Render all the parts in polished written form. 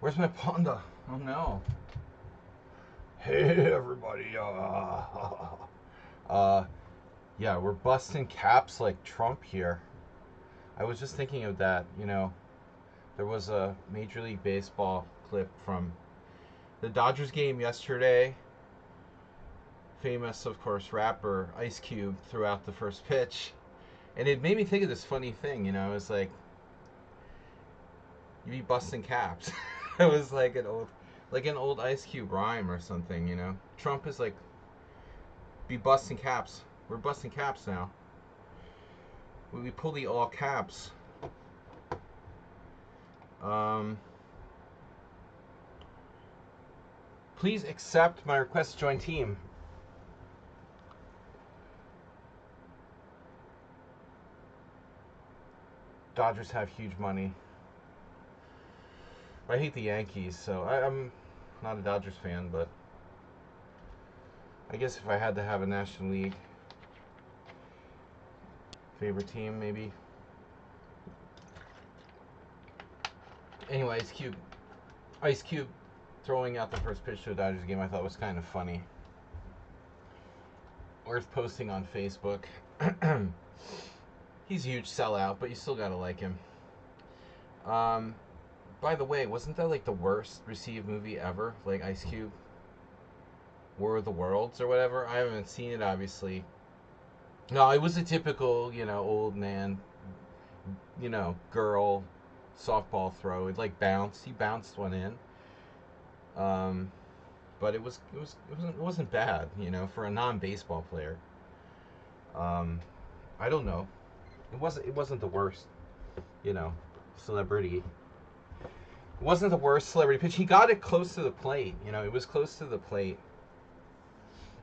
Where's my Pawnnda? Oh no. Hey everybody. Uh, yeah, we're busting caps like Trump here. I was just thinking of that. There was a Major League Baseball clip from the Dodgers game yesterday. Famous, of course, rapper Ice Cube threw out the first pitch, and it made me think of this funny thing. It was like you be busting caps. It was like an old Ice Cube rhyme or something. Trump is like be busting caps. We're busting caps now. We pull the all caps. Um, please accept my request to join team. Dodgers have huge money. I hate the Yankees, so I'm not a Dodgers fan, but I guess if I had to have a National League favorite team, maybe. Anyway, Ice Cube throwing out the first pitch to a Dodgers game I thought was kind of funny. Worth posting on Facebook. He's a huge sellout, but you still gotta like him. By the way, wasn't that like the worst received movie ever? Like Ice Cube, War of the Worlds or whatever? I haven't seen it, obviously. No, it was a typical, old man, girl softball throw. It like bounced. He bounced one in. But it wasn't bad, for a non-baseball player. I don't know. It wasn't the worst, celebrity. It wasn't the worst celebrity pitch. He got it close to the plate. It was close to the plate.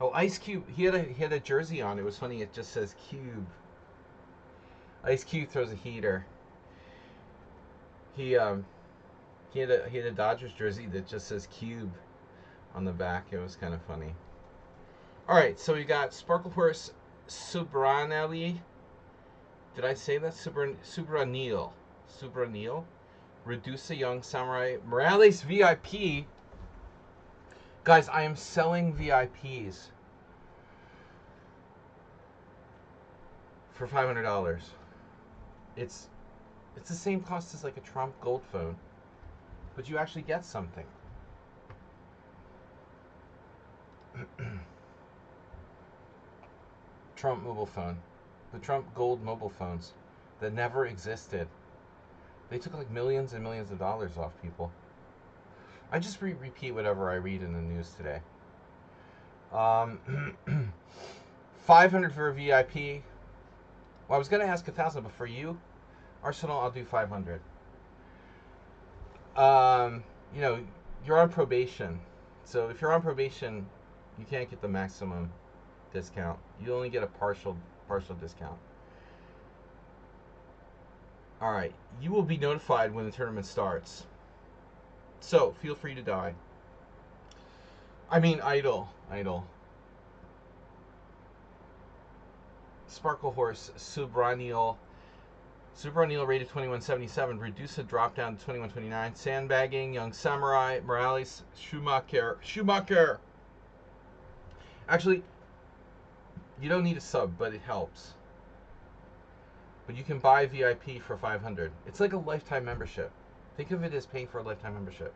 Oh, Ice Cube. He had a jersey on. It was funny. It just says Cube. Ice Cube throws a heater. He had a Dodgers jersey that just says Cube on the back. It was kind of funny. All right, so we got Sparkle Horse Subranelli. Did I say that? Subranil. Reduce a Young Samurai. Morales VIP. Guys, I am selling VIPs for $500. It's the same cost as like a Trump Gold phone, but you actually get something. Trump mobile phone. The Trump Gold mobile phones that never existed. They took like millions and millions of dollars off people. I just repeat whatever I read in the news today. 500 for a VIP. Well, I was gonna ask 1,000, but for you, Arsenal, I'll do 500. You're on probation, so if you're on probation, you can't get the maximum discount. You only get a partial discount. All right, you will be notified when the tournament starts. So feel free to die. I mean, idle. Sparkle Horse Subranil rated 2177. Reduce a drop down to 2129. Sandbagging Young Samurai Morales Schumacher. Actually, you don't need a sub, but it helps. But you can buy VIP for 500. It's like a lifetime membership. Think of it as paying for a lifetime membership.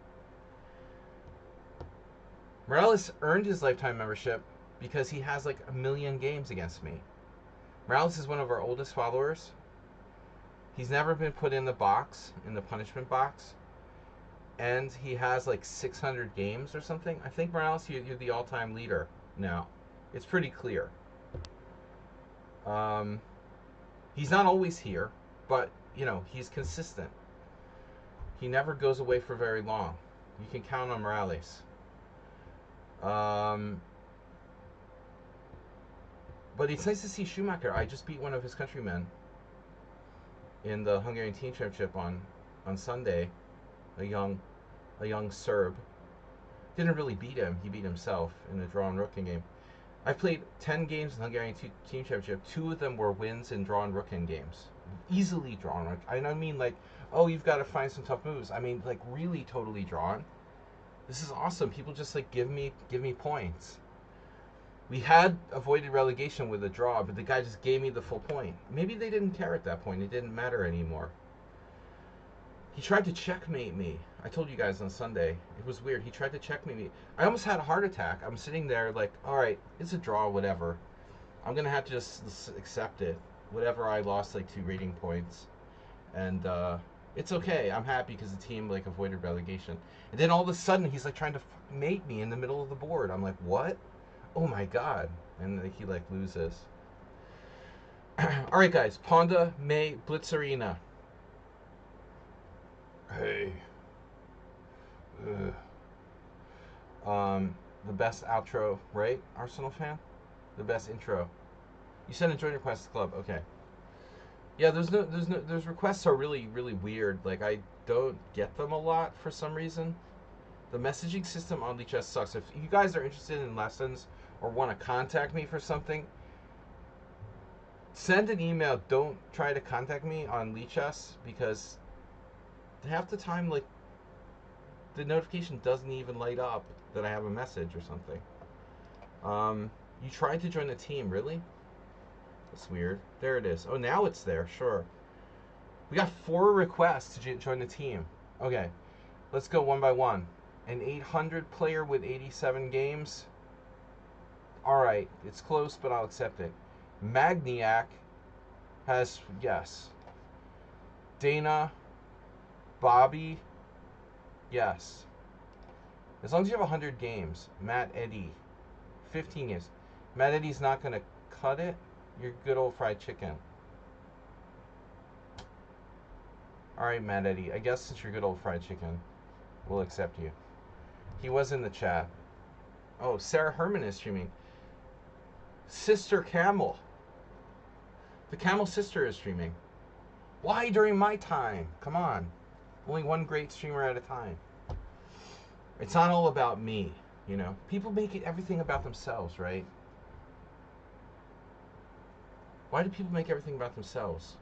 Morales earned his lifetime membership because he has like 1,000,000 games against me. Morales is one of our oldest followers. He's never been put in the punishment box. And he has like 600 games or something. I think, Morales, you're the all-time leader now. It's pretty clear. He's not always here, but, he's consistent. He never goes away for very long. You can count on Morales. But it's nice to see Schumacher. I just beat one of his countrymen in the Hungarian Team Championship on Sunday. A young Serb. Didn't really beat him. He beat himself in the draw and rookie game. I played 10 games in the Hungarian Team Championship. 2 of them were wins in draw and rook-in games. easily drawn. Like, I don't mean like, oh, you've got to find some tough moves. I mean like really totally drawn. This is awesome. People just like give me points. We had avoided relegation with a draw, but the guy just gave me the full point. Maybe they didn't care at that point. It didn't matter anymore. He tried to checkmate me. I told you guys on Sunday. It was weird. He tried to checkmate me. I almost had a heart attack. I'm sitting there like, all right, it's a draw, whatever. I'm going to have to just accept it. Whatever, I lost like 2 rating points. And it's okay. I'm happy because the team like avoided relegation. And then all of a sudden, he's like trying to mate me in the middle of the board. I'm like, what? Oh my god. And like, he like loses. All right, guys. Pawnnda Blitz Arena. Hey. The best outro, right? Arsenal fan? The best intro. You sent a join request to the club. Okay. Yeah, those requests are really weird. Like, I don't get them a lot for some reason. The messaging system on Lichess sucks. If you guys are interested in lessons or want to contact me for something, send an email. Don't try to contact me on Lichess because half the time, like, the notification doesn't even light up that I have a message or something. You tried to join the team, really? That's weird. There it is. Oh, now it's there. Sure. We got 4 requests to join the team. Okay, let's go one by one. An 800 player with 87 games. All right, it's close, but I'll accept it. Magniac has, yes. Dana, Bobby, yes. As long as you have 100 games. Matt Eddy, 15 games. Matt Eddy's not going to cut it. You're good old fried chicken. All right, Matt Eddy. I guess since you're good old fried chicken, we'll accept you. He was in the chat. Oh, Sarah Herman is streaming. Sister Camel. The Camel Sister is streaming. Why during my time? Come on. Only one great streamer at a time. It's not all about me, you know. People make it everything about themselves, right? Why do people make everything about themselves?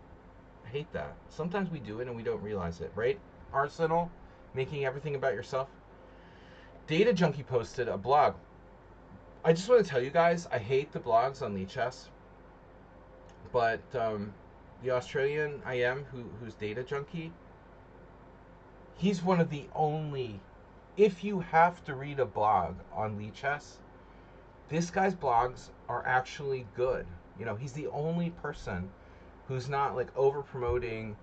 I hate that. Sometimes we do it and we don't realize it, right? Arsenal, making everything about yourself. Data Junkie posted a blog. I just want to tell you guys, I hate the blogs on Lichess, but the Australian IM who's Data Junkie, he's one of the only, if you have to read a blog on Lichess, this guy's blogs are actually good. You know, he's the only person who's not like over promoting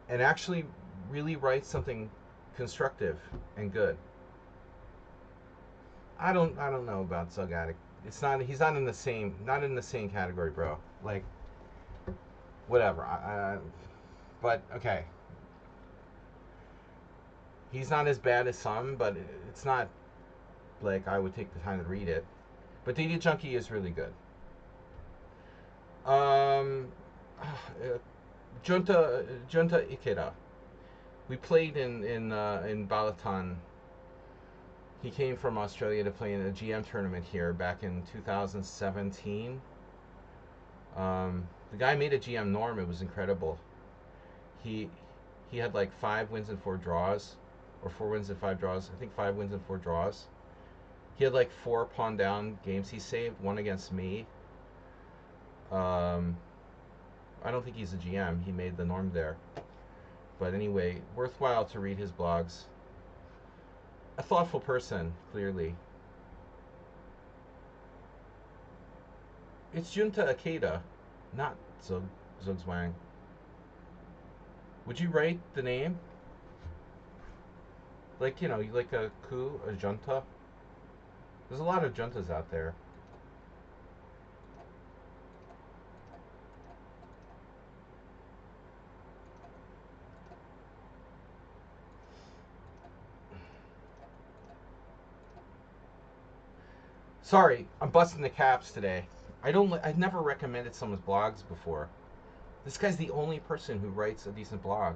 and actually really writes something constructive and good. I don't know about Zug Addict. He's not in the same category, bro. Like, whatever. But okay. He's not as bad as some, but it's not like I would take the time to read it. But Data Junkie is really good. Junta Ikeda. We played in Balaton. He came from Australia to play in a GM tournament here back in 2017. The guy made a GM norm. It was incredible. He had like 5 wins and 4 draws, or 4 wins and 5 draws. I think 5 wins and 4 draws. He had like 4 pawn down games he saved, 1 against me. I don't think he's a GM. He made the norm there. But anyway, worthwhile to read his blogs. A thoughtful person, clearly. It's Junta Ikeda, not Zugzwang. Would you write the name? Like, you know, like a coup, a junta? There's a lot of juntas out there. Sorry, I'm busting the caps today. I've never recommended someone's blogs before. This guy's the only person who writes a decent blog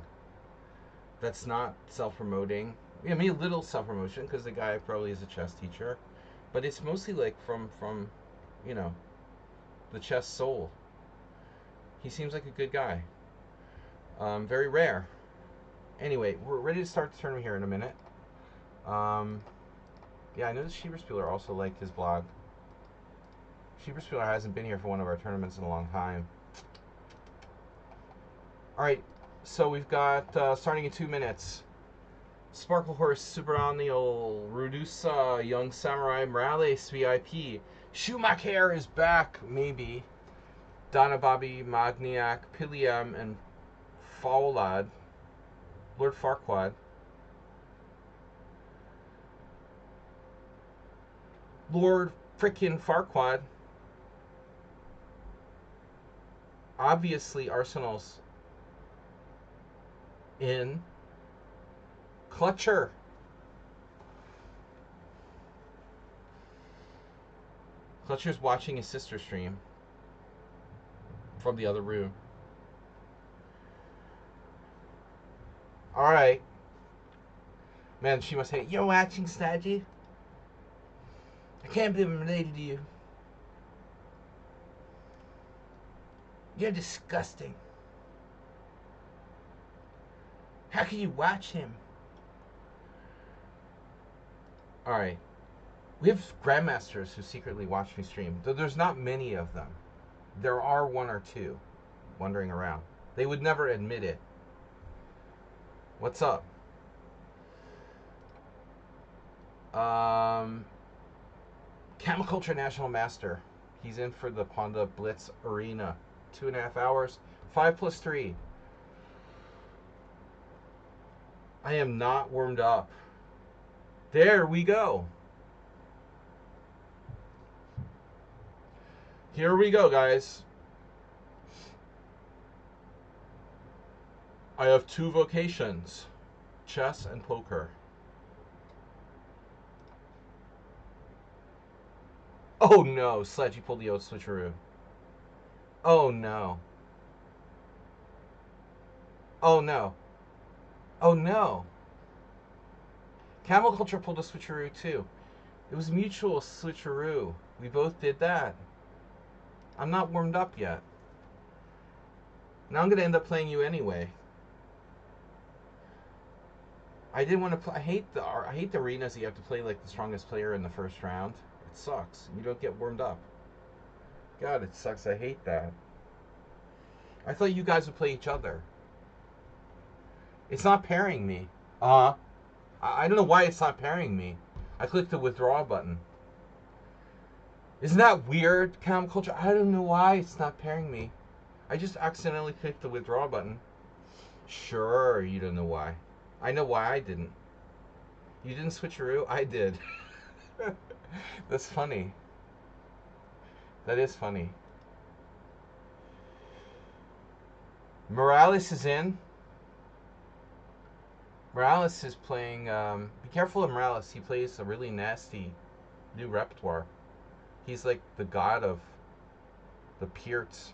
that's not self-promoting. I mean, a little self-promotion because the guy probably is a chess teacher, but it's mostly like from you know, the chess soul. He seems like a good guy. Very rare. Anyway, we're ready to start the tournament here in a minute. Yeah, I know the Schieberspieler also liked his blog. Schieberspieler hasn't been here for one of our tournaments in a long time. Alright, so we've got, starting in 2 minutes, Sparkle Horse, Super Anil, Rudusa, Young Samurai, Morales, VIP. Schumacher is back, maybe. Donna Bobby, Magniac, Piliam, and Faulad. Lord Farquaad. Lord frickin' Farquaad. Obviously, Arsenal's in. Clutcher. Clutcher's watching his sister stream from the other room. Alright. Man, she must hate. You're watching, Staggy? I can't believe I'm related to you. You're disgusting. How can you watch him? Alright. We have grandmasters who secretly watch me stream. Though there's not many of them. There are 1 or 2 wandering around. They would never admit it. What's up? Chemiculture National Master. He's in for the Pawnnda Blitz Arena. 2.5 hours. 5 plus 3. I am not warmed up. There we go. Here we go, guys. I have 2 vocations. Chess and poker. Oh no, Sledge, you pulled the old switcheroo. Oh no. Oh no. Oh no. Camel Culture pulled a switcheroo too. It was mutual switcheroo. We both did that. I'm not warmed up yet. Now I'm gonna end up playing you anyway. I didn't want to play. I hate the arenas that you have to play like the strongest player in the first round. It sucks. You don't get warmed up. God, it sucks. I hate that. I thought you guys would play each other. It's not pairing me. I don't know why it's not pairing me. I clicked the withdraw button. Isn't that weird, Cam Culture? I don't know why it's not pairing me. I just accidentally clicked the withdraw button. Sure, you don't know why. I know why I didn't. You didn't switcheroo? I did. That's funny. That is funny. Morales is in. Morales is playing... be careful of Morales. He plays a really nasty new repertoire. He's like the god of the Pirts.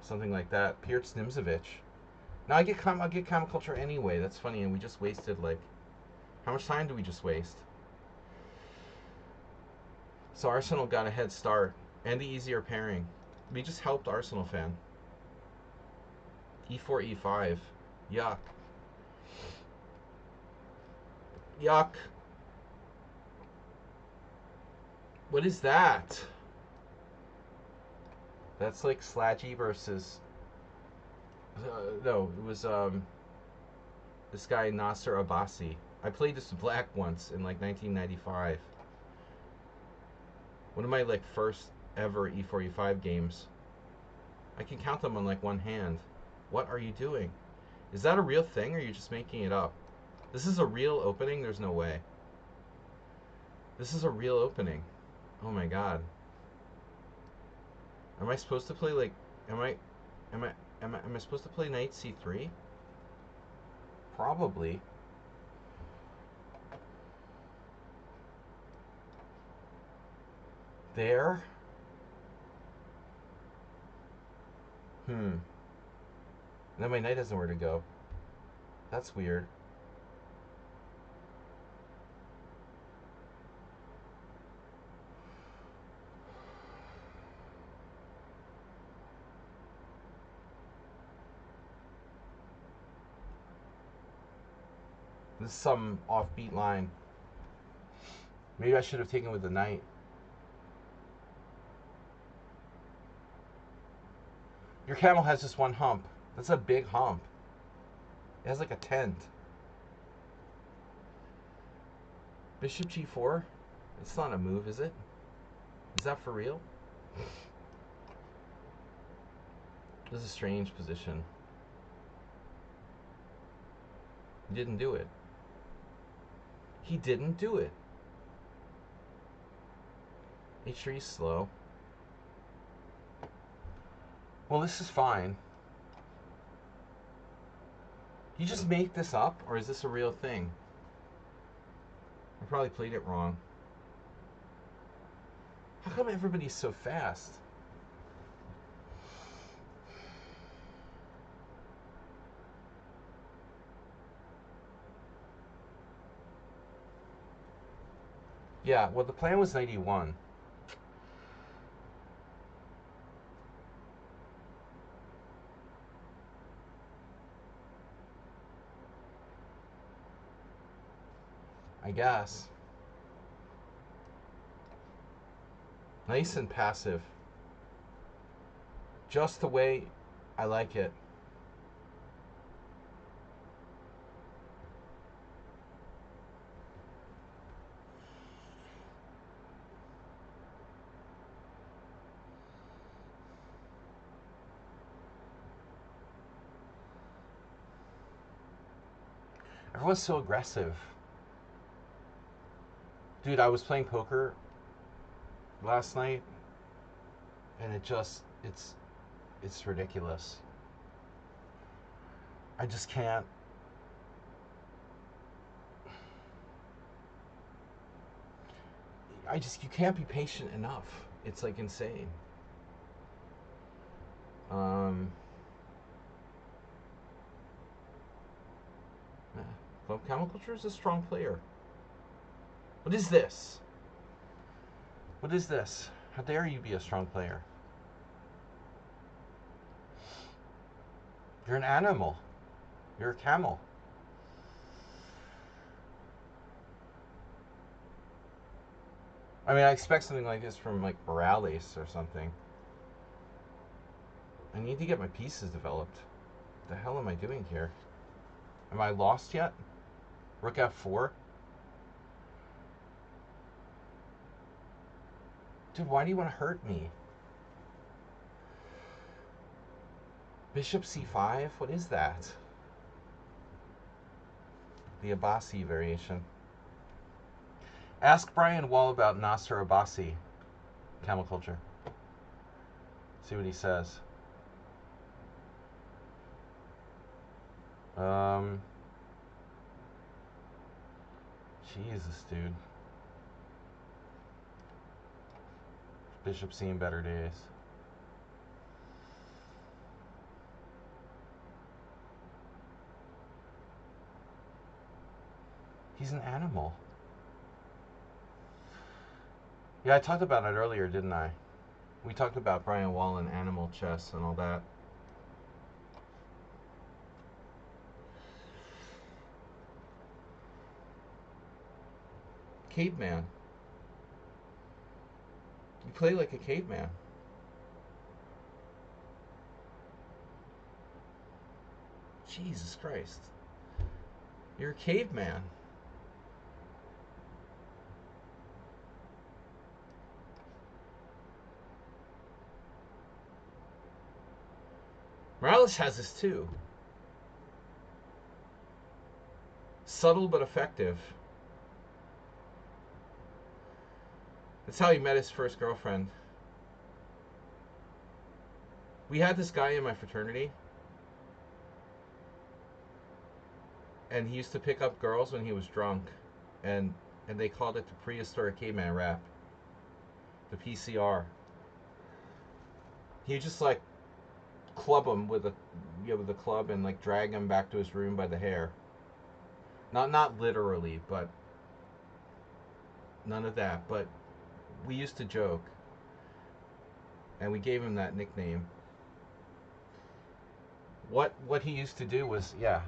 Something like that. Pirts Nimzovich. Now I'll get Comic Culture anyway. That's funny. And we just wasted like... How much time do we just waste? So Arsenal got a head start. And the easier pairing. We just helped Arsenal fan. E4, E5. Yuck. Yuck. What is that? That's like Slaggy versus... no, it was this guy Nasser Abbasi. I played this black once in like 1995. One of my like first ever E4, E5 games. I can count them on like one hand. What are you doing? Is that a real thing or are you just making it up? This is a real opening? There's no way. This is a real opening. Oh my god. Am I supposed to play like... Am I supposed to play knight c3? Probably. There? Then my knight has nowhere to go. That's weird. This is some offbeat line. Maybe I should have taken with the knight. Your camel has just one hump. That's a big hump. It has like a tent. Bishop g4? It's not a move, is it? Is that for real? This is a strange position. He didn't do it. He didn't do it. h3 is slow. Well, this is fine. You just make this up, or is this a real thing? I probably played it wrong. How come everybody's so fast? Yeah, well, the plan was 91. I guess. Nice and passive. Just the way I like it. Everyone's so aggressive. Dude, I was playing poker last night, and it's ridiculous. I just can't. You can't be patient enough. It's like insane. Club Camel Culture is a strong player. What is this? What is this? How dare you be a strong player? You're an animal. You're a camel. I mean, I expect something like this from like Morales or something. I need to get my pieces developed. What the hell am I doing here? Am I lost yet? Rook f4? Dude, why do you want to hurt me? Bishop c5? What is that? The Abbasi variation. Ask Brian Wall about Nasser Abbasi. Camel Culture. See what he says. Jesus, dude. Bishop's seen better days. He's an animal. Yeah, I talked about it earlier, didn't I? We talked about Brian Wall and animal chess and all that. Caveman. You play like a caveman. Jesus Christ. You're a caveman. Morales has this too. Subtle but effective. That's how he met his first girlfriend. We had this guy in my fraternity, and he used to pick up girls when he was drunk, and they called it the prehistoric caveman rap, the PCR. He would just like club him with a club and like drag him back to his room by the hair. Not literally, but none of that. But we used to joke, and we gave him that nickname. What he used to do was, yeah.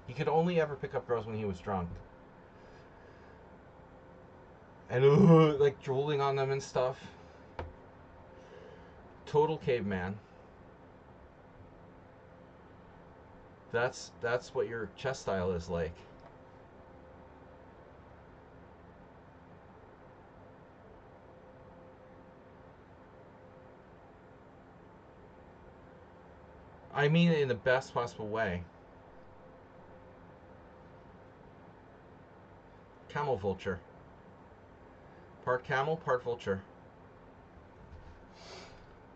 He could only ever pick up girls when he was drunk. And like drooling on them and stuff. Total caveman. That's what your chess style is like. I mean it in the best possible way. Camel vulture. Part camel, part vulture.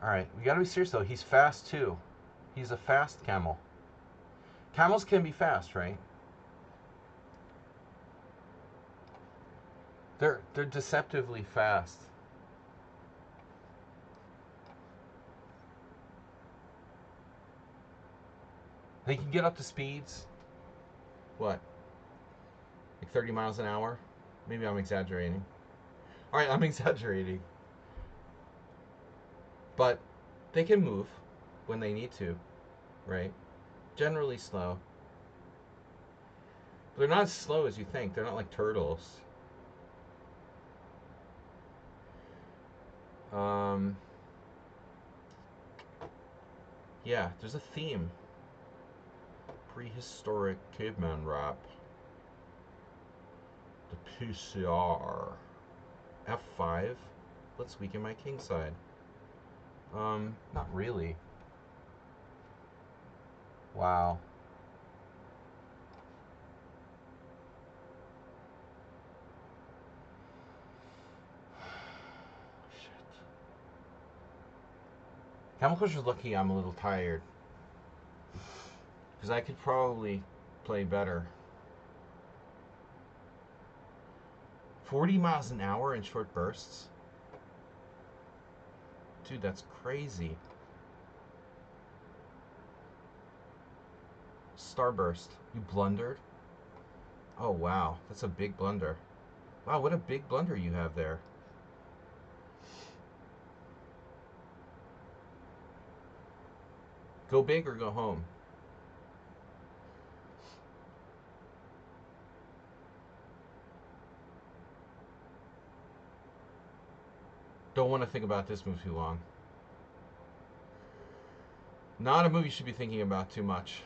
Alright, we gotta be serious though. He's fast too. He's a fast camel. Camels can be fast, right? They're deceptively fast. They can get up to speeds. What? Like 30 miles an hour? Maybe I'm exaggerating. Alright, I'm exaggerating. But they can move when they need to, right? Generally slow. But they're not as slow as you think. They're not like turtles. Yeah, there's a theme. Prehistoric caveman rap. The PCR. F5? Let's weaken my king side. Not really. Wow. Shit. Camel Crusher's lucky I'm a little tired. Because I could probably play better. 40 miles an hour in short bursts? Dude, that's crazy. Starburst. You blundered? Oh, wow. That's a big blunder. Wow, what a big blunder you have there. Go big or go home? Don't want to think about this move too long. Not a move you should be thinking about too much.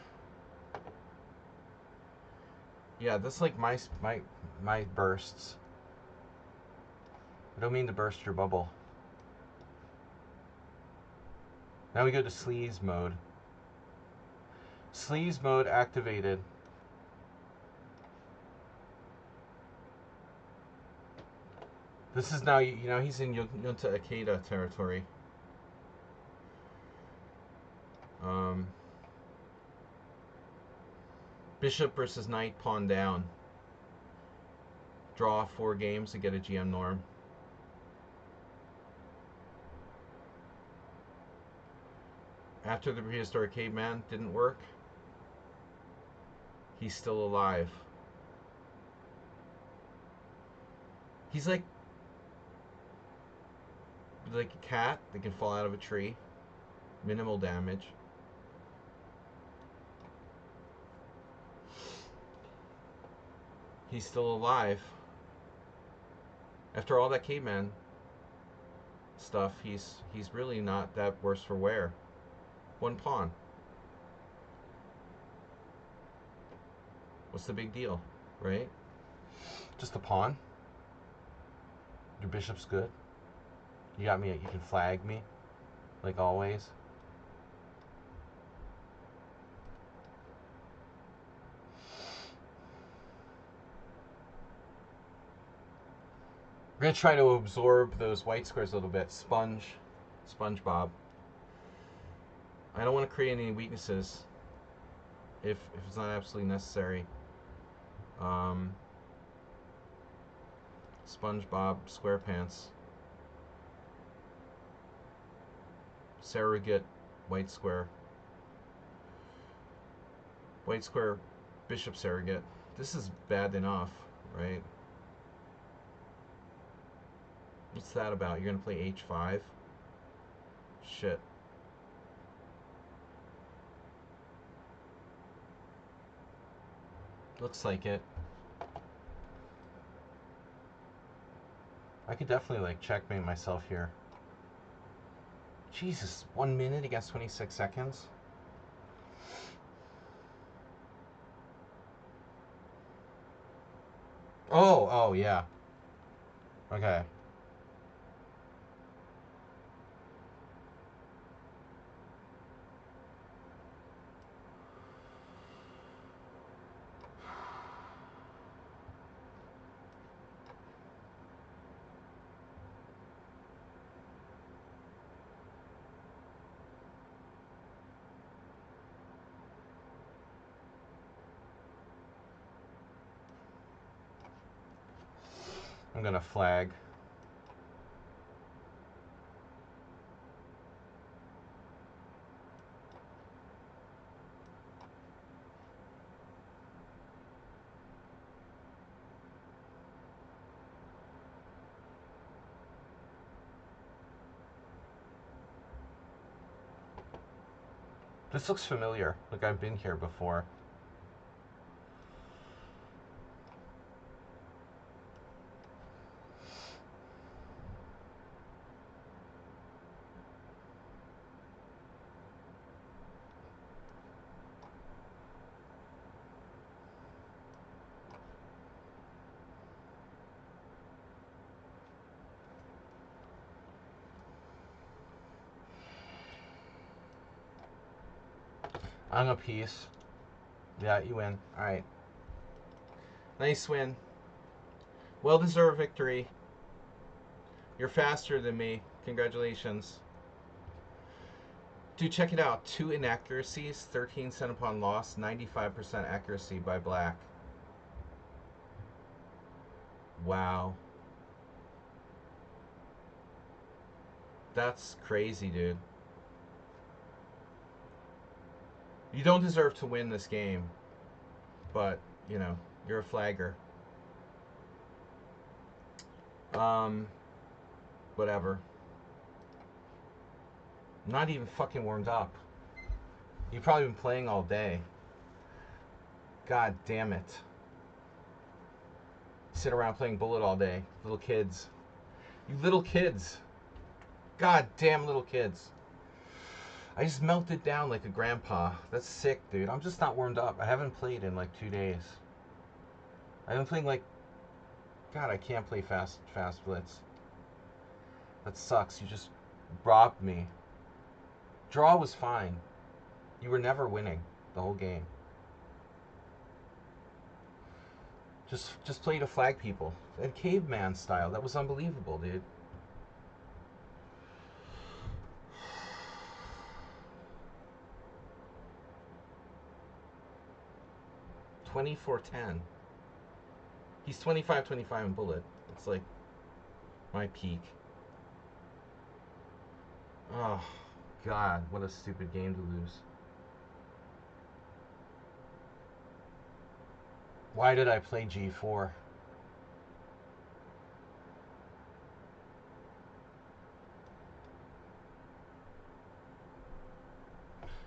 Yeah, that's like my bursts. I don't mean to burst your bubble. Now we go to sleaze mode. Sleaze mode activated. This is now, you know, he's in Yunta Akeda territory. Bishop versus knight, pawn down. Draw 4 games to get a GM norm. After the prehistoric caveman didn't work, he's still alive. He's like a cat that can fall out of a tree. Minimal damage. He's still alive. After all that caveman stuff, he's really not that worse for wear. 1 pawn. What's the big deal, right? Just a pawn. Your bishop's good. You got me. You can flag me, like always. We're gonna try to absorb those white squares a little bit. SpongeBob. I don't want to create any weaknesses if it's not absolutely necessary. SpongeBob SquarePants. Surrogate white square. White square bishop surrogate. This is bad enough, right? What's that about? You're gonna play h5? Shit. Looks like it. I could definitely like checkmate myself here. Jesus, 1 minute against 26 seconds. Oh yeah. Okay. I'm gonna flag. This looks familiar, like I've been here before. I'm a piece. Yeah, you win. Alright. Nice win. Well-deserved victory. You're faster than me. Congratulations. Dude, check it out. 2 inaccuracies, 13 cent upon loss, 95% accuracy by black. Wow. That's crazy, dude. You don't deserve to win this game. But, you know, you're a flagger. Whatever. Not even fucking warmed up. You've probably been playing all day. God damn it. Sit around playing Bullet all day. Little kids. You little kids. God damn little kids. I just melted down like a grandpa. That's sick, dude. I'm just not warmed up. I haven't played in like 2 days. I've been playing like... God, I can't play fast blitz. That sucks. You just robbed me. Draw was fine. You were never winning the whole game. Just play to flag people. And caveman style. That was unbelievable, dude. $24.10. He's 25-25 in Bullet. It's like my peak. Oh, God. What a stupid game to lose. Why did I play G4?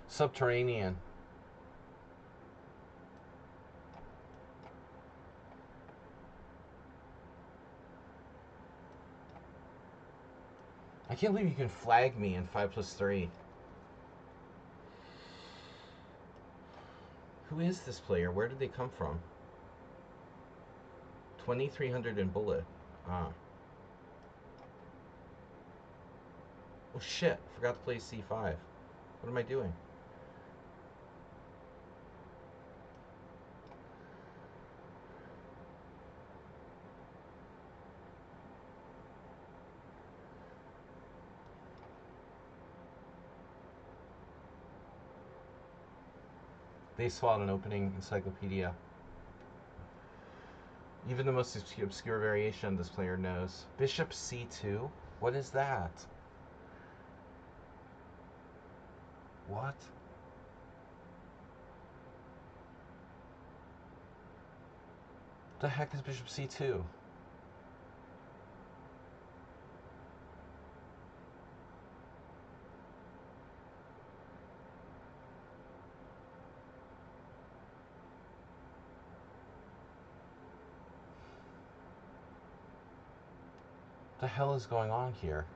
Subterranean. I can't believe you can flag me in 5+3. Who is this player? Where did they come from? 2300 in Bullet. Ah. Oh shit, forgot to play C5. What am I doing? They swallowed an opening encyclopedia. Even the most obscure variation this player knows. Bishop C2? What is that? What? The heck is Bishop C2? the hell is going on here?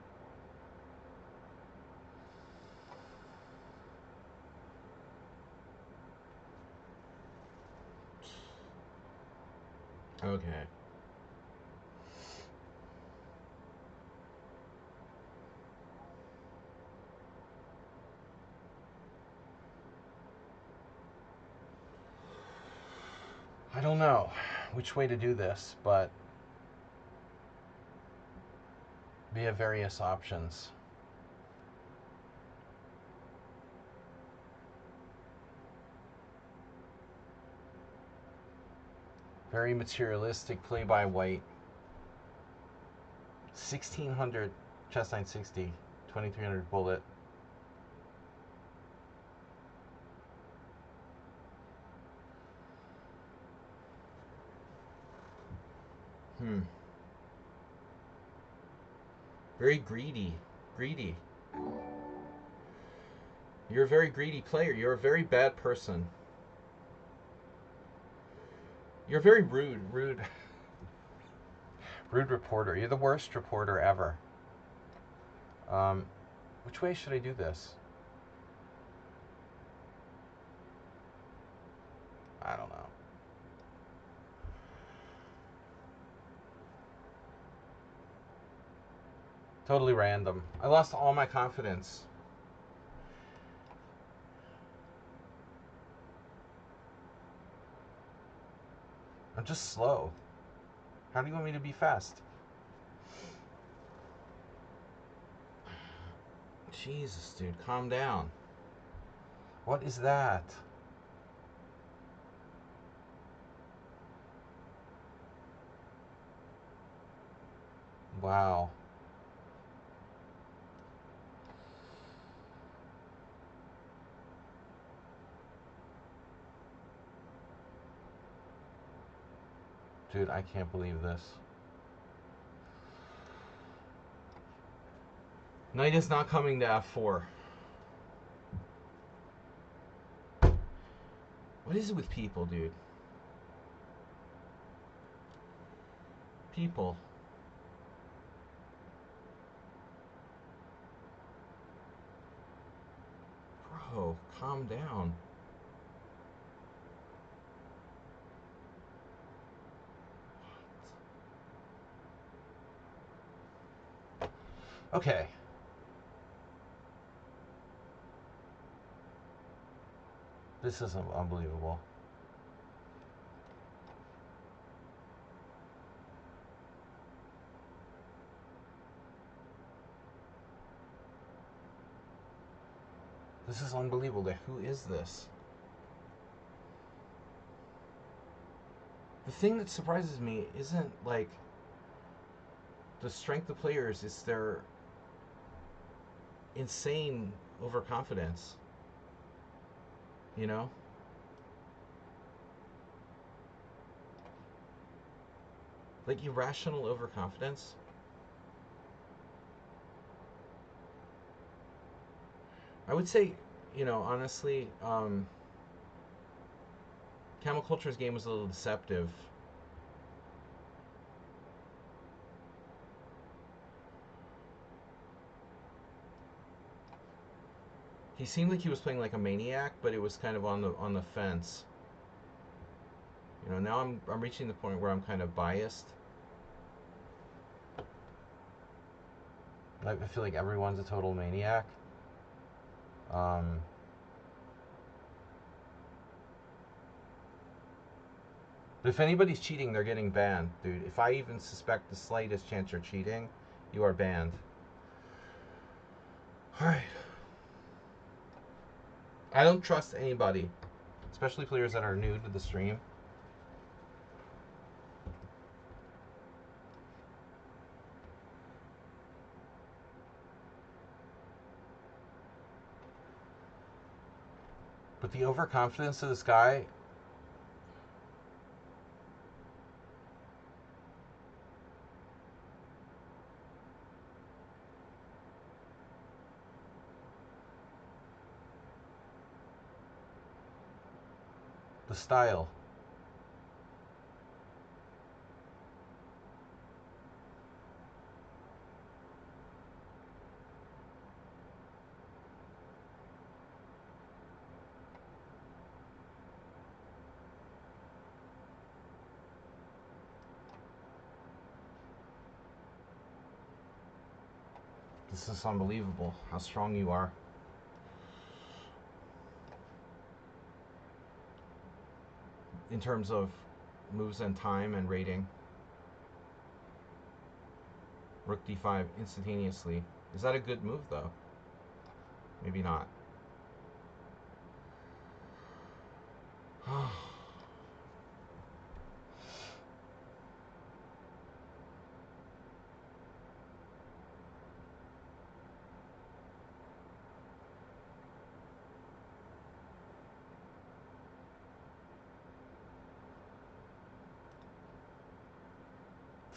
Okay. I don't know which way to do this, but we have various options. Very materialistic play by white. 1600 chest 960, 2300 bullet. Very greedy. Greedy. You're a very greedy player. You're a very bad person. You're very rude. Rude reporter. You're the worst reporter ever. Which way should I do this? I don't know. Totally random. I lost all my confidence. I'm just slow. How do you want me to be fast? Jesus, dude, calm down. What is that? Wow. Dude, I can't believe this. Knight is not coming to f4. What is it with people, dude? People. Bro, calm down. Okay. This is unbelievable. This is unbelievable. Who is this? The thing that surprises me isn't like the strength of players, it's their insane overconfidence. You know? Like irrational overconfidence. I would say, you know, honestly, Camel Culture's game was a little deceptive. He seemed like he was playing like a maniac, but it was kind of on the fence. You know, now I'm reaching the point where I'm kind of biased. Like, I feel like everyone's a total maniac. But if anybody's cheating, they're getting banned, dude. If I even suspect the slightest chance you're cheating, you are banned. Alright. I don't trust anybody, especially players that are new to the stream. But the overconfidence of this guy... The style. This is unbelievable how strong you are. In terms of moves and time and rating. Rook d5 instantaneously. Is that a good move though? Maybe not.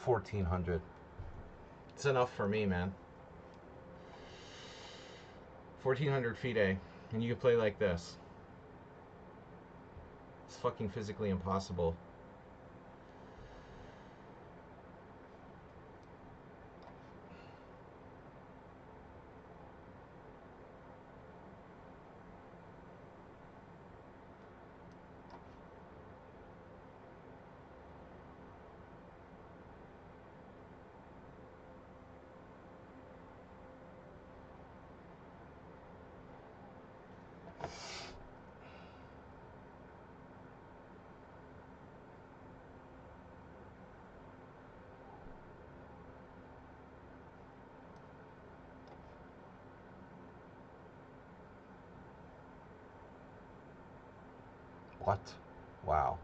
$1,400. It's enough for me, man. 1,400 FIDE, and you can play like this. It's fucking physically impossible. What? Wow.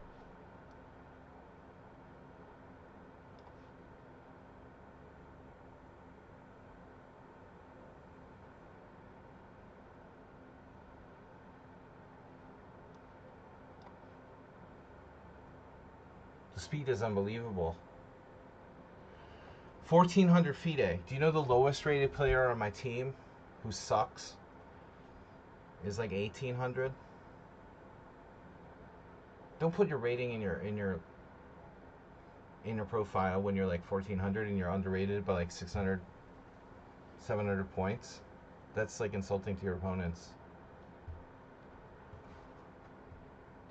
The speed is unbelievable. 1,400 FIDE. Do you know the lowest rated player on my team who sucks is like 1,800? Don't put your rating in your profile when you're like 1,400 and you're underrated by like 600, 700 points. That's like insulting to your opponents.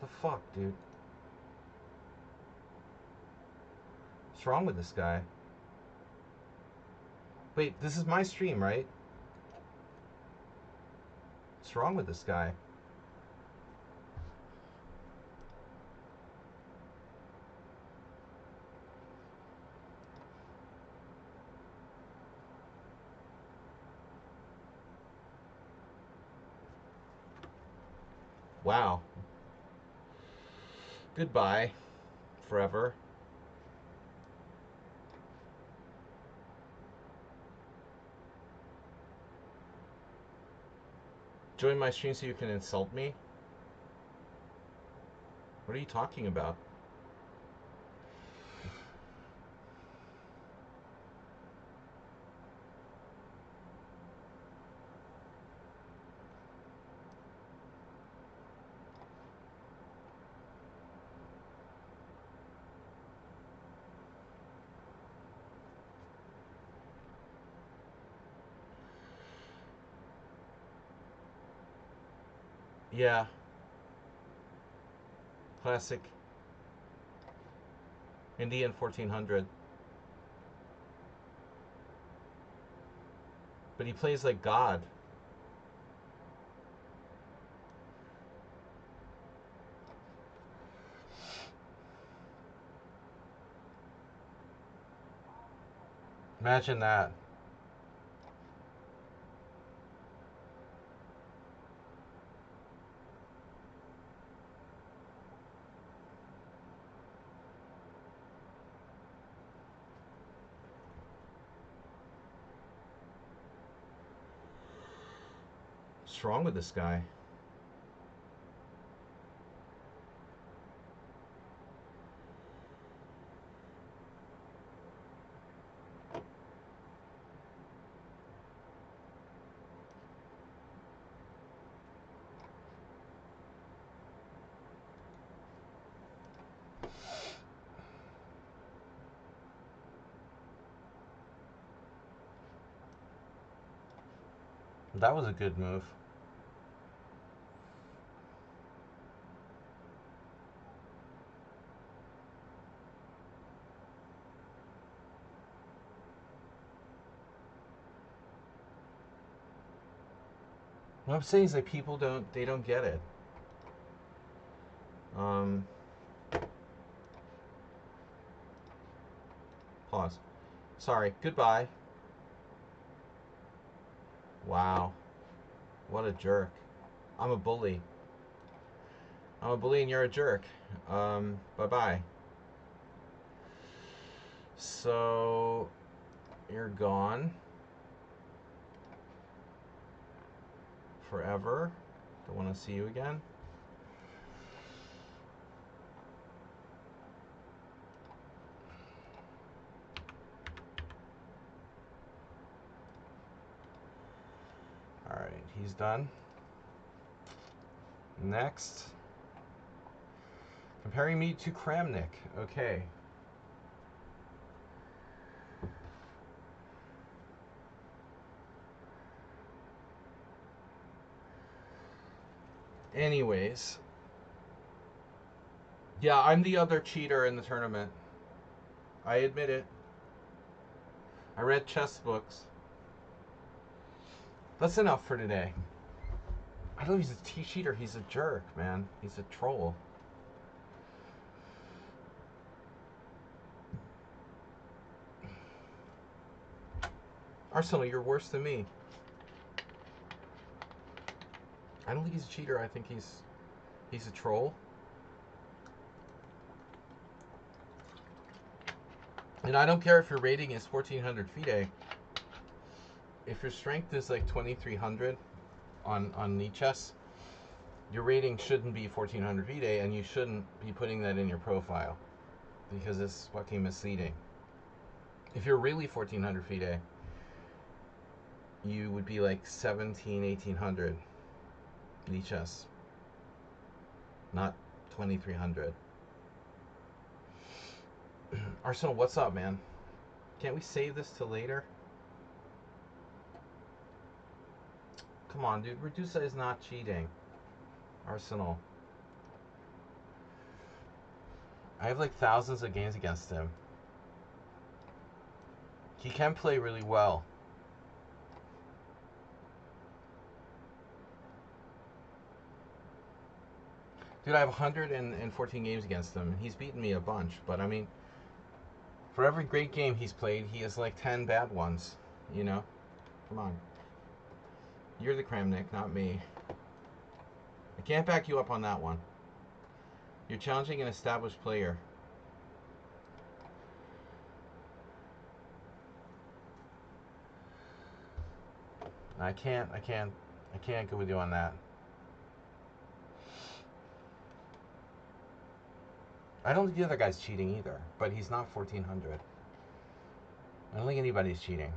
The fuck, dude? What's wrong with this guy? Wait, this is my stream, right? What's wrong with this guy? Wow. Goodbye. Forever. Join my stream so you can insult me? What are you talking about? Yeah. Classic. Indian 1,400. But he plays like God. Imagine that. What's wrong with this guy? That was a good move. What I'm saying is that people don't get it. Pause. Sorry. Goodbye. Wow. What a jerk. I'm a bully. I'm a bully and you're a jerk. Bye-bye. So, you're gone. Forever. Don't want to see you again. Alright, he's done. Next. Comparing me to Kramnik. Okay. Anyways. Yeah, I'm the other cheater in the tournament. I admit it. I read chess books. That's enough for today. I don't know if he's a cheater. He's a jerk, man. He's a troll. Arsenal, you're worse than me. I don't think he's a cheater. I think he's a troll. And I don't care if your rating is 1400 FIDE. If your strength is like 2300 on Nichess, your rating shouldn't be 1400 FIDE, and you shouldn't be putting that in your profile because it's fucking misleading. If you're really 1400 FIDE, you would be like 1800 Nichess, not 2300. Arsenal, what's up, man? Can't we save this till later? Come on, dude. Redusa is not cheating. Arsenal. I have like thousands of games against him. He can play really well. Dude, I have 114 games against him. He's beaten me a bunch, but I mean, for every great game he's played, he has like 10 bad ones, you know? Come on. You're the Kramnik, not me. I can't back you up on that one. You're challenging an established player. I can't go with you on that. I don't think the other guy's cheating either, but he's not 1400. I don't think anybody's cheating.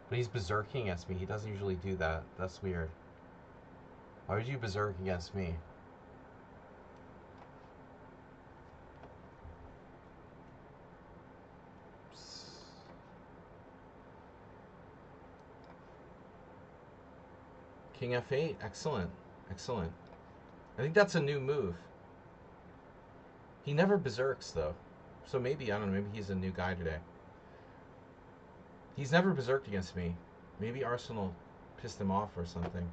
But he's berserking against me. He doesn't usually do that. That's weird. Why would you berserk against me? King F8. Excellent. Excellent. I think that's a new move. He never berserks, though. So maybe, I don't know, maybe he's a new guy today. He's never berserked against me. Maybe Arsenal pissed him off or something.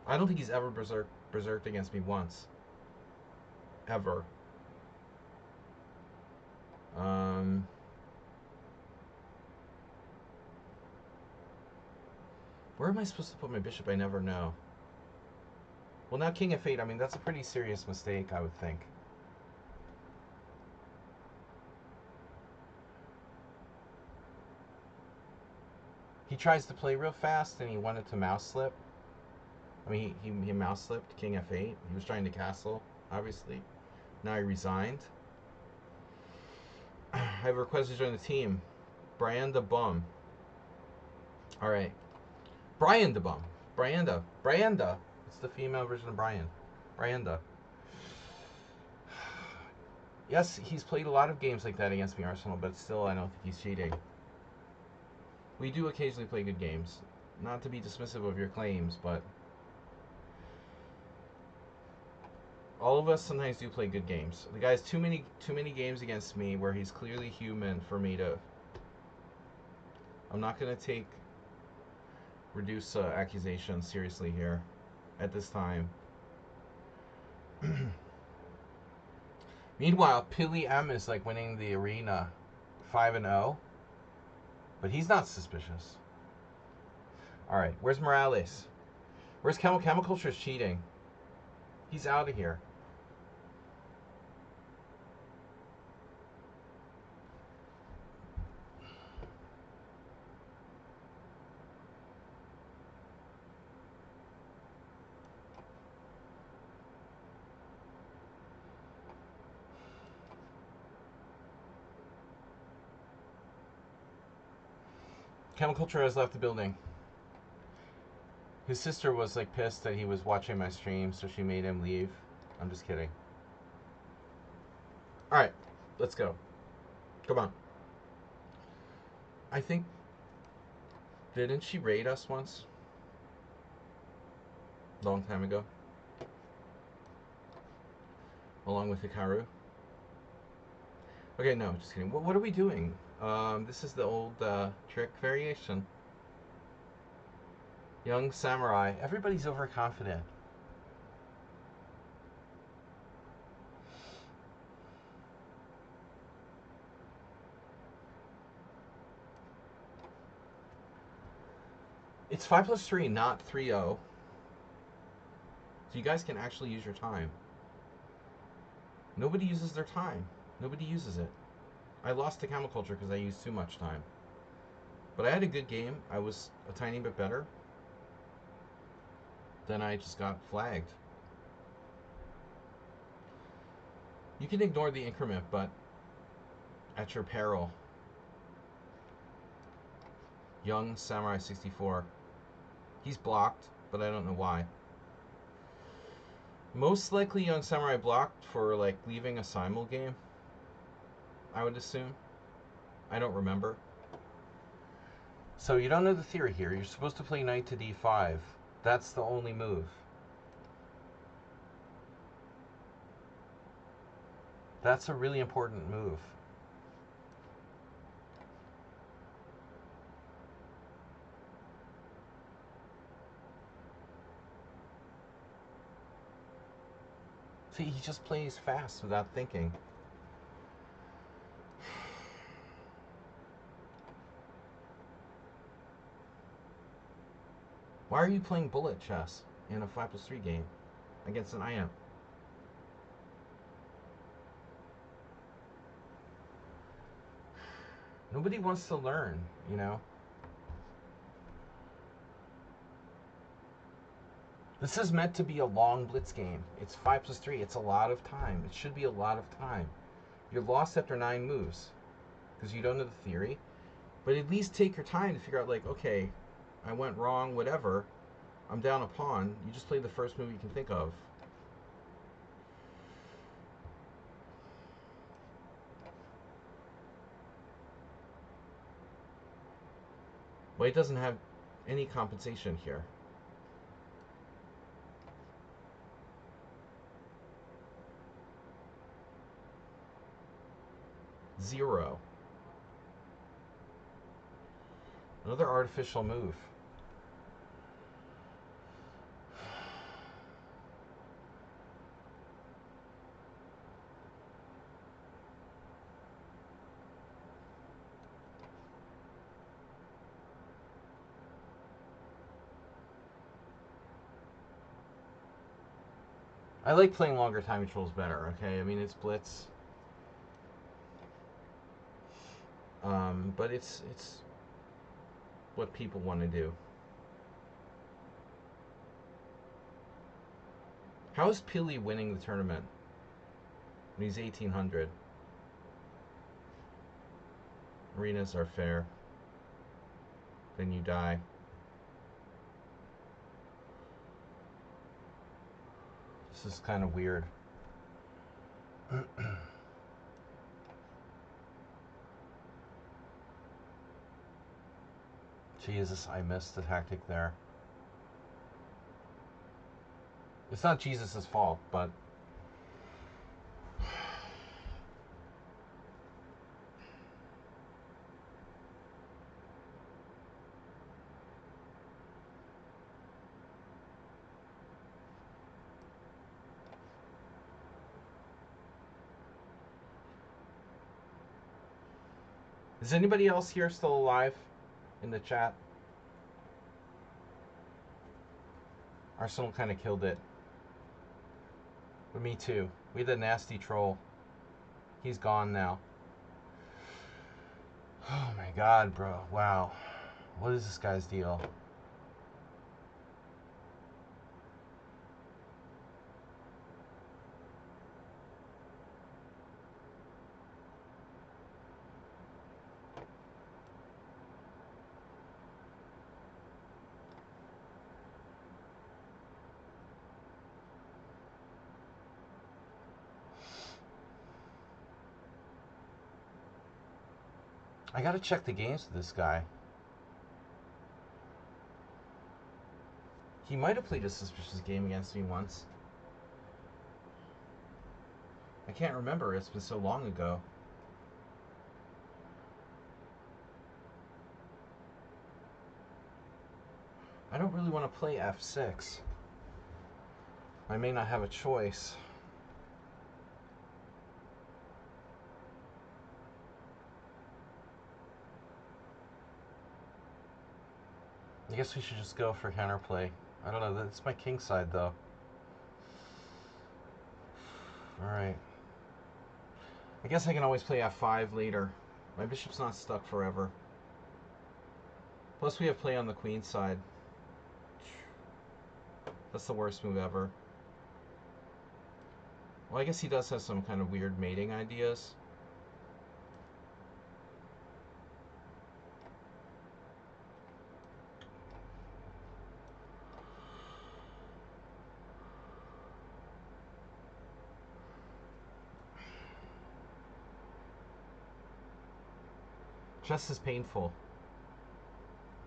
I don't think he's ever berserked against me once. Ever. Where am I supposed to put my bishop? I never know. Well, now King F8, I mean, that's a pretty serious mistake, I would think. He tries to play real fast, and he wanted to mouse slip. I mean, he mouse slipped King F8. He was trying to castle, obviously. Now he resigned. I have a request to join the team. Pawnnda Bum. Alright. Pawnnda Bum. Pawnnda. It's the female version of Brian. Pawnnda. Yes, he's played a lot of games like that against me, Arsenal, but still I don't think he's cheating. We do occasionally play good games. Not to be dismissive of your claims, but All of us sometimes do play good games. The guy's too many games against me where he's clearly human for me to. I'm not gonna take reduce accusations seriously here at this time. Meanwhile, Pilly M is like winning the arena 5-0, but he's not suspicious. All right, where's Morales? Where's Chemical Culture's cheating? He's out of here. Chemical Culture has left the building. His sister was like pissed that he was watching my stream, so she made him leave. I'm just kidding. Alright, let's go. Come on. I think... Didn't she raid us once? Long time ago. Along with Hikaru. Okay, no, just kidding. What are we doing? This is the old trick variation. Young Samurai. Everybody's overconfident. It's 5+3, not 3-0. So you guys can actually use your time. Nobody uses their time. Nobody uses it. I lost to Chemical Culture because I used too much time. But I had a good game. I was a tiny bit better. Then I just got flagged. You can ignore the increment, but at your peril. Young Samurai 64. He's blocked, but I don't know why. Most likely Young Samurai blocked for like leaving a simul game, I would assume. I don't remember. So you don't know the theory here. You're supposed to play knight to d5. That's the only move. That's a really important move. See, he just plays fast without thinking. Why are you playing bullet chess in a 5+3 game against an IM? Nobody wants to learn, you know? This is meant to be a long blitz game. It's 5+3. It's a lot of time. It should be a lot of time. You're lost after 9 moves because you don't know the theory. But at least take your time to figure out, like, okay, I went wrong, whatever. I'm down a pawn. You just play the first move you can think of. White doesn't have any compensation here. Zero. Another artificial move. I like playing longer time controls better, okay? I mean, it's blitz. But it's what people want to do. How is Pili winning the tournament when he's 1800? Arenas are fair. Then you die. This is kind of weird. Jesus, I missed the tactic there. It's not Jesus' fault, but Is anybody else here still alive in the chat? Arsenal kind of killed it. But me too. We had a nasty troll. He's gone now. Oh my god, bro. Wow. What is this guy's deal? I gotta check the games with this guy. He might have played a suspicious game against me once. I can't remember. It's been so long ago. I don't really want to play f6. I may not have a choice. I guess we should just go for counterplay. I don't know. That's my king side, though. Alright. I guess I can always play f5 later. My bishop's not stuck forever. Plus we have play on the queen side. That's the worst move ever. Well, I guess he does have some kind of weird mating ideas. Chess is painful.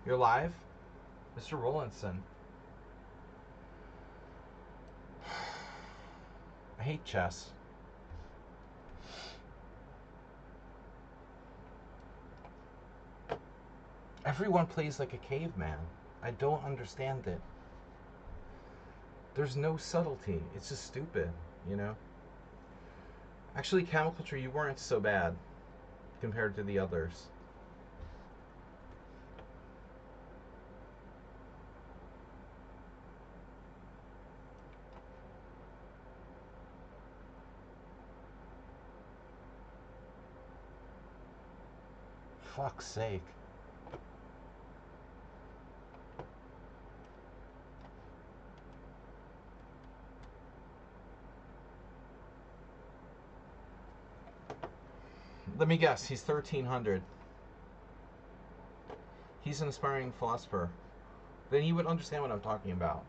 You're live? Mr. Rollinson. I hate chess. Everyone plays like a caveman. I don't understand it. There's no subtlety. It's just stupid, you know? Actually, Camel Culture, you weren't so bad compared to the others. Fuck's sake. Let me guess, he's 1300. He's an aspiring philosopher. Then he would understand what I'm talking about.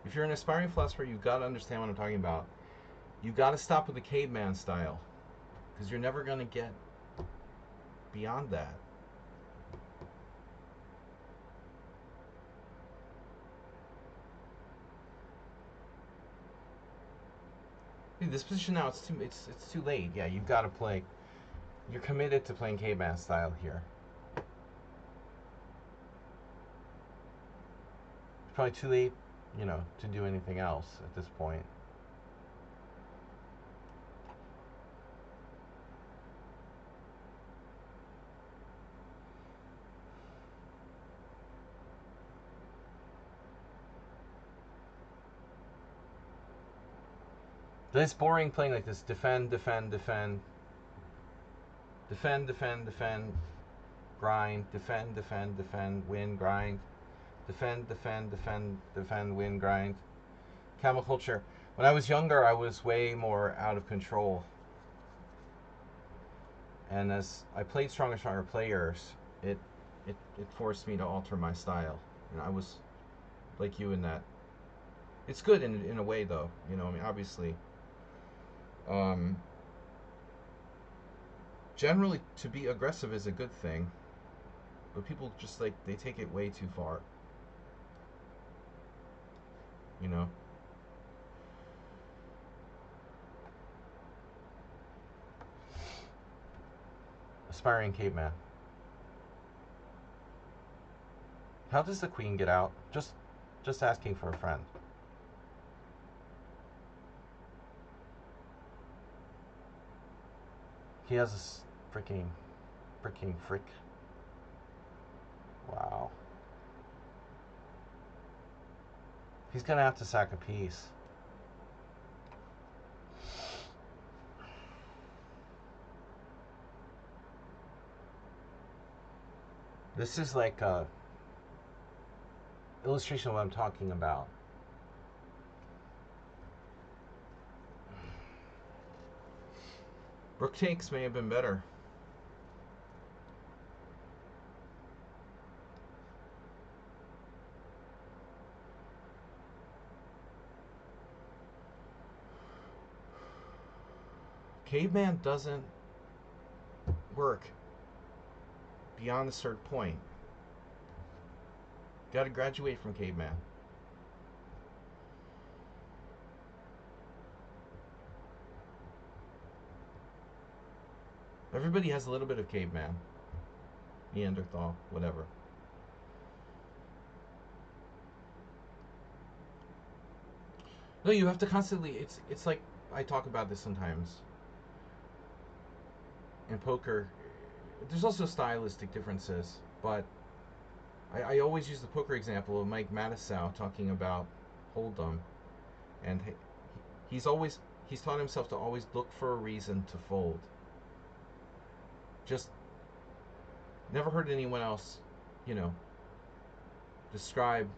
If you're an aspiring philosopher, you've got to understand what I'm talking about. You've got to stop with the caveman style, because you're never going to get beyond that. Dude, this position now, it's too late. Yeah, you've got to play. You're committed to playing caveman style here. It's probably too late, you know, to do anything else at this point. It's boring playing like this. Defend, defend, defend. Defend, defend, defend. Grind. Defend, defend, defend. Win, grind. Defend, defend, defend, defend, win, grind. Camel Culture. When I was younger, I was way more out of control. And as I played stronger and stronger players, it forced me to alter my style. You know, I was like you in that. It's good in a way, though. You know, I mean, obviously. Generally, to be aggressive is a good thing, but people just like they take it way too far. You know. Aspiring caveman. How does the queen get out? Just asking for a friend. He has a freaking Freaking frick. Wow. He's going to have to sack a piece. This is like a illustration of what I'm talking about. Rook takes may have been better. Caveman doesn't work beyond a certain point. Got to graduate from caveman. Everybody has a little bit of caveman, Neanderthal, whatever. No, you have to constantly. It's like I talk about this sometimes. In poker, there's also stylistic differences, but I always use the poker example of Mike Matusow talking about Hold'em, and he's taught himself to always look for a reason to fold. Just never heard anyone else, describe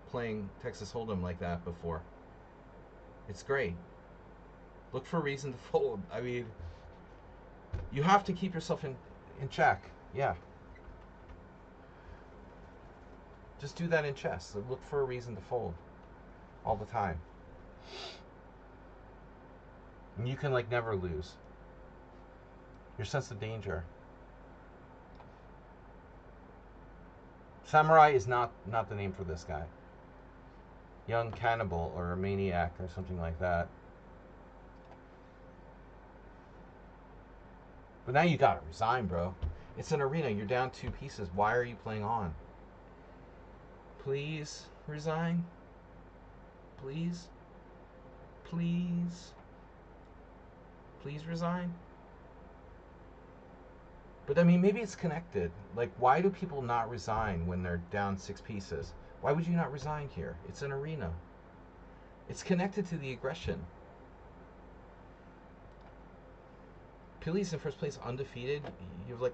playing Texas Hold'em like that before. It's great. Look for a reason to fold. I mean, you have to keep yourself in check. Yeah. Just do that in chess. Look for a reason to fold all the time. And you can never lose. Your sense of danger. Samurai is not the name for this guy. Young cannibal or a maniac or something like that. But now you gotta resign, bro. It's an arena. You're down 2 pieces. Why are you playing on? Please resign. Please. Please. Please resign. But I mean, maybe it's connected. Why do people not resign when they're down 6 pieces? Why would you not resign here? It's an arena. It's connected to the aggression. Pili's in first place, undefeated. You have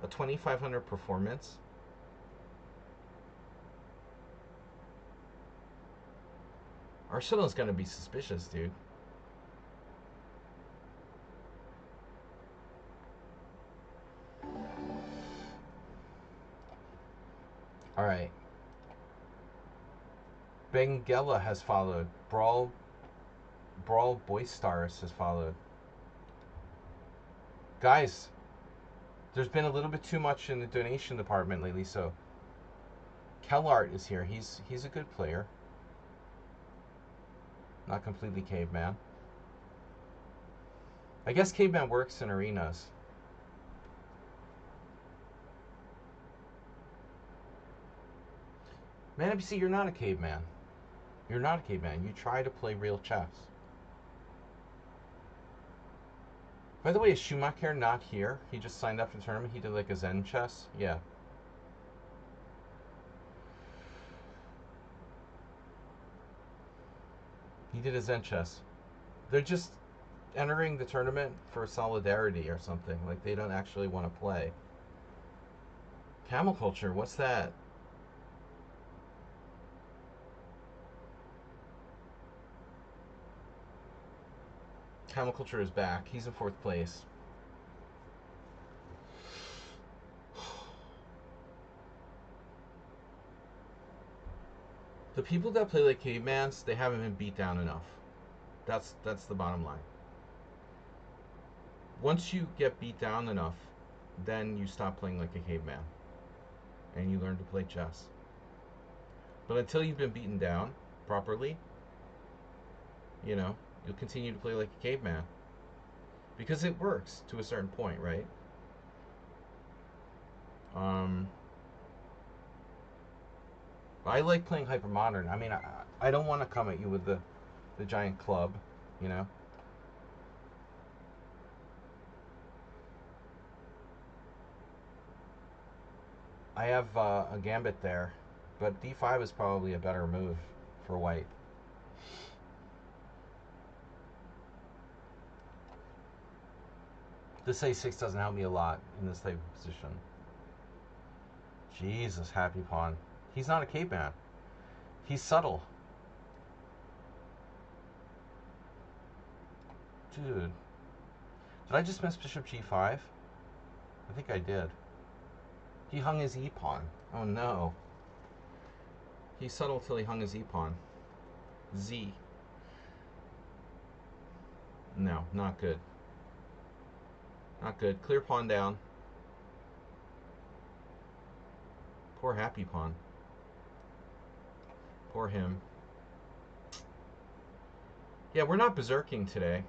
a 2,500 performance. Arsenal's gonna be suspicious, dude. All right. Benguela has followed. Brawl Boy Stars has followed. Guys, there's been a little bit too much in the donation department lately, so Kellart is here. He's a good player. Not completely caveman. I guess caveman works in arenas. Man, NBC, you're not a caveman. You're not a caveman. You try to play real chess. By the way, is Schumacher not here? He just signed up for the tournament. He did a Zen chess. Yeah. He did a Zen chess. They're just entering the tournament for solidarity or something. They don't actually want to play. Camel culture, what's that? Camel culture is back. He's in 4th place. The people that play like cavemans, they haven't been beat down enough. That's the bottom line. Once you get beat down enough, then you stop playing like a caveman. And you learn to play chess. But until you've been beaten down properly, you'll continue to play like a caveman. Because it works to a certain point, right? I like playing hypermodern. I mean, I don't want to come at you with the giant club, I have a gambit there, but d5 is probably a better move for white. This a6 doesn't help me a lot in this type of position. Jesus, happy pawn. He's not a caveman. He's subtle. Dude. Did I just miss bishop g5? I think I did. He hung his e-pawn. Oh no. He's subtle till he hung his e-pawn. Z. No, not good. Not good. Clear pawn down. Poor happy pawn. Poor him. Yeah, we're not berserking today.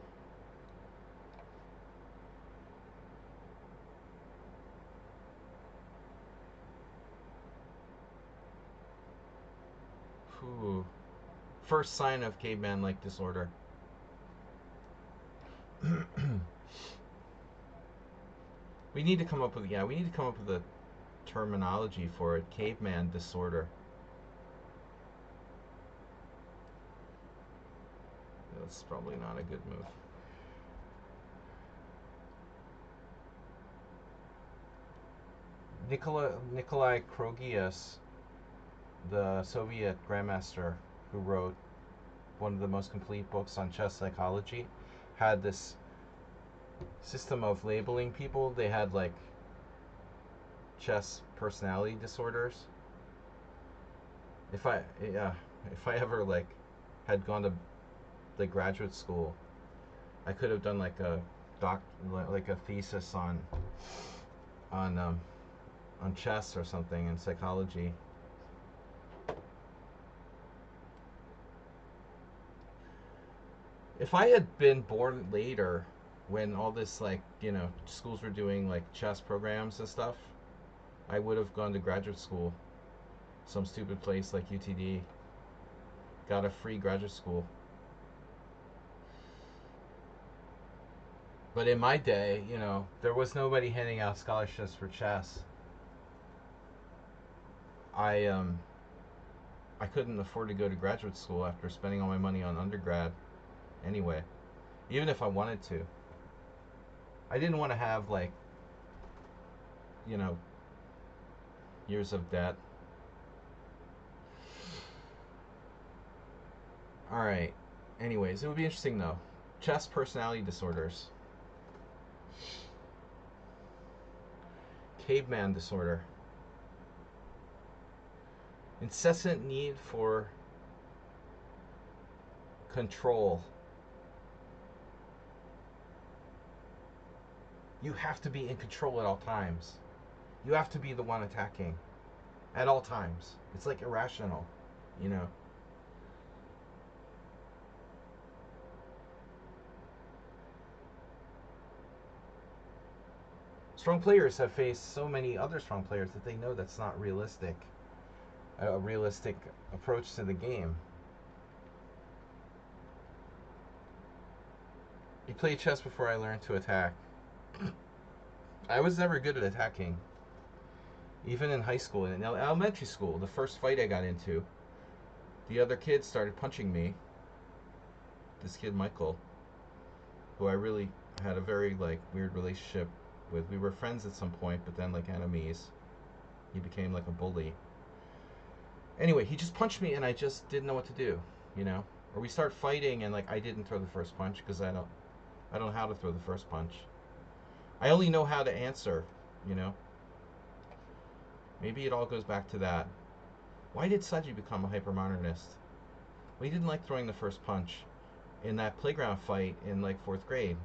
Ooh. First sign of caveman-like disorder. We need to come up with a terminology for it. Caveman disorder. That's probably not a good move. Nikolai Krogius, the Soviet grandmaster who wrote one of the most complete books on chess psychology, had this system of labeling people. They had like chess personality disorders. If I ever like had gone to the graduate school, I could have done like a thesis on chess or something in psychology. If I had been born later, when all this schools were doing like chess programs and stuff, I would have gone to graduate school, some stupid place like UTD, got a free graduate school. But in my day, there was nobody handing out scholarships for chess. I couldn't afford to go to graduate school after spending all my money on undergrad anyway, even if I wanted to. I didn't want to have years of debt. All right. Anyways, it would be interesting though. Chess personality disorders. Caveman disorder. Incessant need for control. You have to be in control at all times. You have to be the one attacking at all times. It's like irrational, Strong players have faced so many other strong players that they know that's not realistic. A realistic approach to the game. You play chess before I learned to attack. I was never good at attacking. Even in high school and in elementary school, the first fight I got into, the other kids started punching me. This kid, Michael, who I really had a very weird relationship with. We were friends at some point, but then enemies. He became like a bully. Anyway, he just punched me and I just didn't know what to do, Or we start fighting and I didn't throw the first punch because I don't know how to throw the first punch. I only know how to answer, Maybe it all goes back to that. Why did Saji become a hypermodernist? Well, he didn't like throwing the first punch in that playground fight in 4th grade.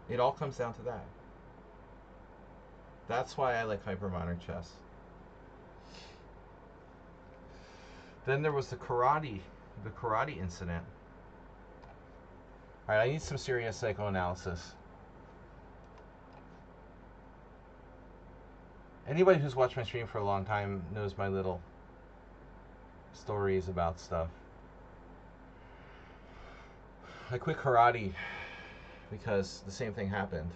It all comes down to that. That's why I like hypermodern chess. Then there was the karate incident. All right, I need some serious psychoanalysis. Anybody who's watched my stream for a long time knows my little stories about stuff. I quit karate because the same thing happened.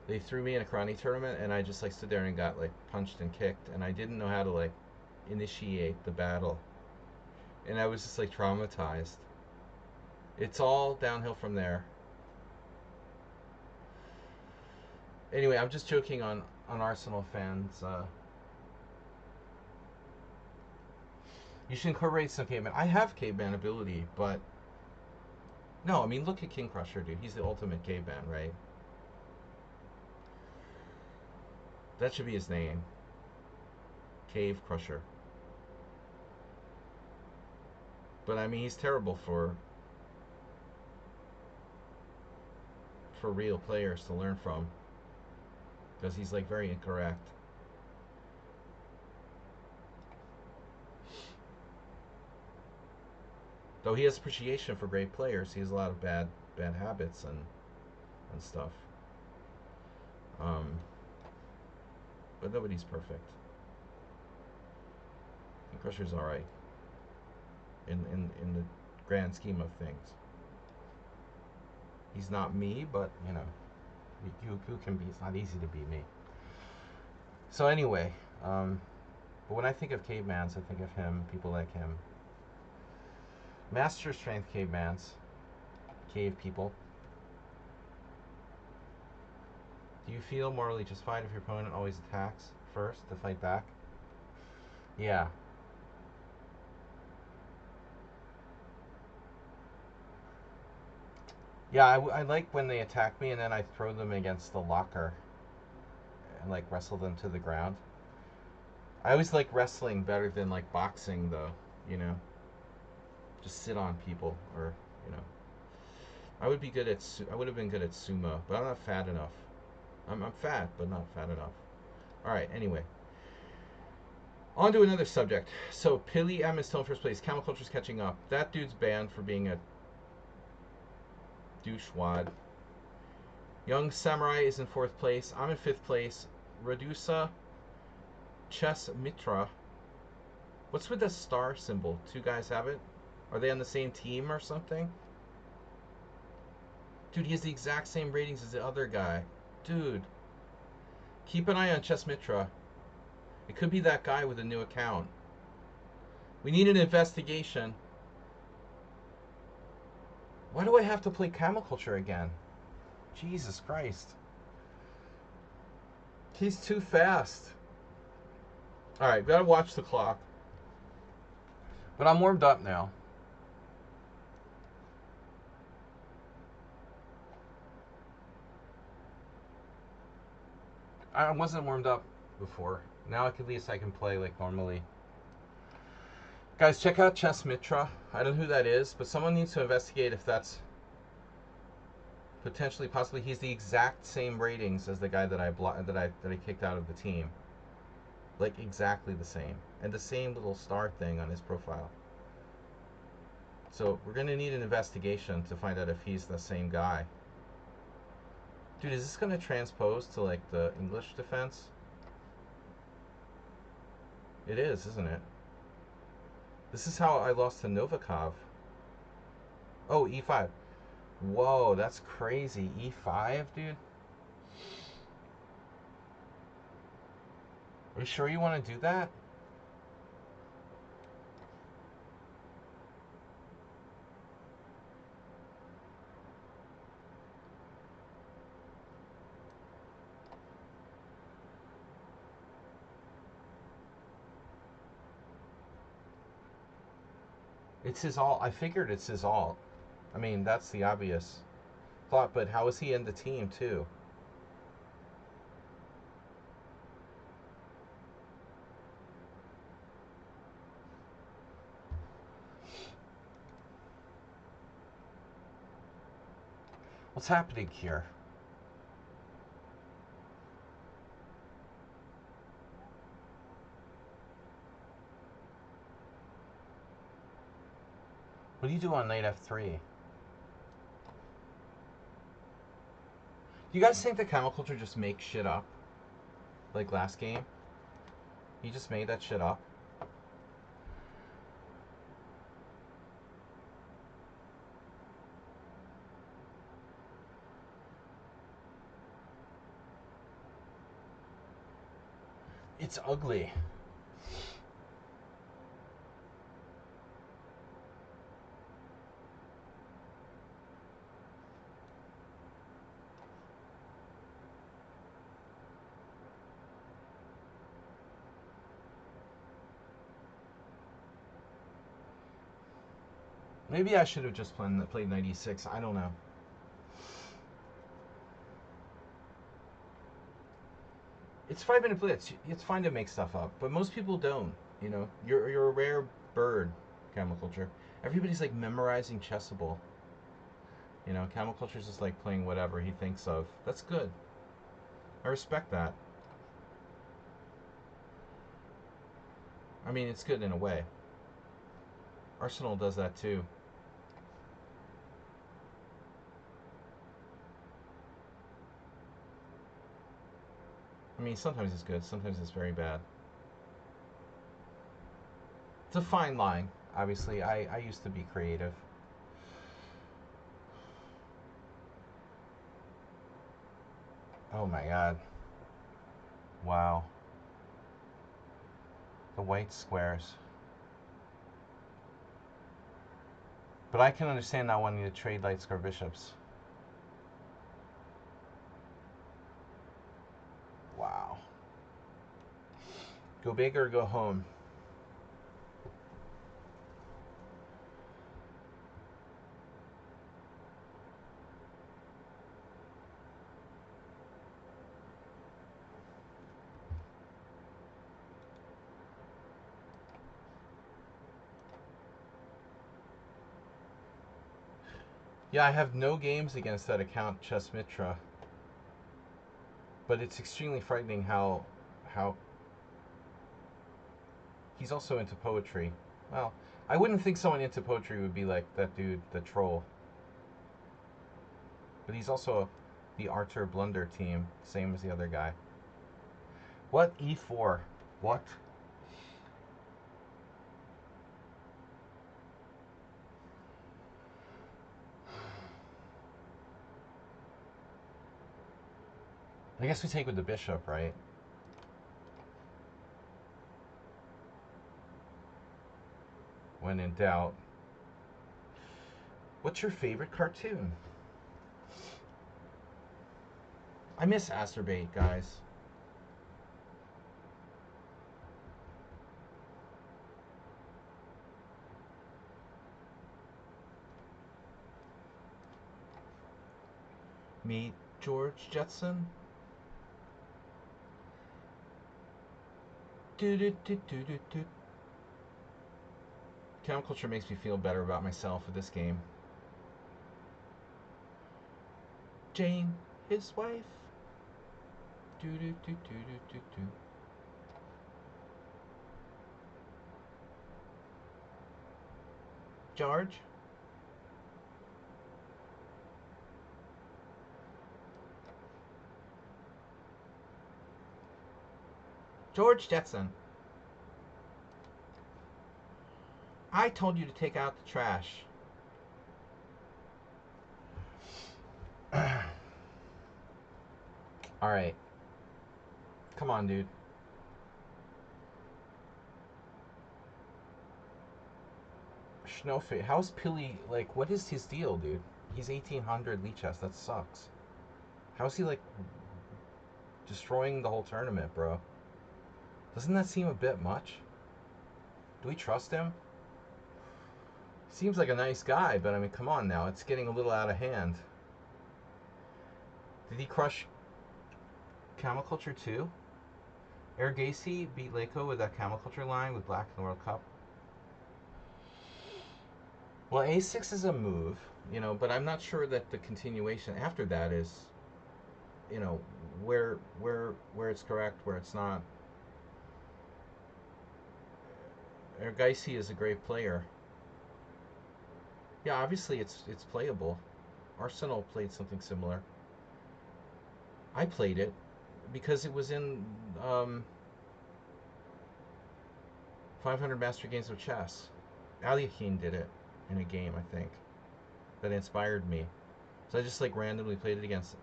They threw me in a karate tournament, and I just like stood there and got like punched and kicked, and I didn't know how to like initiate the battle, and I was just like traumatized. It's all downhill from there. Anyway, I'm just joking on Arsenal fans. You should incorporate some caveman. I have caveman ability, but no, I mean look at King Crusher, dude. He's the ultimate caveman, right? That should be his name. Cave Crusher. But I mean, he's terrible for real players to learn from, because he's like very incorrect. Though he has appreciation for great players, he has a lot of bad habits and stuff. But nobody's perfect. And Crusher's all right in the grand scheme of things. He's not me, but you know, who can be? It's not easy to be me. So anyway, but when I think of cavemans, I think of him, people like him. Master strength cavemans, cave people. Do you feel morally justified if your opponent always attacks first to fight back? Yeah. Yeah, I like when they attack me and then I throw them against the locker and like wrestle them to the ground. I always like wrestling better than like boxing though, you know. Just sit on people, or you know. I would have been good at sumo, but I'm not fat enough. I'm fat, but not fat enough. All right, anyway. On to another subject. So, Pilly M is still in first place. Camel Culture's catching up. That dude's banned for being a douchewad. Young Samurai is in fourth place. I'm in fifth place. Radusa Chess Mitra. What's with the star symbol? Two guys have it? Are they on the same team or something? Dude, he has the exact same ratings as the other guy. Dude. Keep an eye on Chess Mitra. It could be that guy with a new account. We need an investigation. Why do I have to play Camel Culture again? Jesus Christ. He's too fast. Alright, gotta watch the clock. But I'm warmed up now. I wasn't warmed up before. Now at least I can play like normally. Guys, check out Chess Mitra. I don't know who that is, but someone needs to investigate if that's potentially, possibly, he's the exact same ratings as the guy that I kicked out of the team. Like exactly the same, and the same little star thing on his profile. So we're gonna need an investigation to find out if he's the same guy. Dude, is this gonna transpose to like the English defense? It is, isn't it? This is how I lost to Novikov. Oh, E5. Whoa, that's crazy. E5, dude? Are you sure you want to do that? It's his alt. I figured it's his alt. I mean, that's the obvious thought, but how is he in the team, too? What's happening here? What do you do on knight f3? Do you guys think that Camel Culture just makes shit up? Like last game? He just made that shit up? It's ugly. Maybe I should have just played 96. I don't know. It's 5-minute blitz. It's fine to make stuff up, but most people don't. You know, you're a rare bird, Camel Culture. Everybody's like memorizing Chessable. You know, Camel Culture's just like playing whatever he thinks of. That's good. I respect that. I mean, it's good in a way. Arsenal does that too. I mean, sometimes it's good, sometimes it's very bad. It's a fine line. Obviously, I used to be creative. Oh my god. Wow. The white squares. But I can understand not wanting to trade light square bishops. Wow. Go big or go home. Yeah, I have no games against that account, Chess Mitra. But it's extremely frightening how he's also into poetry. Well, I wouldn't think someone into poetry would be like that dude, the troll. But he's also the Arthur Blunder team, same as the other guy. What? E4? What? I guess we take with the bishop, right? When in doubt. What's your favorite cartoon? I miss Asterbait, guys. Meet George Jetson. Camel Culture makes me feel better about myself with this game. Jane, his wife. George. George Jetson. I told you to take out the trash. Alright. Come on, dude. Snowfit. How's Pilly, like, what is his deal, dude? He's 1800 Lichess. That sucks. How's he, like, destroying the whole tournament, bro? Doesn't that seem a bit much? Do we trust him? Seems like a nice guy, but I mean, come on now. It's getting a little out of hand. Did he crush Camel Culture too? Air Gacy beat Leiko with that Camel Culture line with black in the World Cup. Well, A6 is a move, you know, but I'm not sure that the continuation after that is, you know, where it's correct, where it's not. Air Gacy is a great player. Yeah, obviously it's playable. Arsenal played something similar. I played it because it was in 500 Master Games of Chess. Aliakim did it in a game, I think, that inspired me. So I just like randomly played it against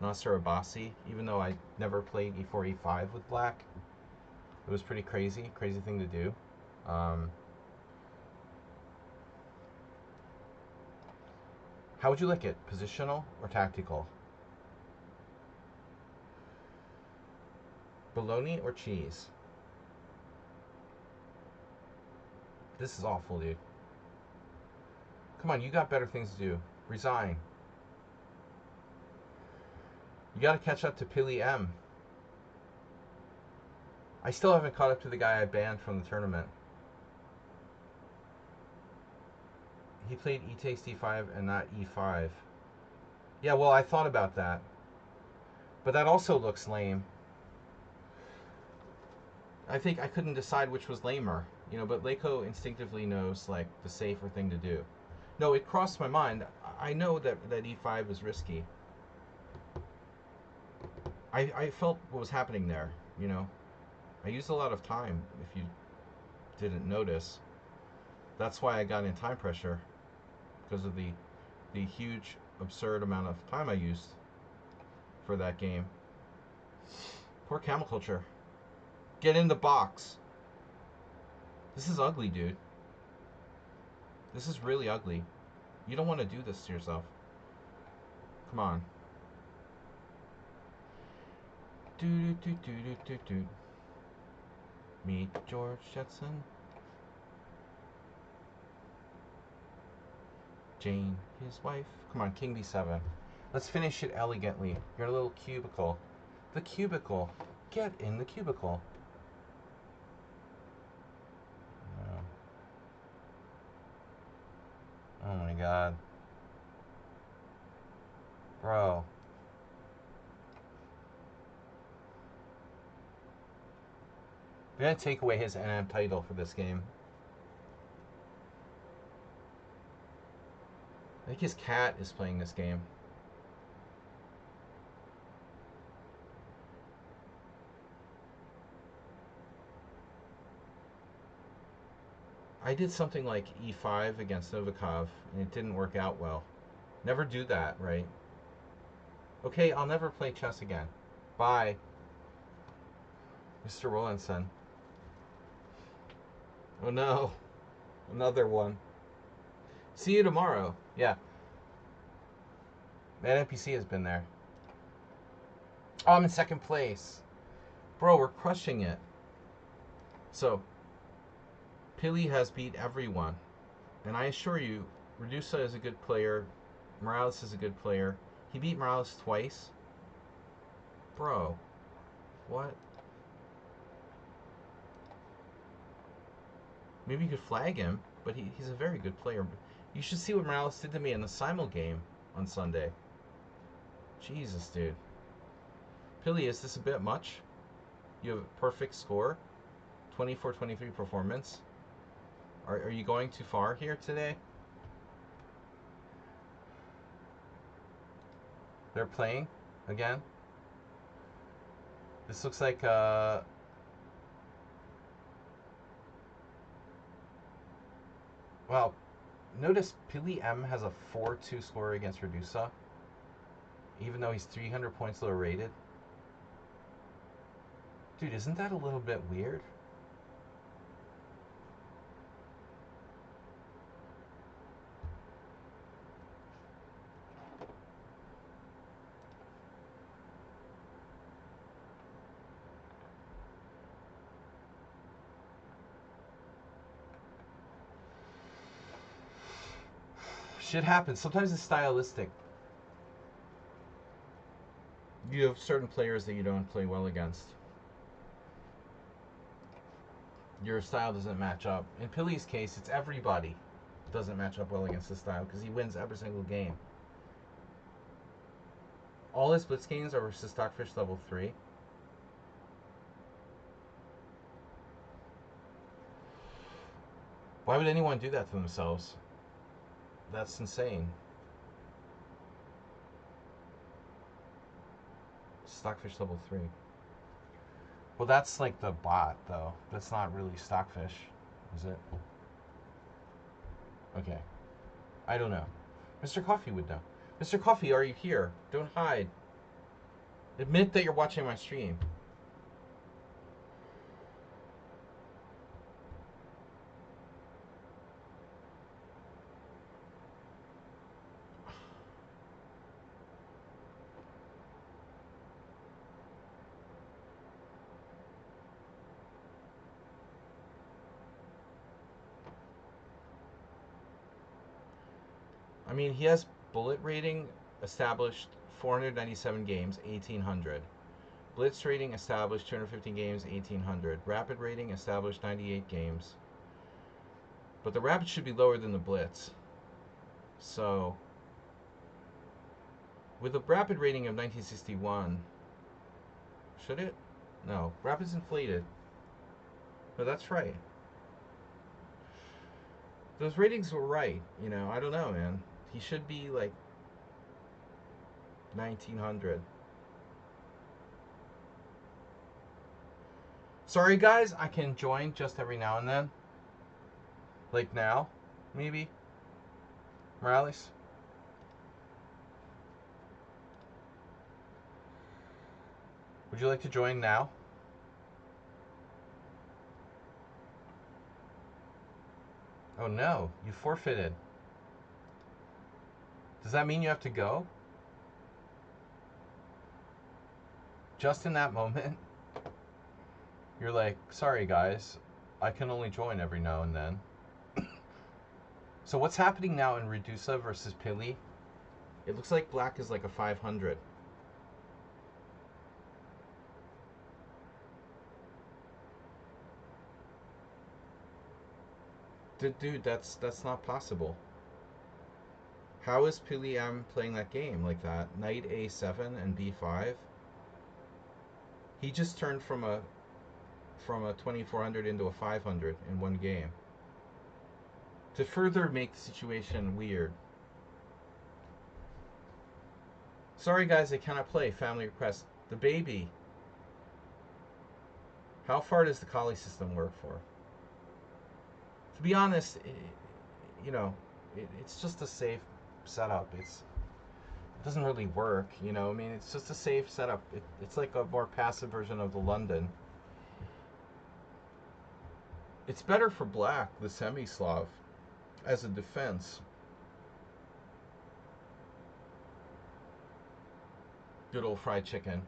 Nasser Abbasi, even though I never played e4, e5 with black. It was pretty crazy thing to do. How would you like it? Positional or tactical? Bologna or cheese? This is awful, dude. Come on, you got better things to do. Resign. You gotta catch up to Pili M. I still haven't caught up to the guy I banned from the tournament. He played e takes d5 and not e5. Yeah, well, I thought about that. But that also looks lame. I think I couldn't decide which was lamer, you know, but Leiko instinctively knows, like, the safer thing to do. No, it crossed my mind. I know that e5 is risky. I felt what was happening there, you know. I used a lot of time, if you didn't notice. That's why I got in time pressure, because of the huge, absurd amount of time I used for that game. Poor camel culture. Get in the box. This is ugly, dude. This is really ugly. You don't want to do this to yourself. Come on. Do. Meet George Jetson. Jane, his wife. Come on, King B7. Let's finish it elegantly. Your little cubicle. The cubicle. Get in the cubicle. Oh my god. Bro. We're gonna take away his NM title for this game. I think his cat is playing this game. I did something like e5 against Novikov, and it didn't work out well. Never do that, right? Okay, I'll never play chess again. Bye. Mr. Rollinson. Oh no. Another one. See you tomorrow. Yeah. That NPC has been there. Oh, I'm in second place. Bro, we're crushing it. So, Pili has beat everyone. And I assure you, Redusa is a good player. Morales is a good player. He beat Morales twice. Bro. What? Maybe you could flag him, but he's a very good player. You should see what Morales did to me in the simul game on Sunday. Jesus, dude. Pili, is this a bit much? You have a perfect score. 24-23 performance. Are you going too far here today? They're playing again. This looks like well, notice Pili M has a 4-2 score against Redusa, even though he's 300 points lower rated. Dude, isn't that a little bit weird? Shit happens. Sometimes it's stylistic. You have certain players that you don't play well against. Your style doesn't match up. In Pili's case, it's everybody doesn't match up well against his style because he wins every single game. All his blitz games are versus Stockfish level 3. Why would anyone do that to themselves? That's insane. Stockfish level 3. Well, that's like the bot, though. That's not really Stockfish, is it? Okay. I don't know. Mr. Coffee would know. Mr. Coffee, are you here? Don't hide. Admit that you're watching my stream. mean, he has bullet rating established 497 games, 1800. Blitz rating established 215 games, 1800. Rapid rating established 98 games. But the rapid should be lower than the blitz. So, with a rapid rating of 1961, should it? No, rapid's inflated. No, that's right. Those ratings were right. You know, I don't know, man. He should be like 1900. Sorry, guys, I can join just every now and then. Like now, maybe. Morales? Would you like to join now? Oh no, you forfeited. Does that mean you have to go? Just in that moment, you're like, sorry guys, I can only join every now and then. So what's happening now in Redusa versus Pili? It looks like black is like a 500. Dude, that's not possible. How is Pili M playing that game like that? Knight A7 and B5. He just turned from a 2400 into a 500 in one game. To further make the situation weird. Sorry guys, I cannot play. Family request. The baby. How far does the Kali system work for? To be honest, you know, it's just a safe setup. It doesn't really work, you know. I mean, it's just a safe setup. It's like a more passive version of the London. It's better for black, the semi-Slav, as a defense. Good old fried chicken.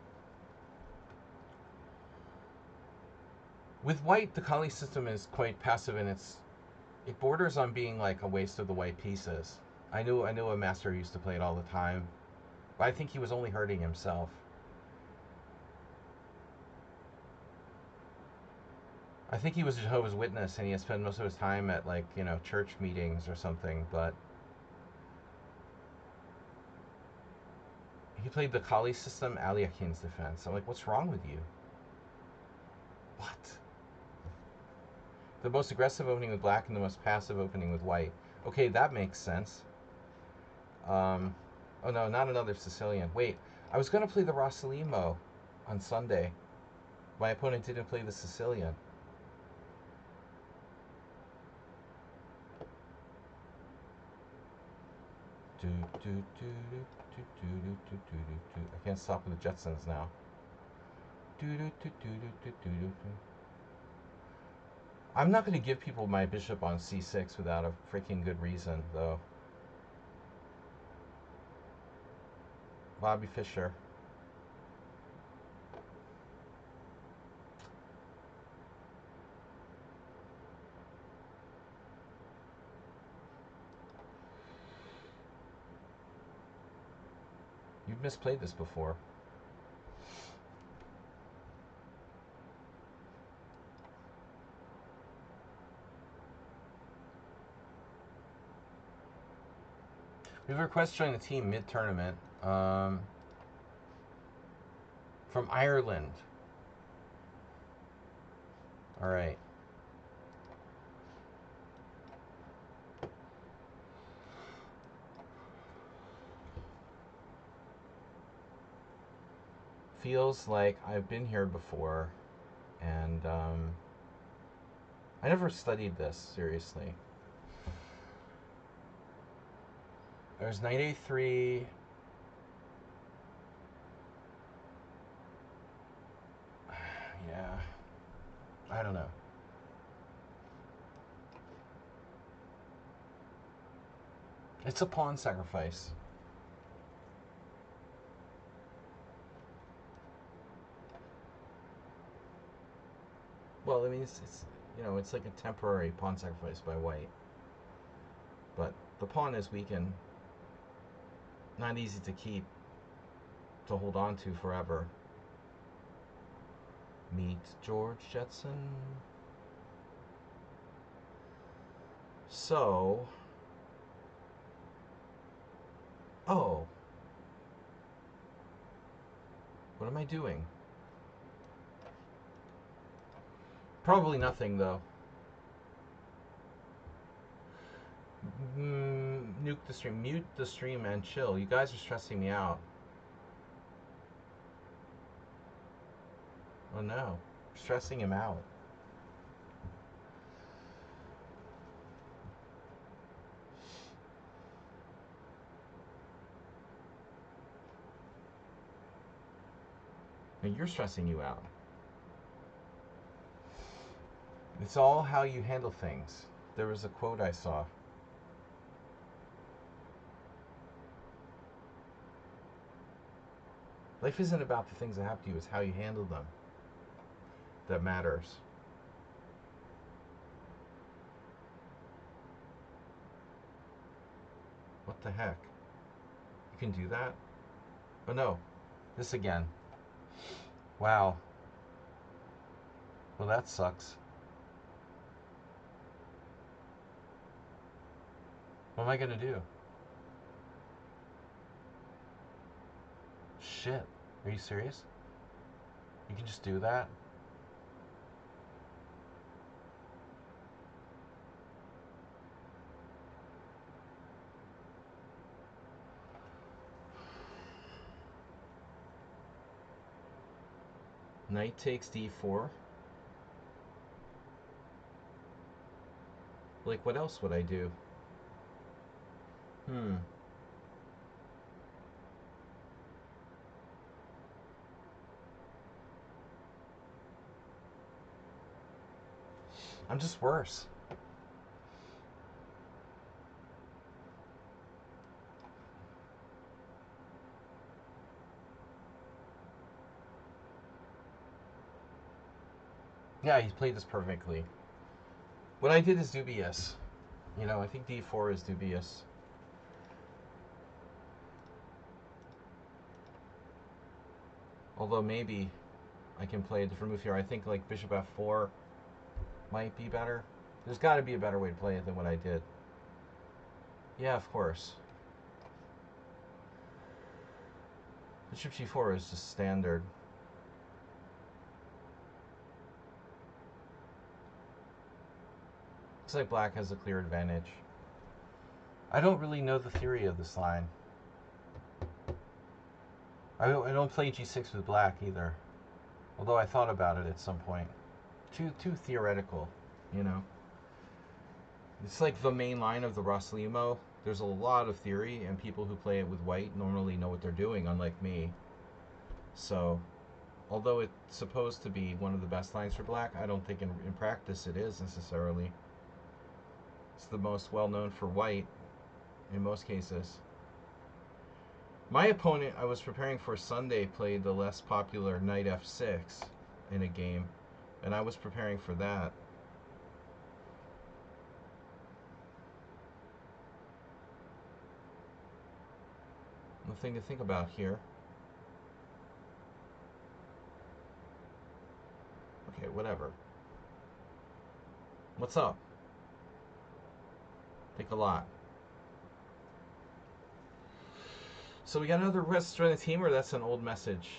With white, the Kali system is quite passive, and it borders on being like a waste of the white pieces. I knew a master who used to play it all the time, but I think he was only hurting himself. I think he was a Jehovah's Witness, and he had spent most of his time at, like, you know, church meetings or something, but he played the Kali system, Aliakin's defense. I'm like, what's wrong with you? What? The most aggressive opening with black and the most passive opening with white. Okay, that makes sense. Oh no, not another Sicilian. Wait, I was going to play the Rossalimo on Sunday. My opponent didn't play the Sicilian. I can't stop with the Jetsons now. I'm not going to give people my bishop on c6 without a freaking good reason, though. Bobby Fischer. You've misplayed this before. We have a request to join the team mid-tournament. From Ireland. All right. Feels like I've been here before, and I never studied this seriously. There's knight a3. Yeah. I don't know. It's a pawn sacrifice. Well, I mean, it's you know, it's like a temporary pawn sacrifice by white. But the pawn is weakened not easy to keep, to hold on to forever. Meet George Jetson. So, oh, what am I doing? Probably nothing, though. Nuke the stream, mute the stream, and chill. You guys are stressing me out. Oh no, stressing him out. And you're stressing you out. It's all how you handle things. There was a quote I saw. Life isn't about the things that happen to you, it's how you handle them that matters. What the heck? You can do that? Oh no, this again. Wow. Well, that sucks. What am I gonna do? Shit. Are you serious? You can just do that? Knight takes d4. Like, what else would I do? I'm just worse. Yeah, he's played this perfectly. What I did is dubious. You know, I think d4 is dubious. Although maybe I can play a different move here. I think like bishop f4 might be better. There's got to be a better way to play it than what I did. Yeah, of course. Bishop g4 is just standard. Looks like black has a clear advantage. I don't really know the theory of this line. I don't play g6 with black either. Although I thought about it at some point. Too theoretical, you know. It's like the main line of the Rosslimo. There's a lot of theory, and people who play it with white normally know what they're doing, unlike me. So, although it's supposed to be one of the best lines for black, I don't think in practice it is necessarily. It's the most well-known for white in most cases. My opponent I was preparing for Sunday played the less popular knight f6 in a game, and I was preparing for that. The thing to think about here. Okay, whatever. What's up? Think a lot. So we got another request to join the team, or that's an old message?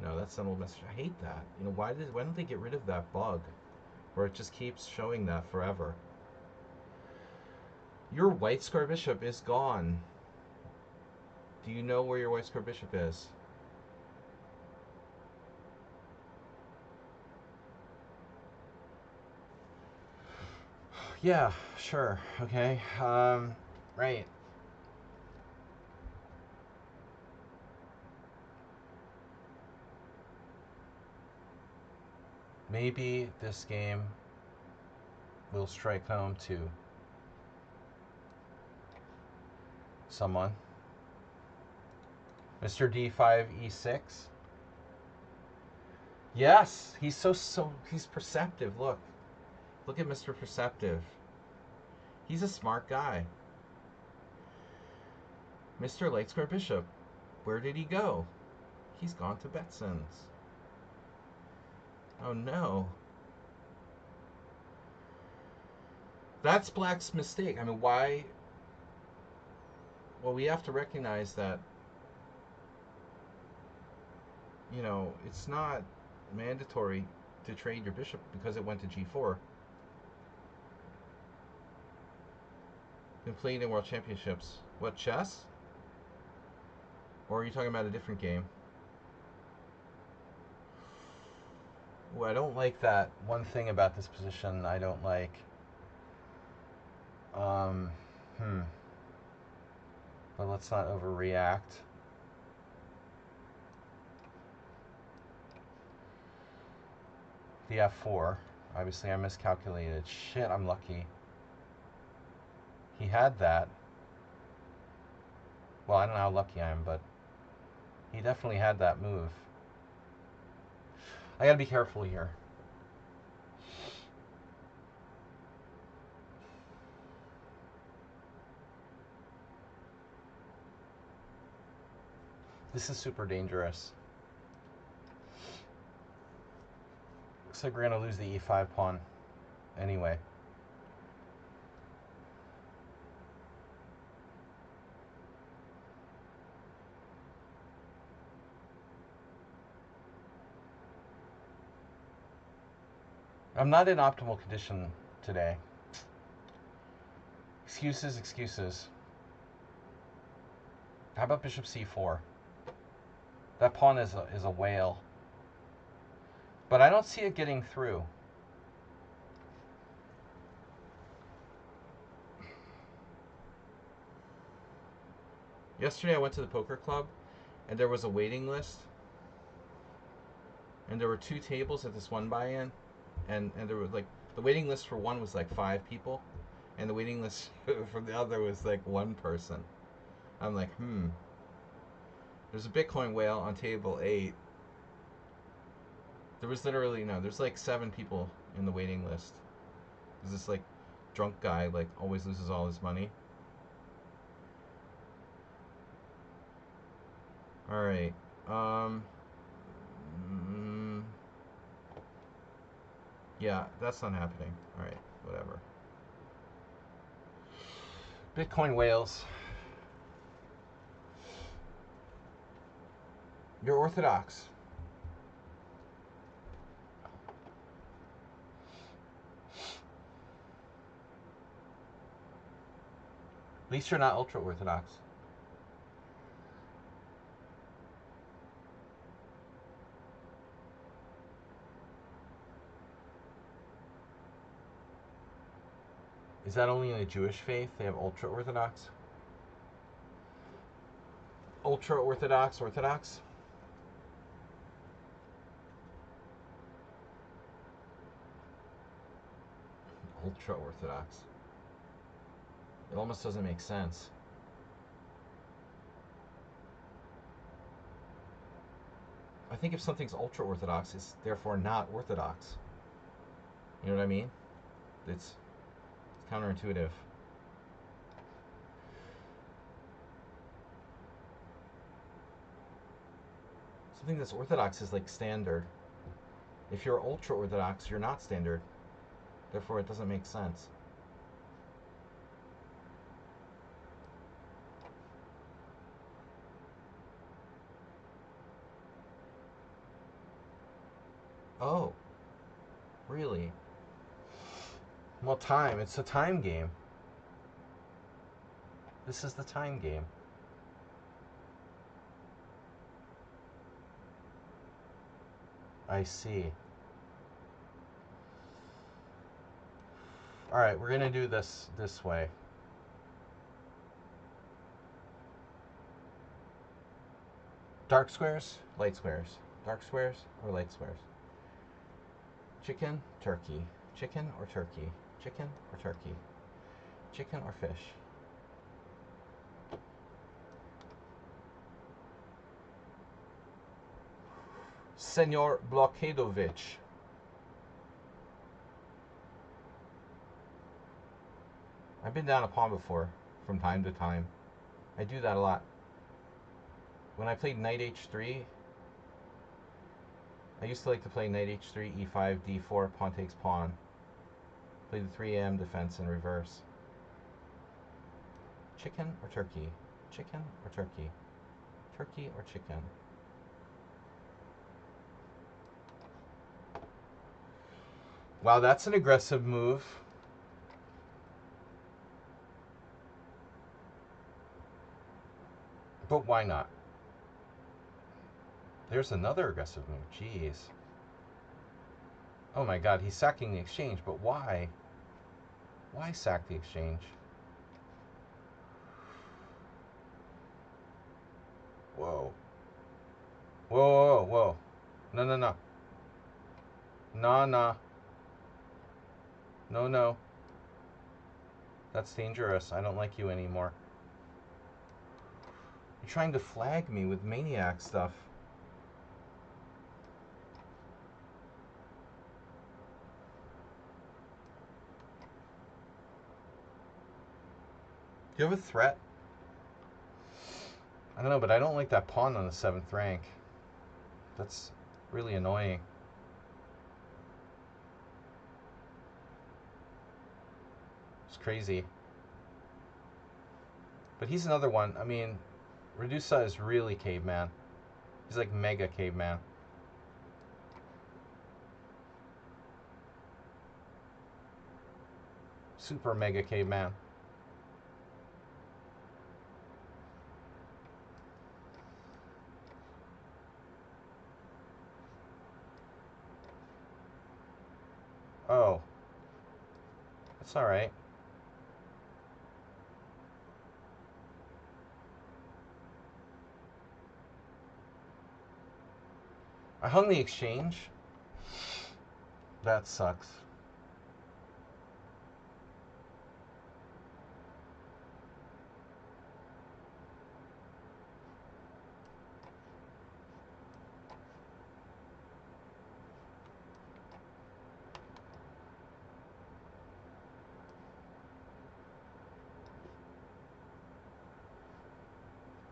No, that's an old message. I hate that. You know, why don't they get rid of that bug where it just keeps showing that forever? Your white square bishop is gone. Do you know where your white square bishop is? Yeah, sure. Okay. Right. Maybe this game will strike home to someone. Mr. D5 E6. Yes, he's he's perceptive. Look at Mr. Perceptive. He's a smart guy. Mr. Light Square Bishop. Where did he go? He's gone to Betson's. Oh no. That's Black's mistake. I mean, why? Well, we have to recognize that, you know, it's not mandatory to trade your bishop because it went to g4. Been playing in World Championships. What, chess? Or are you talking about a different game? Ooh, I don't like that. One thing about this position I don't like. But let's not overreact. The f4. Obviously I miscalculated. Shit, I'm lucky. He had that. Well, I don't know how lucky I am, but he definitely had that move. I gotta be careful here. This is super dangerous. Looks like we're gonna lose the e5 pawn anyway. I'm not in optimal condition today. Excuses, excuses. How about bishop c4? That pawn is a whale. But I don't see it getting through. Yesterday I went to the poker club and there was a waiting list. And there were 2 tables at this one buy-in. And there was like, the waiting list for one was like 5 people. And the waiting list for the other was like 1 person. I'm like, There's a Bitcoin whale on table 8. There was literally, no, there's like 7 people in the waiting list. There's this like drunk guy, like always loses all his money. Alright. Yeah, that's not happening. Alright, whatever. Bitcoin whales. You're Orthodox. At least you're not ultra-Orthodox. Is that only in the Jewish faith? They have ultra-Orthodox? Ultra-Orthodox, Orthodox? Ultra-Orthodox. It almost doesn't make sense. I think if something's ultra-Orthodox, it's therefore not Orthodox. You know what I mean? It's counterintuitive. Something that's Orthodox is like standard. If you're ultra-Orthodox, you're not standard. Therefore, it doesn't make sense. Oh, really? Well, time. It's a time game. This is the time game. I see. All right, we're gonna do this way. Dark squares, light squares. Dark squares or light squares. Chicken, turkey. Chicken or turkey. Chicken or turkey. Chicken or fish. Senor Blokadovich. I've been down a pawn before, from time to time. I do that a lot. When I played knight h3, I used to like to play knight h3, e5, d4, pawn takes pawn. Play the 3am defense in reverse. Chicken or turkey? Chicken or turkey? Turkey or chicken? Wow, that's an aggressive move. But why not? There's another aggressive move. Jeez. Oh my god, he's sacking the exchange, but why? Why sack the exchange? Whoa. Whoa, whoa, whoa. No, no, no. Nah, nah. No, no. That's dangerous. I don't like you anymore. You're trying to flag me with maniac stuff. Do you have a threat? I don't know, but I don't like that pawn on the 7th rank. That's really annoying. It's crazy. But he's another one. I mean, Redusa is really caveman. He's like mega caveman. Super mega caveman. Oh. That's alright. I hung the exchange. That sucks.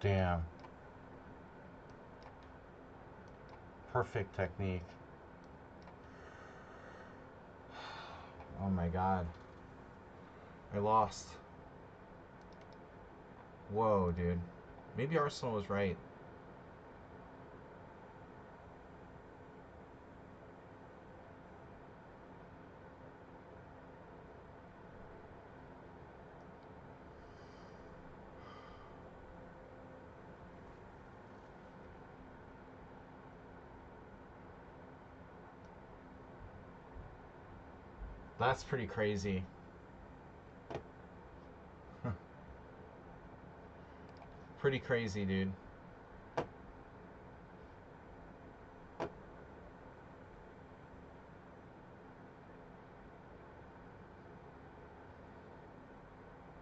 Damn. Perfect technique. Oh my god. I lost. Whoa, dude. Maybe Arsenal was right. That's pretty crazy. Pretty crazy, dude.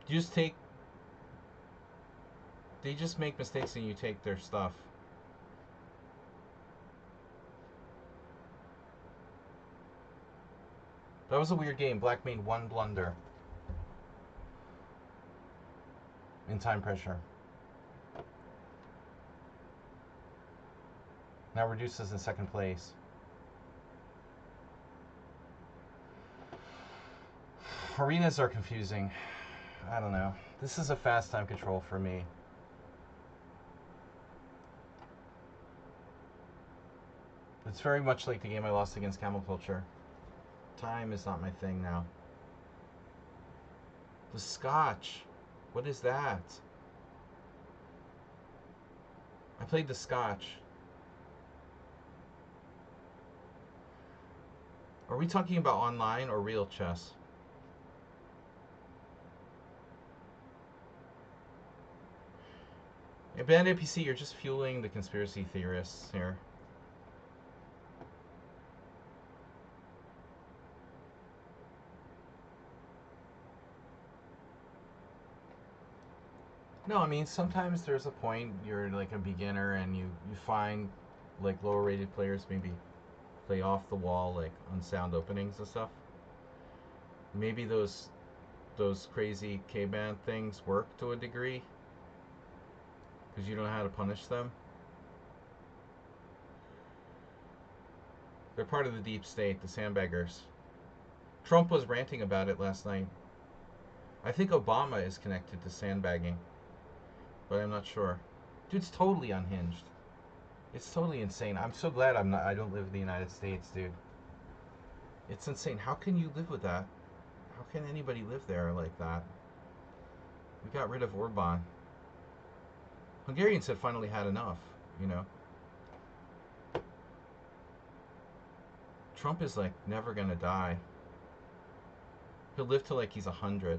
You just take... They just make mistakes and you take their stuff. That was a weird game. Black made one blunder. In time pressure. Now Reduces in second place. Arenas are confusing. I don't know. This is a fast time control for me. It's very much like the game I lost against Camel Culture. Time is not my thing now. The Scotch. What is that? I played the Scotch. Are we talking about online or real chess? Yeah, Bandit PC, you're just fueling the conspiracy theorists here. No, I mean, sometimes there's a point you're like a beginner and you find like lower rated players maybe play off the wall, like unsound openings and stuff. Maybe those crazy K-band things work to a degree. Because you don't know how to punish them? They're part of the deep state, the sandbaggers. Trump was ranting about it last night. I think Obama is connected to sandbagging, but I'm not sure. Dude's totally unhinged. It's totally insane. I'm so glad I don't live in the United States, dude. It's insane. How can you live with that? How can anybody live there like that? We got rid of Orban. Hungarians had finally had enough, you know. Trump is like never gonna die. He'll live till like he's 100.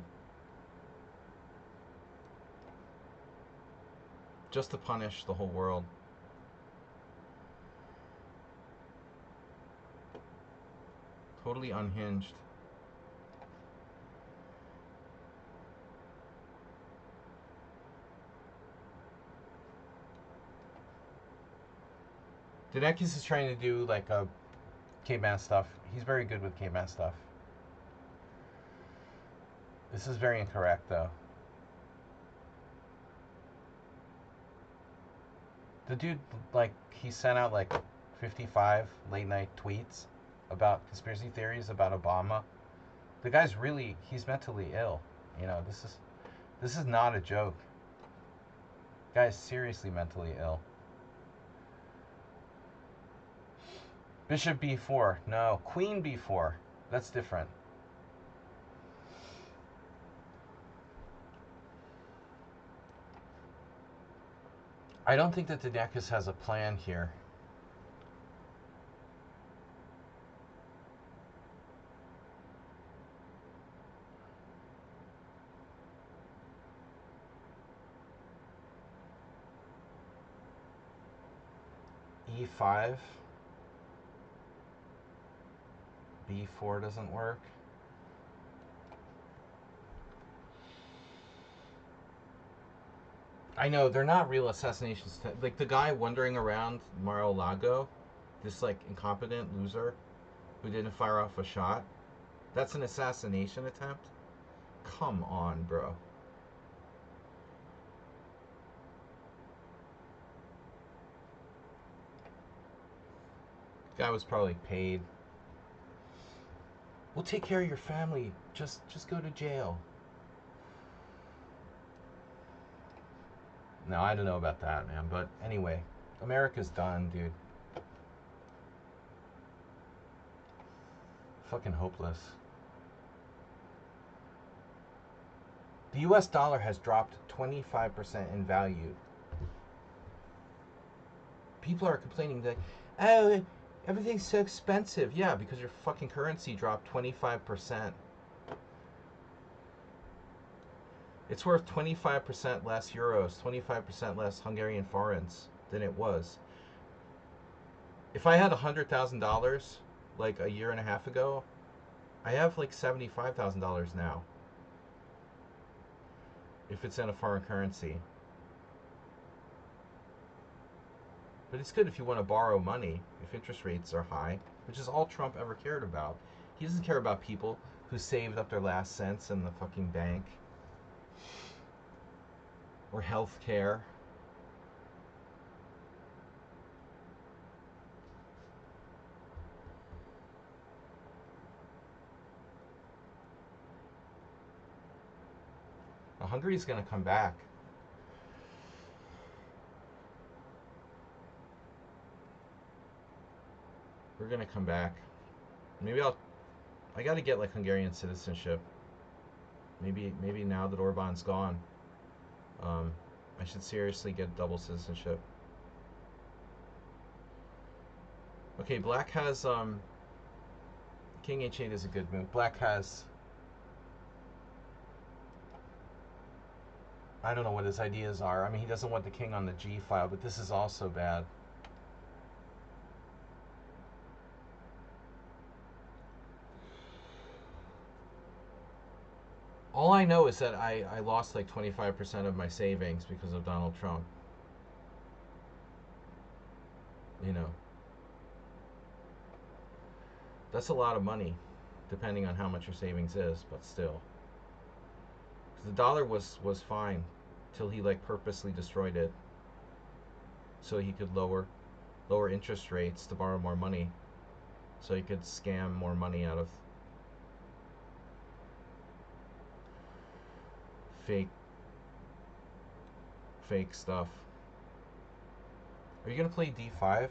Just to punish the whole world. Totally unhinged. Danekis is trying to do like a caveman stuff. He's very good with caveman stuff. This is very incorrect though. The dude, like, he sent out like 55 late night tweets about conspiracy theories about Obama. The guy's really, he's mentally ill. You know, this is not a joke. The guy's seriously mentally ill. Bishop b4. No, Queen b4. That's different. I don't think that Danekis has a plan here. E5. B4 doesn't work. I know, they're not real assassinations. Like the guy wandering around Mar-a-Lago, this like incompetent loser who didn't fire off a shot, that's an assassination attempt? Come on, bro. Guy was probably paid. We'll take care of your family. Just go to jail. No, I don't know about that, man. But anyway, America's done, dude. Fucking hopeless. The US dollar has dropped 25% in value. People are complaining that, oh, everything's so expensive. Yeah, because your fucking currency dropped 25%. It's worth 25% less euros, 25% less Hungarian forints than it was. If I had $100,000 like a year and a half ago, I have like $75,000 now. If it's in a foreign currency. But it's good if you want to borrow money, if interest rates are high, which is all Trump ever cared about. He doesn't care about people who saved up their last cents in the fucking bank. Or health care. Now, Hungary's going to come back. We're going to come back. Maybe I got to get like Hungarian citizenship. Maybe now that Orban's gone, I should seriously get double citizenship. Okay, black has King H8 is a good move. Black has, I don't know what his ideas are. I mean, he doesn't want the king on the G file, but this is also bad. All I know is that I lost like 25% of my savings because of Donald Trump. You know. That's a lot of money, depending on how much your savings is, but still. The dollar was fine till he like purposely destroyed it. so he could lower interest rates to borrow more money, so he could scam more money out of fake stuff. Are you gonna play D5?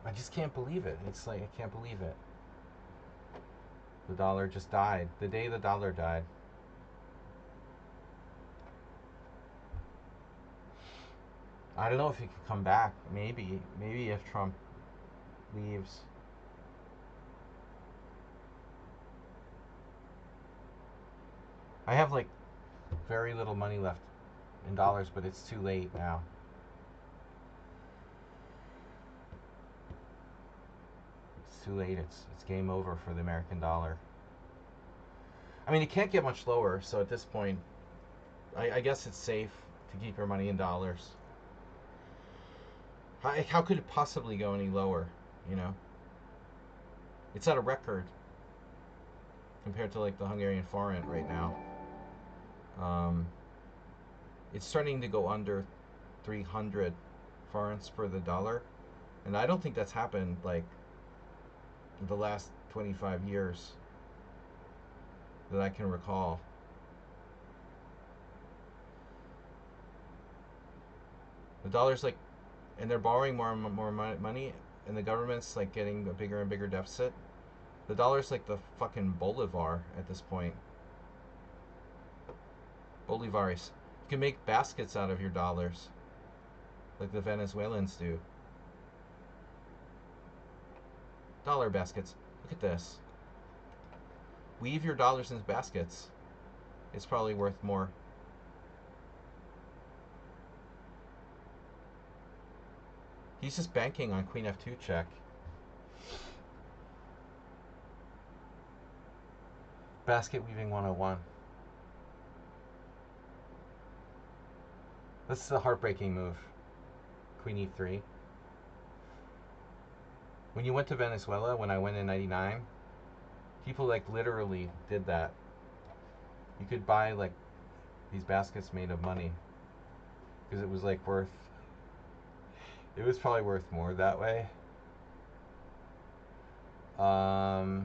I just can't believe it. It's like, I can't believe it. The dollar just died. The day the dollar died. I don't know if he could come back. Maybe if Trump leaves. I have like very little money left in dollars, but it's too late now. It's too late. It's game over for the American dollar. I mean, it can't get much lower, so at this point, I guess it's safe to keep your money in dollars. How could it possibly go any lower, you know? It's at a record compared to like the Hungarian forint right now. It's starting to go under 300 forints per the dollar, and I don't think that's happened like in the last 25 years that I can recall. The dollar's like, and they're borrowing more and more money, and the government's like getting a bigger and bigger deficit. The dollar's like the fucking Bolivar at this point. Bolivares. You can make baskets out of your dollars, like the Venezuelans do. Dollar baskets. Look at this. Weave your dollars into baskets. It's probably worth more. He's just banking on Queen F2 check. Basket weaving 101. This is the heartbreaking move. Queen E3. When you went to Venezuela, when I went in 99, people like literally did that. You could buy like these baskets made of money because it was like worth, it was probably worth more that way. Bolivares.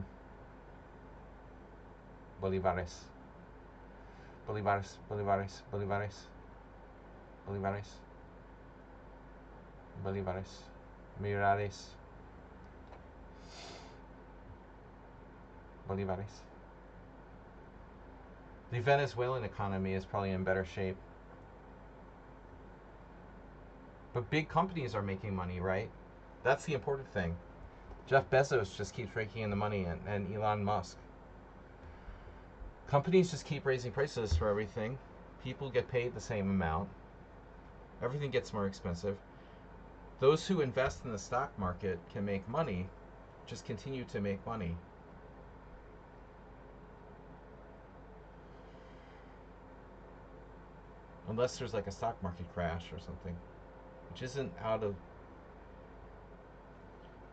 Bolivares, Bolivares, Bolivares, Bolivares, Bolivares, Mirades, Bolivares. The Venezuelan economy is probably in better shape. But big companies are making money, right? That's the important thing. Jeff Bezos just keeps raking in the money, and Elon Musk. Companies just keep raising prices for everything. People get paid the same amount. Everything gets more expensive. Those who invest in the stock market can make money, just continue to make money. Unless there's like a stock market crash or something, which isn't out of,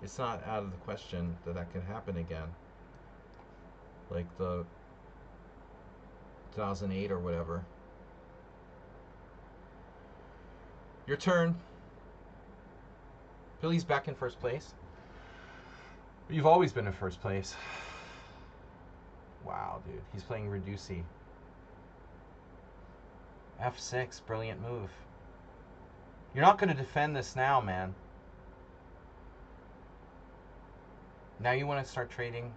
it's not out of the question that can happen again. Like the 2008 or whatever. Your turn. Billy's back in first place. You've always been in first place. Wow, dude. He's playing Reducey. F6, brilliant move. You're not going to defend this now, man. Now you want to start trading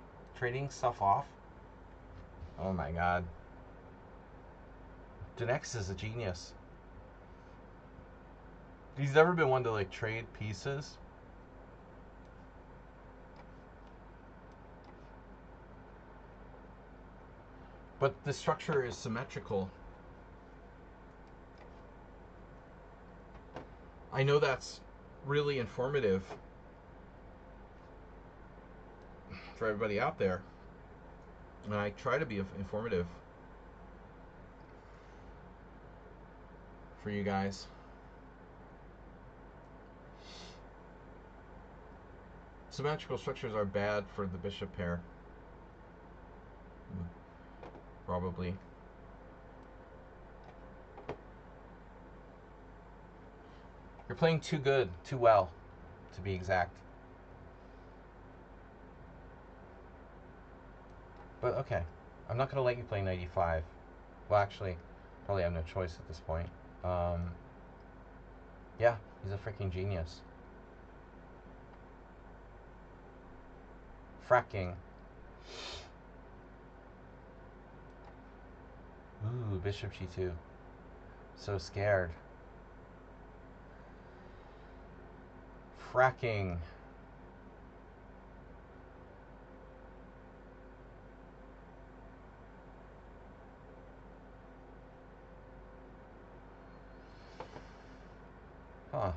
stuff off? Oh my god. Dinex is a genius. He's never been one to like trade pieces. But the structure is symmetrical. I know that's really informative for everybody out there. And I try to be informative for you guys. Symmetrical structures are bad for the bishop pair. Probably. You're playing too good, too well, to be exact. But okay, I'm not gonna let you play 95. Well, actually, probably have no choice at this point. Yeah, he's a freaking genius. Fracking. Ooh, bishop g2. So scared. Fracking. Huh.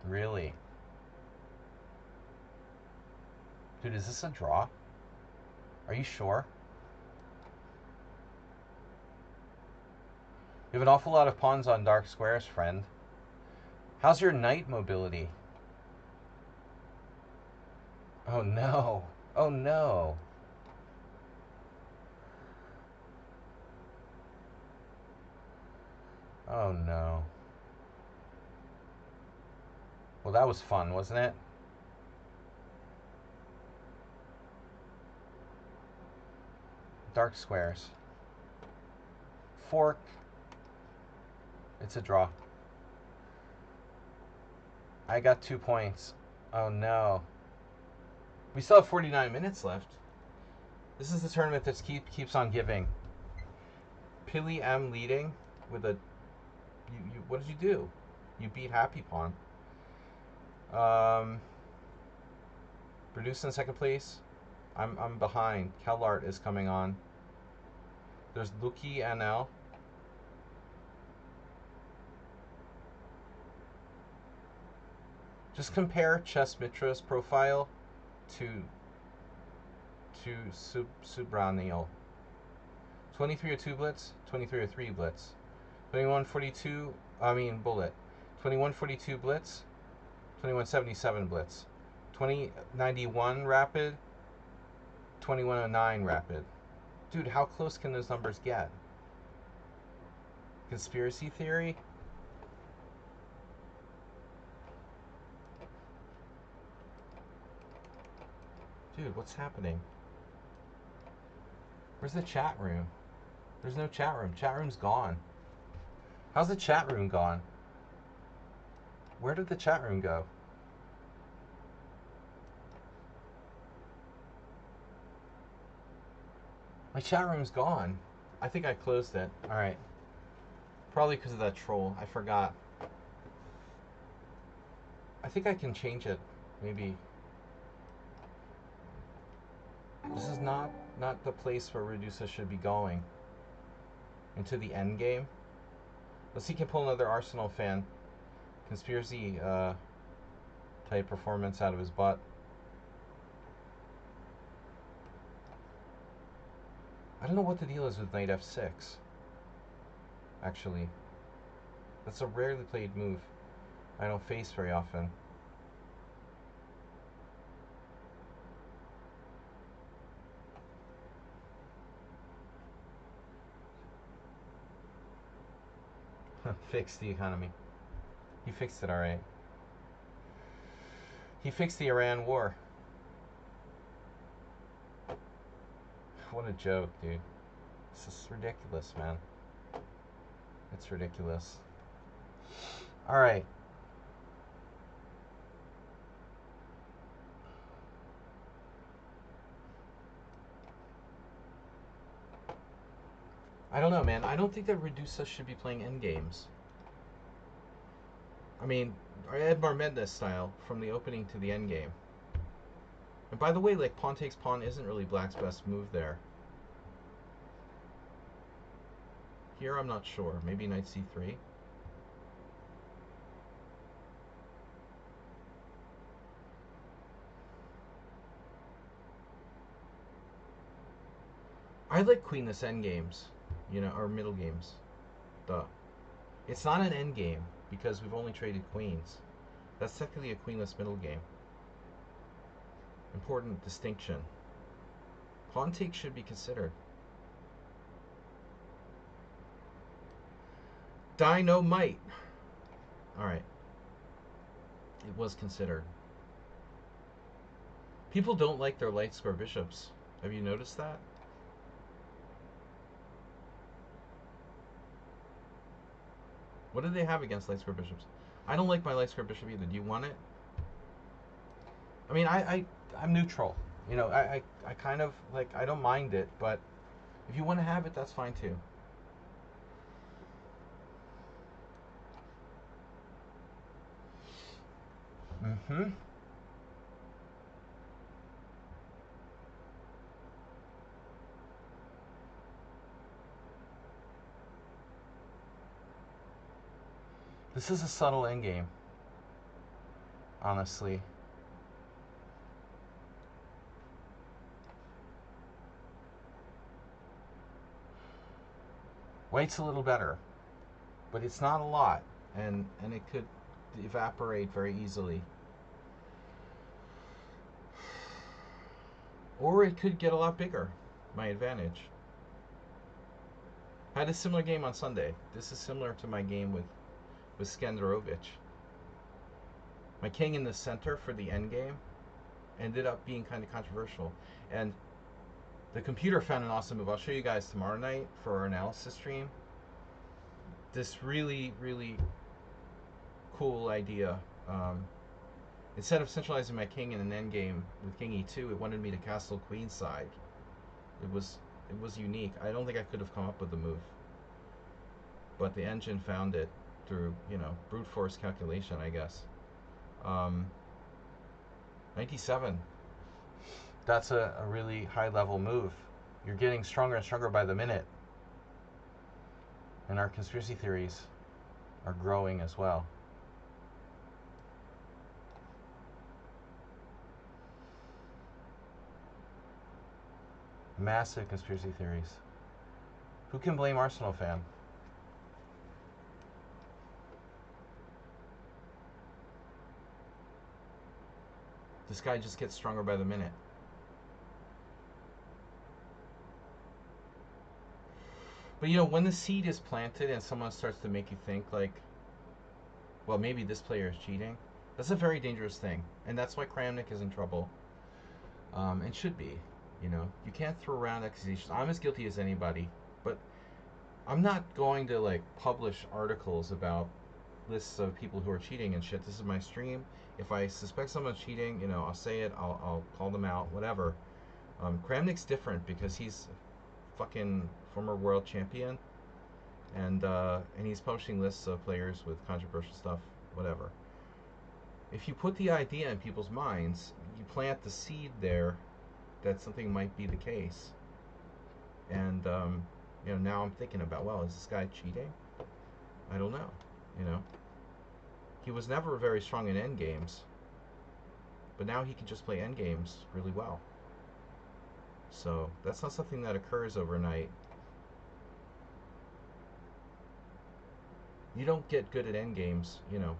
Really? Dude, is this a draw? Are you sure? You have an awful lot of pawns on dark squares, friend. How's your knight mobility? Oh no. Oh no. Oh no. Well, that was fun, wasn't it? Dark squares. Fork. It's a draw. I got 2 points. Oh no. We still have 49 minutes left. This is the tournament that keeps on giving. Pili M leading with a... what did you do? You beat Happy Pawn. Produce in second place. I'm behind. Kellart is coming on. There's Luki NL. Just compare Chess Mitra's profile to Subraniel. 2302 Blitz, 2303 Blitz. 2142, Bullet. 2142 Blitz, 2177 Blitz. 2091 Rapid, 2109 Rapid. Dude, how close can those numbers get? Conspiracy theory? Dude, what's happening? Where's the chat room? There's no chat room. Chat room's gone. How's the chat room gone? Where did the chat room go? My chat room's gone. I think I closed it. Alright. Probably because of that troll. I forgot. I think I can change it. Maybe. This is not the place where Redusa should be going. Into the end game. Let's see if he can pull another Arsenal fan. Conspiracy type performance out of his butt. I don't know what the deal is with knight f6. Actually. That's a rarely played move. I don't face very often. Fixed the economy. He fixed it alright. He fixed the Iran war. What a joke, dude. This is ridiculous, man. It's ridiculous. Alright. I don't know, man. I don't think that Redusa should be playing endgames. I mean, Edmar Mendes style, from the opening to the endgame. And by the way, like, pawn takes pawn isn't really black's best move there. Here, I'm not sure. Maybe knight c3. I like queenless endgames, you know, or middle games. Duh. It's not an endgame because we've only traded queens. That's technically a queenless middle game. Important distinction. Pawn take should be considered. Dynamite. All right. It was considered. People don't like their light square bishops. Have you noticed that? What do they have against light square bishops? I don't like my light square bishop either. Do you want it? I mean, I'm neutral. You know, I kind of like, I don't mind it, but if you want to have it, that's fine too. Mm-hmm. This is a subtle endgame, honestly. White's a little better, but it's not a lot, and it could evaporate very easily. Or it could get a lot bigger, my advantage. I had a similar game on Sunday. This is similar to my game with Skenderovich. My king in the center for the endgame ended up being kind of controversial. And the computer found an awesome move. I'll show you guys tomorrow night for our analysis stream. This really, really cool idea. Instead of centralizing my king in an endgame with king e2, it wanted me to castle queenside. It was unique. I don't think I could have come up with the move, but the engine found it through, you know, brute force calculation, I guess. 97. That's a really high level move. You're getting stronger and stronger by the minute, and our conspiracy theories are growing as well. Massive conspiracy theories. Who can blame Arsenal fan? This guy just gets stronger by the minute. But you know, when the seed is planted and someone starts to make you think like, well, maybe this player is cheating, that's a very dangerous thing. And that's why Kramnik is in trouble. And should be. You know, you can't throw around accusations. I'm as guilty as anybody, but I'm not going to like publish articles about lists of people who are cheating and shit. This is my stream. If I suspect someone's cheating, you know, I'll say it. I'll call them out. Whatever. Kramnik's different because he's fucking former world champion, and he's publishing lists of players with controversial stuff. Whatever. If you put the idea in people's minds, you plant the seed there that something might be the case. And you know, now I'm thinking about, well, is this guy cheating? I don't know. You know, he was never very strong in end games, but now he can just play end games really well. So that's not something that occurs overnight. You don't get good at end games, you know,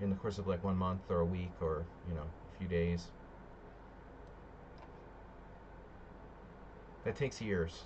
in the course of like 1 month or a week or, you know, a few days. That takes years.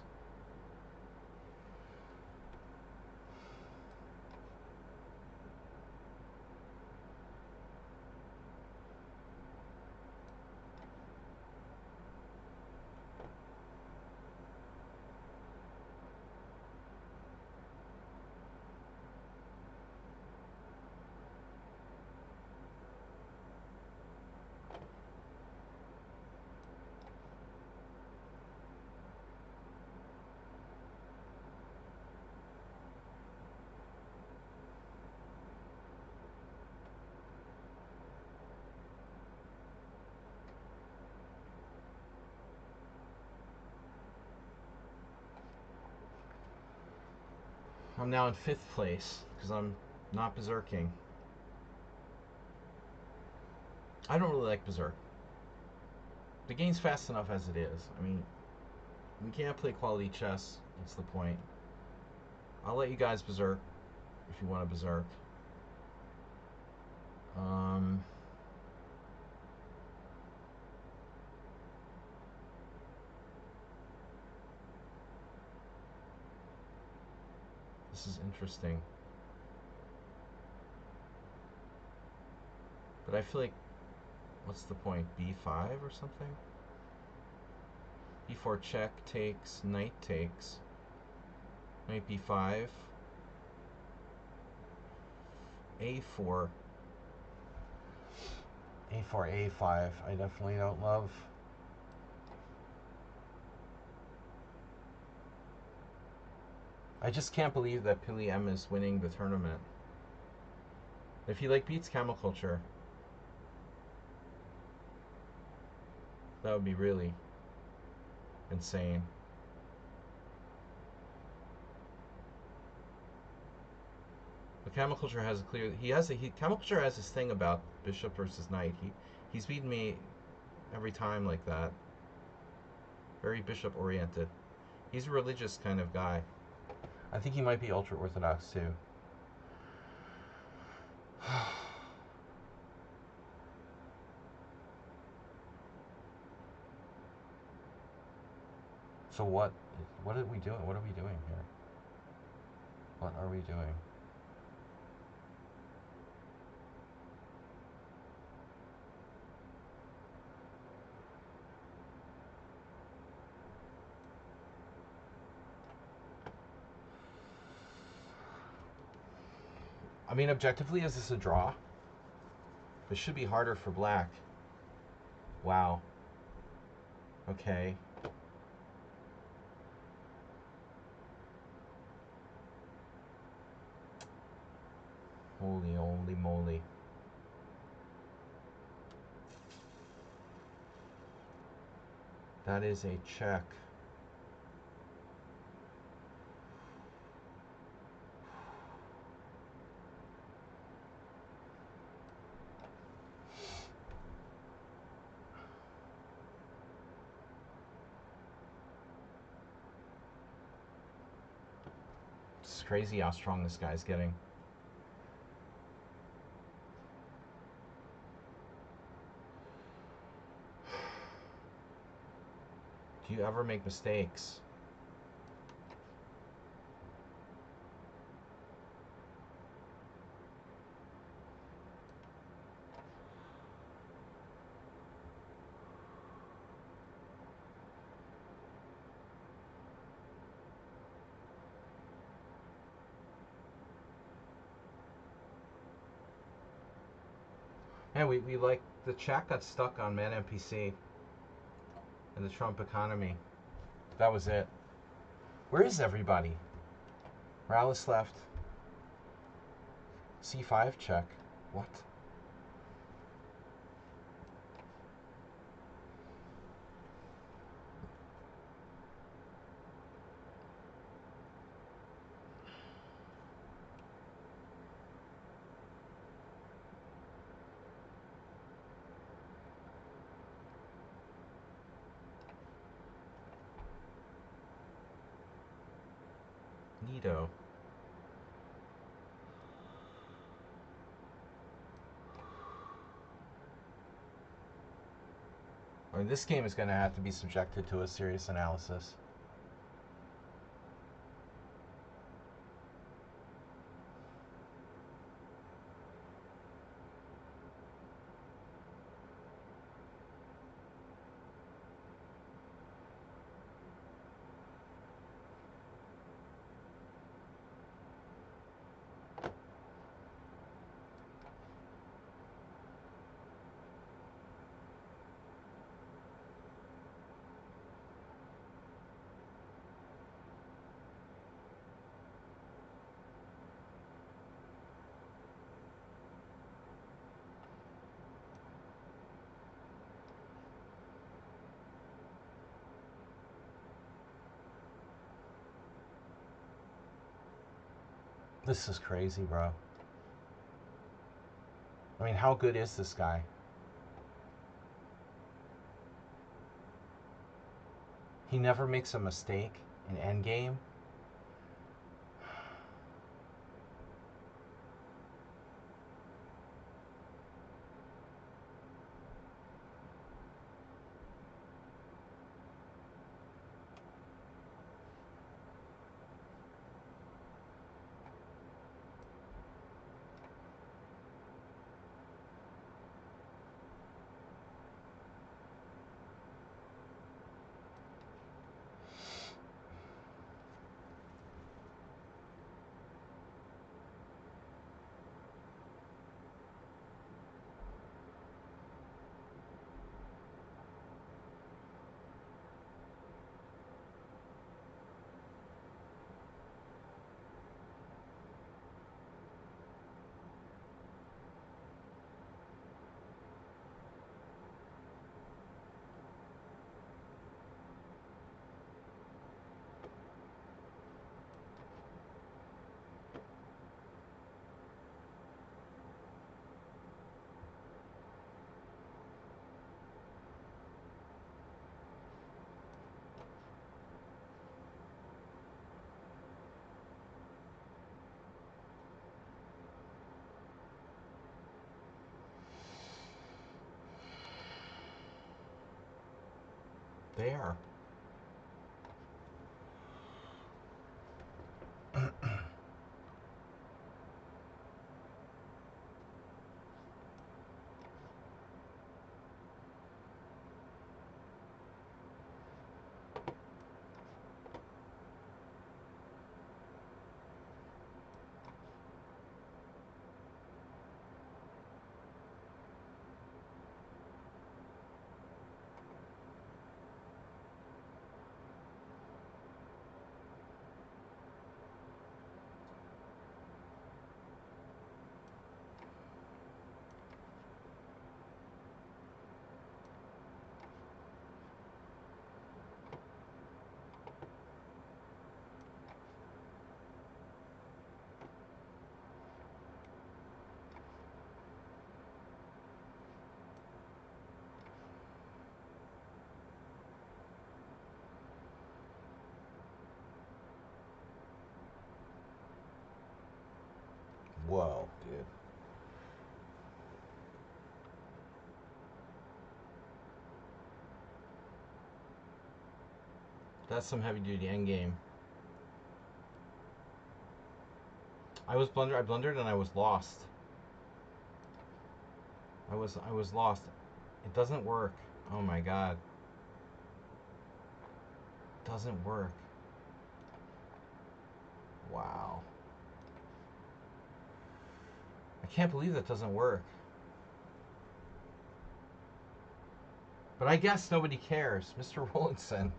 I'm now in 5th place because I'm not berserking. I don't really like berserk. The game's fast enough as it is. I mean, we can't play quality chess. What's the point? I'll let you guys berserk if you want to berserk. This is interesting. But I feel like, what's the point? B5 or something? B4 check, takes, knight takes. Knight B5. A4. A4, A5. I definitely don't love. I just can't believe that Pili M is winning the tournament. If he like beats Camel Culture, that would be really insane. But Camel Culture has a clear. Camel Culture has this thing about bishop versus knight. He's beaten me every time like that. Very bishop oriented. He's a religious kind of guy. I think he might be ultra orthodox too. So what are we doing? What are we doing here? What are we doing? I mean, objectively, is this a draw? This should be harder for black. Wow. Okay. Holy moly. That is a check. It's crazy how strong this guy's getting. Do you ever make mistakes? Yeah, we like the chat got stuck on Man NPC and the Trump economy. That was it. Where is everybody? Morales left. C5 check. What? Neato. I mean, this game is going to have to be subjected to a serious analysis. This is crazy, bro. I mean, how good is this guy? He never makes a mistake in endgame. bear. Whoa, dude. That's some heavy duty endgame. I blundered and I was lost. I was lost. It doesn't work. Oh my god. It doesn't work. Wow. I can't believe that doesn't work. But I guess nobody cares. Mr. Rollinson.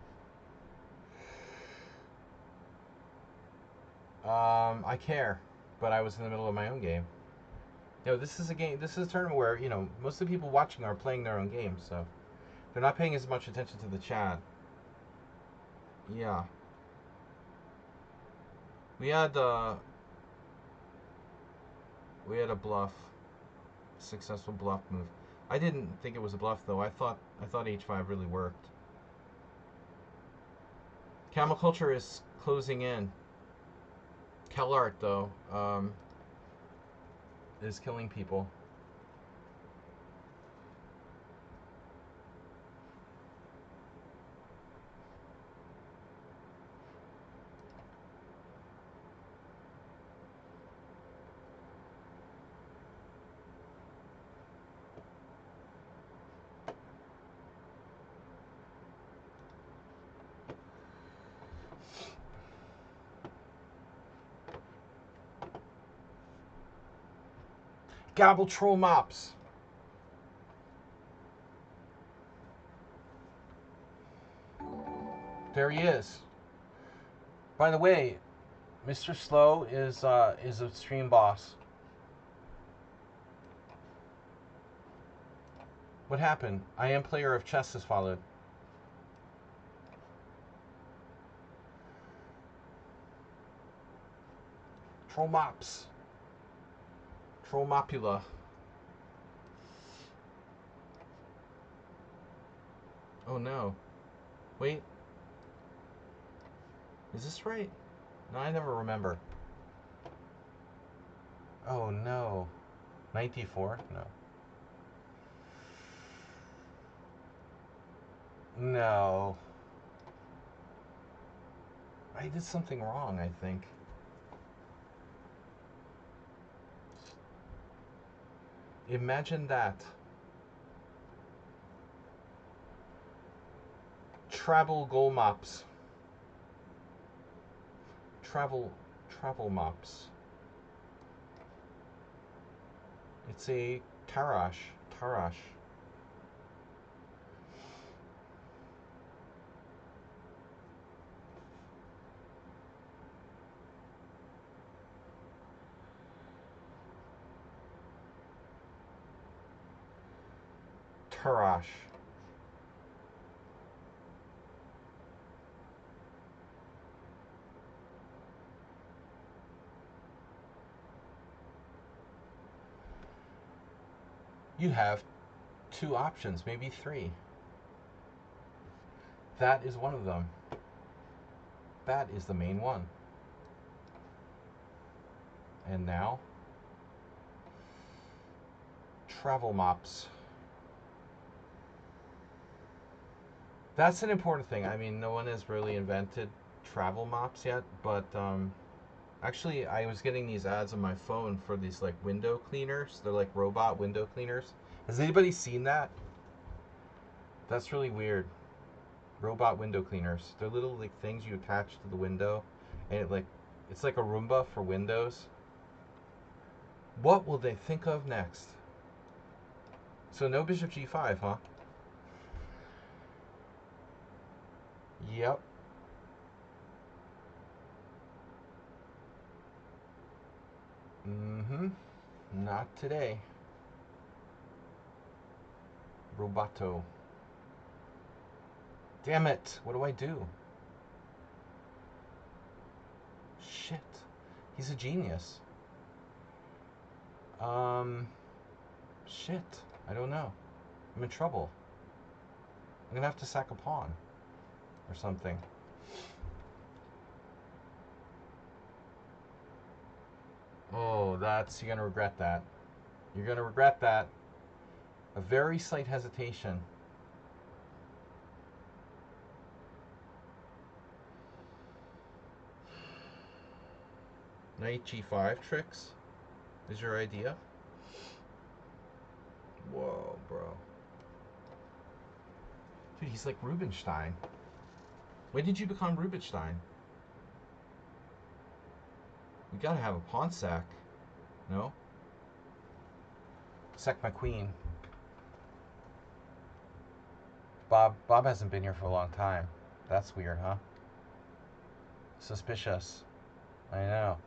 I care. But I was in the middle of my own game. This is a game. This is a tournament where, most of the people watching are playing their own games, so they're not paying as much attention to the chat. Yeah. We had a bluff, successful bluff move. I didn't think it was a bluff though. I thought H5 really worked. Camel culture is closing in. CalArt though is killing people. Gobble troll mops. There he is. By the way, Mr. Slow is a stream boss. What happened? I am player of chess is followed. Troll mops. Troll mopula. Oh no. Wait. Is this right? No, I never remember. Oh no. 94? No. No. I did something wrong, I think. Imagine that. Travel goal mops. Travel mops. It's a Tarash. Tarash. Tarash. You have 2 options, maybe 3. That is one of them. That is the main one. And now, travel mops. That's an important thing. I mean, no one has really invented travel mops yet, but actually, I was getting these ads on my phone for these like window cleaners. They're like robot window cleaners. Has anybody seen that? That's really weird. Robot window cleaners. They're little like things you attach to the window, and it's like a Roomba for windows. What will they think of next? So no bishop g5, huh? Yep. Mm-hmm. Not today. Roboto. Damn it. What do I do? Shit. He's a genius. Shit. I don't know. I'm in trouble. I'm gonna have to sack a pawn. Or something. Oh, you're gonna regret that. You're gonna regret that. A very slight hesitation. Knight g5 tricks is your idea? Whoa, bro. Dude, he's like Rubinstein. When did you become Rubinstein? We gotta have a pawn sack. No? Sack my queen. Bob hasn't been here for a long time. That's weird, huh? Suspicious. I know.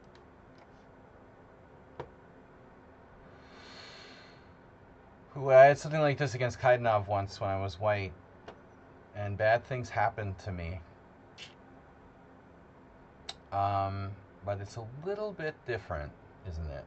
I had something like this against Kaidanov once when I was white, and bad things happened to me. But it's a little bit different, isn't it?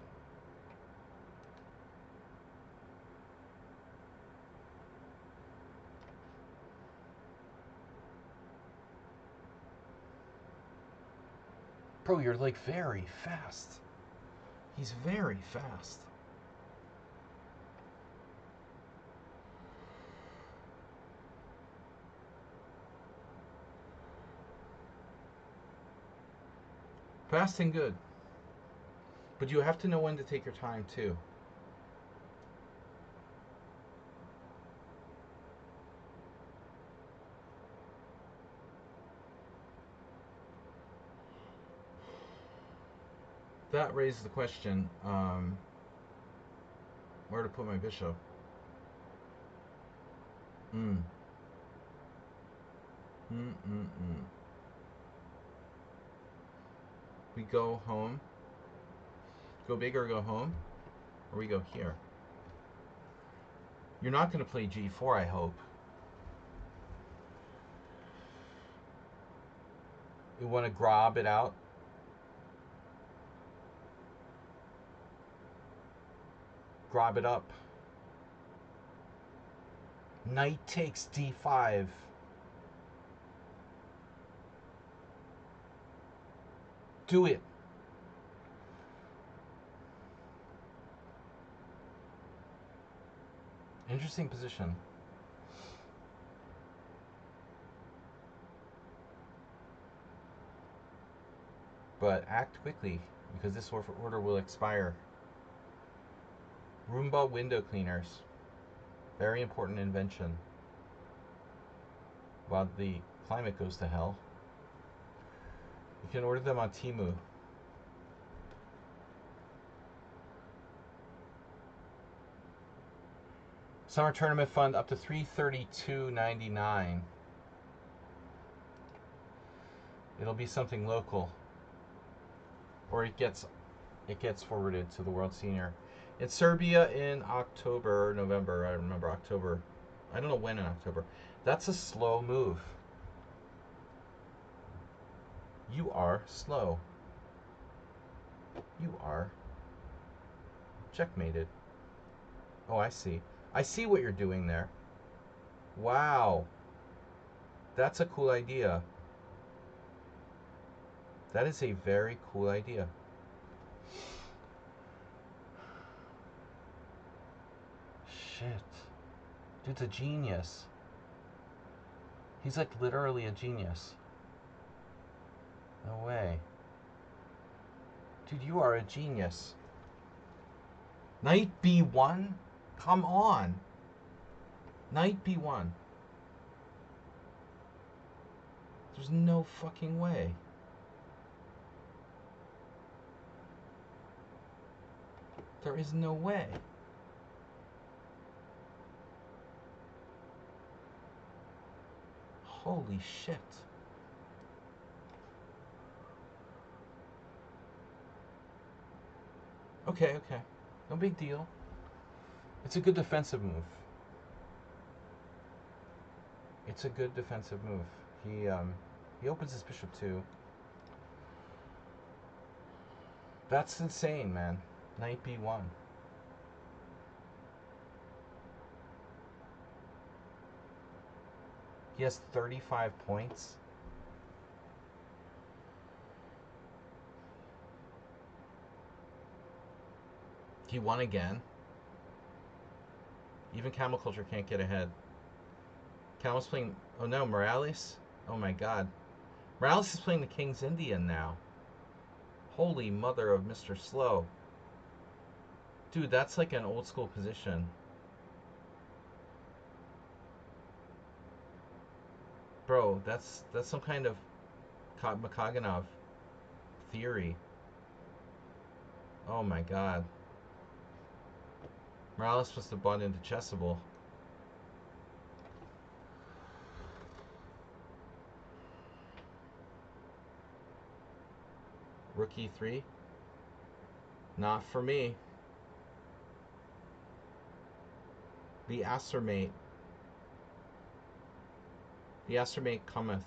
Bro, you're like very fast. He's very fast. Fast and good. But you have to know when to take your time, too. That raises the question, where to put my bishop. We go home. Go big or go home? Or we go here? You're not going to play g4, I hope. You want to grab it out? Grab it up. Knight takes d5. Do it. Interesting position. But act quickly, because this order will expire. Roomba window cleaners. Very important invention. While the climate goes to hell. You can order them on Temu. Summer tournament fund up to $332.99. It'll be something local. Or it gets forwarded to the World Senior. It's Serbia in October, November. I remember October. I don't know when in October. That's a slow move. You are slow. You are checkmated. Oh, I see. I see what you're doing there. Wow. That's a cool idea. That is a very cool idea. Shit. Dude's a genius. He's like literally a genius. No way. Dude, you are a genius. Knight B1? Come on. Knight B1. There's no fucking way. There is no way. Holy shit. Okay, okay. No big deal. It's a good defensive move. It's a good defensive move. He opens his bishop too. That's insane, man. Knight B1. He has 35 points. He won again. Even Camel Culture can't get ahead. Camel's playing... Oh no, Morales? Oh my god. Morales is playing the King's Indian now. Holy mother of Mr. Slow. Dude, that's like an old school position. Bro, that's some kind of Makaganov theory. Oh my god. Morales must have bought into Chessable. Rook E3? Not for me. The Acermate. The Acermate cometh.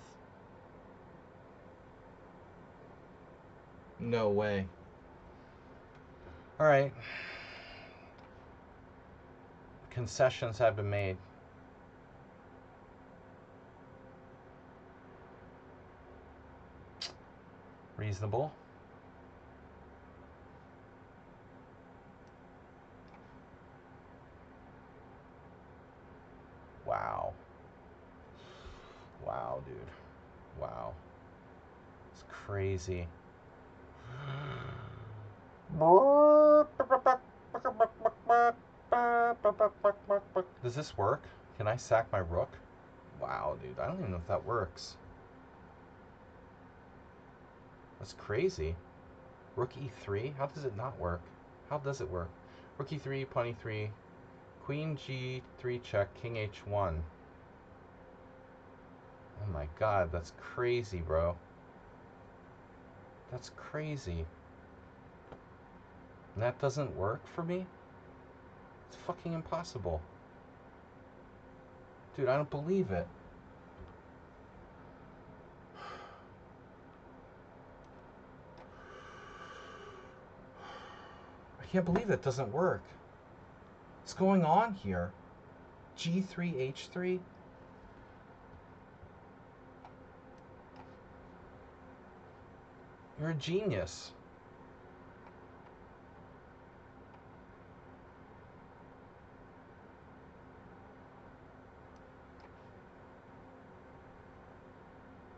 No way. Alright. Concessions have been made. Reasonable. Wow. Wow, dude. Wow. It's crazy. Does this work? Can I sack my rook? Wow, dude. I don't even know if that works. That's crazy. Rook E3? How does it not work? How does it work? Rook E3, pawn E3, Queen G3 check, King H1. Oh my god, that's crazy, bro. That's crazy. And that doesn't work for me? It's fucking impossible. Dude, I don't believe it. I can't believe that doesn't work. What's going on here? G3, H3? You're a genius.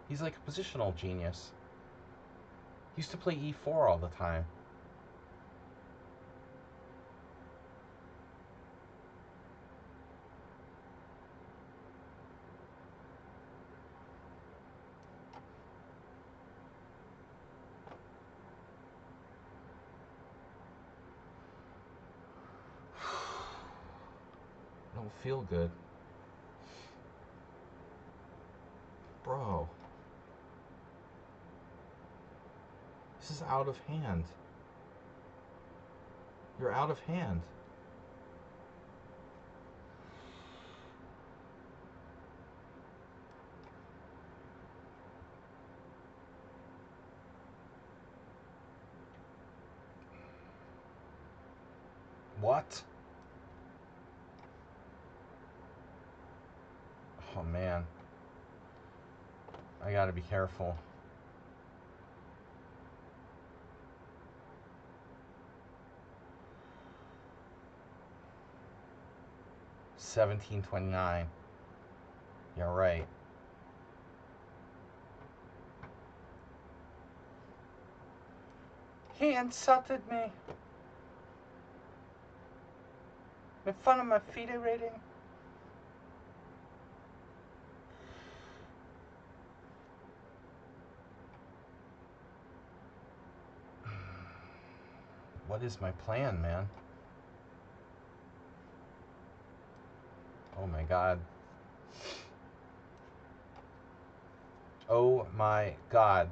He's like a positional genius. He used to play E4 all the time. I don't feel good. Bro. This is out of hand. You're out of hand. What? Oh man. I gotta be careful. $17.29. Yeah, right. He insulted me. Made fun of my FIDE rating. What is my plan, man? Oh my god. Oh my god.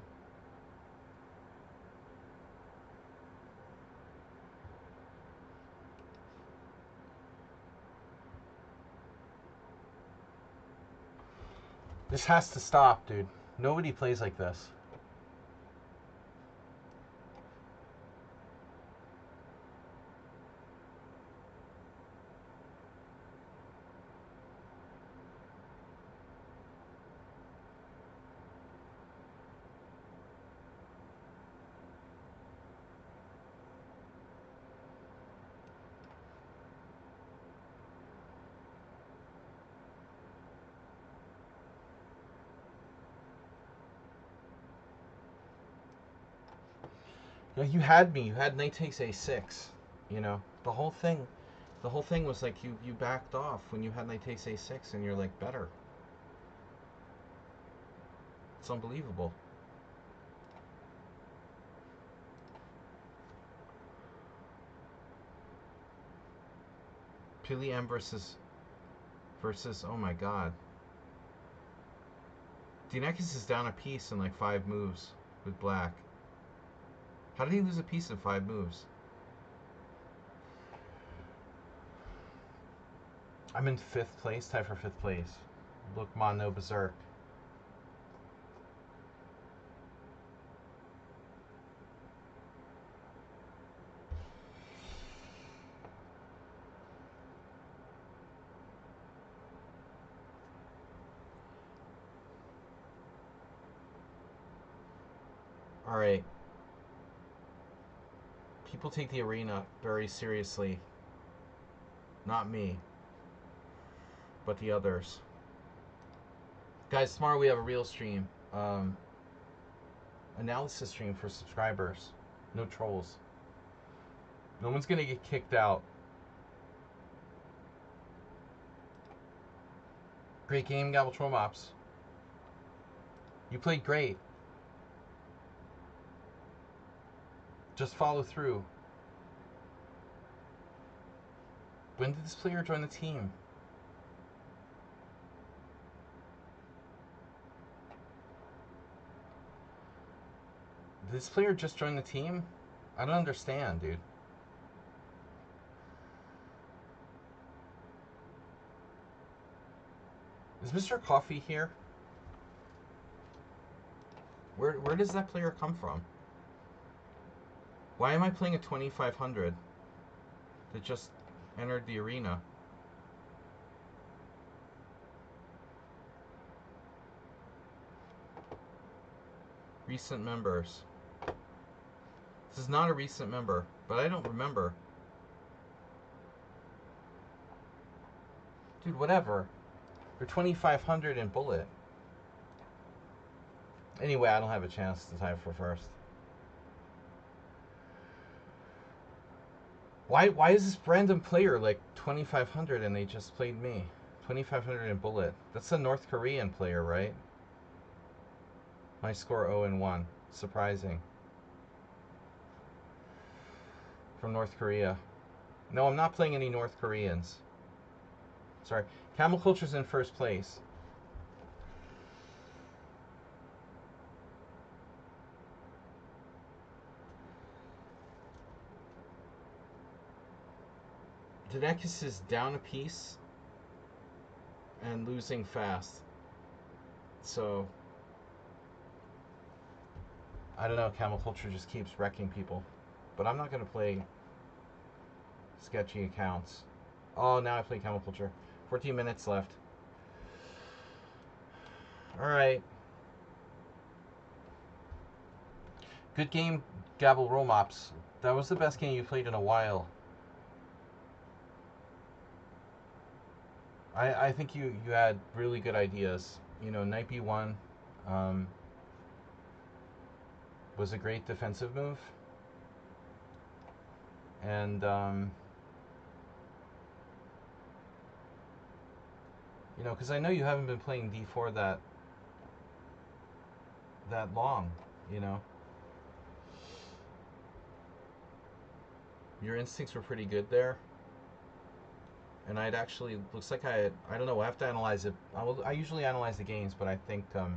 This has to stop, dude. Nobody plays like this. Yeah, you had me. You had knight takes a6. You know, the whole thing was like you backed off when you had knight takes a6, and you're like better. It's unbelievable. Pili M versus oh my god. Dinekis is down a piece in like 5 moves with black. How did he lose a piece in 5 moves? I'm in 5th place, tied for 5th place. Look, Mono Berserk. Alright. People take the arena very seriously. Not me, but the others. Guys, tomorrow we have a real stream. Analysis stream for subscribers. No trolls. No one's gonna get kicked out. Great game, Gabble Troll Mops. You played great. Just follow through. When did this player join the team? Did this player just join the team? I don't understand, dude. Is Mr. Coffee here? Where does that player come from? Why am I playing a 2500 that just entered the arena? Recent members. This is not a recent member, but I don't remember. Dude, whatever. They're 2500 in bullet. Anyway, I don't have a chance to tie for first. Why is this random player like 2500 and they just played me? 2500 in bullet. That's a North Korean player, right? My score 0-1. Surprising. From North Korea. No, I'm not playing any North Koreans. Sorry. Camel Culture's in first place. Dinekis is down a piece and losing fast. So, I don't know, Camel Culture just keeps wrecking people. But I'm not going to play sketchy accounts. Oh, now I play Camel Culture. 14 minutes left. Alright. Good game, Gabble Romops. That was the best game you played in a while. I think you had really good ideas. You know, Knight B1 was a great defensive move. And you know, because I know you haven't been playing d4 that long, you know. Your instincts were pretty good there. And I'd actually, looks like I don't know, we'll have to analyze it. I usually analyze the games, but I think the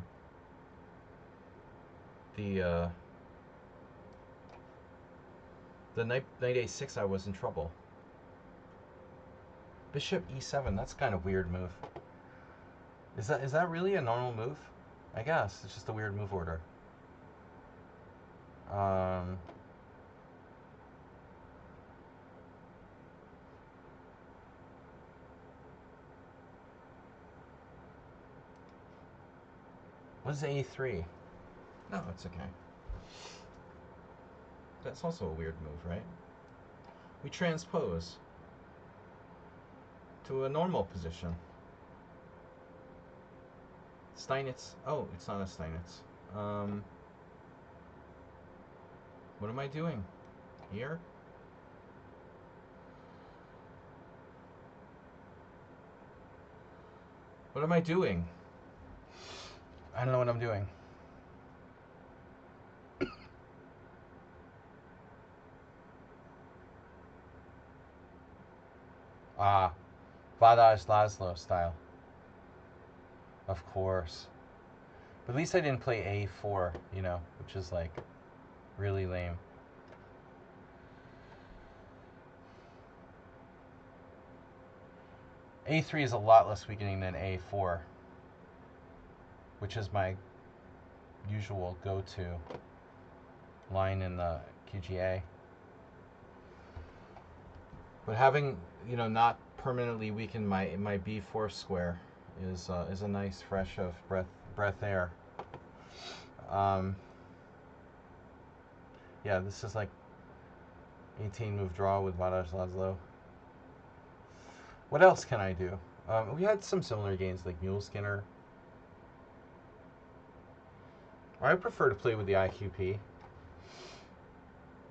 knight a6, I was in trouble. Bishop e7, that's kind of weird move. Is that really a normal move? I guess it's just a weird move order. What is a3? No, it's okay. That's also a weird move, right? We transpose to a normal position. Steinitz. Oh, it's not a Steinitz. What am I doing here? What am I doing? I don't know what I'm doing. Vadaj Laszlo style. Of course. But at least I didn't play a4, you know, which is like really lame. a3 is a lot less weakening than a4, which is my usual go-to line in the QGA. But having, you know, not permanently weaken my b4 square is a nice fresh of breath air. Yeah, this is like 18 move draw with Vadaj Laszlo. What else can I do? We had some similar games like Mule Skinner. I prefer to play with the IQP,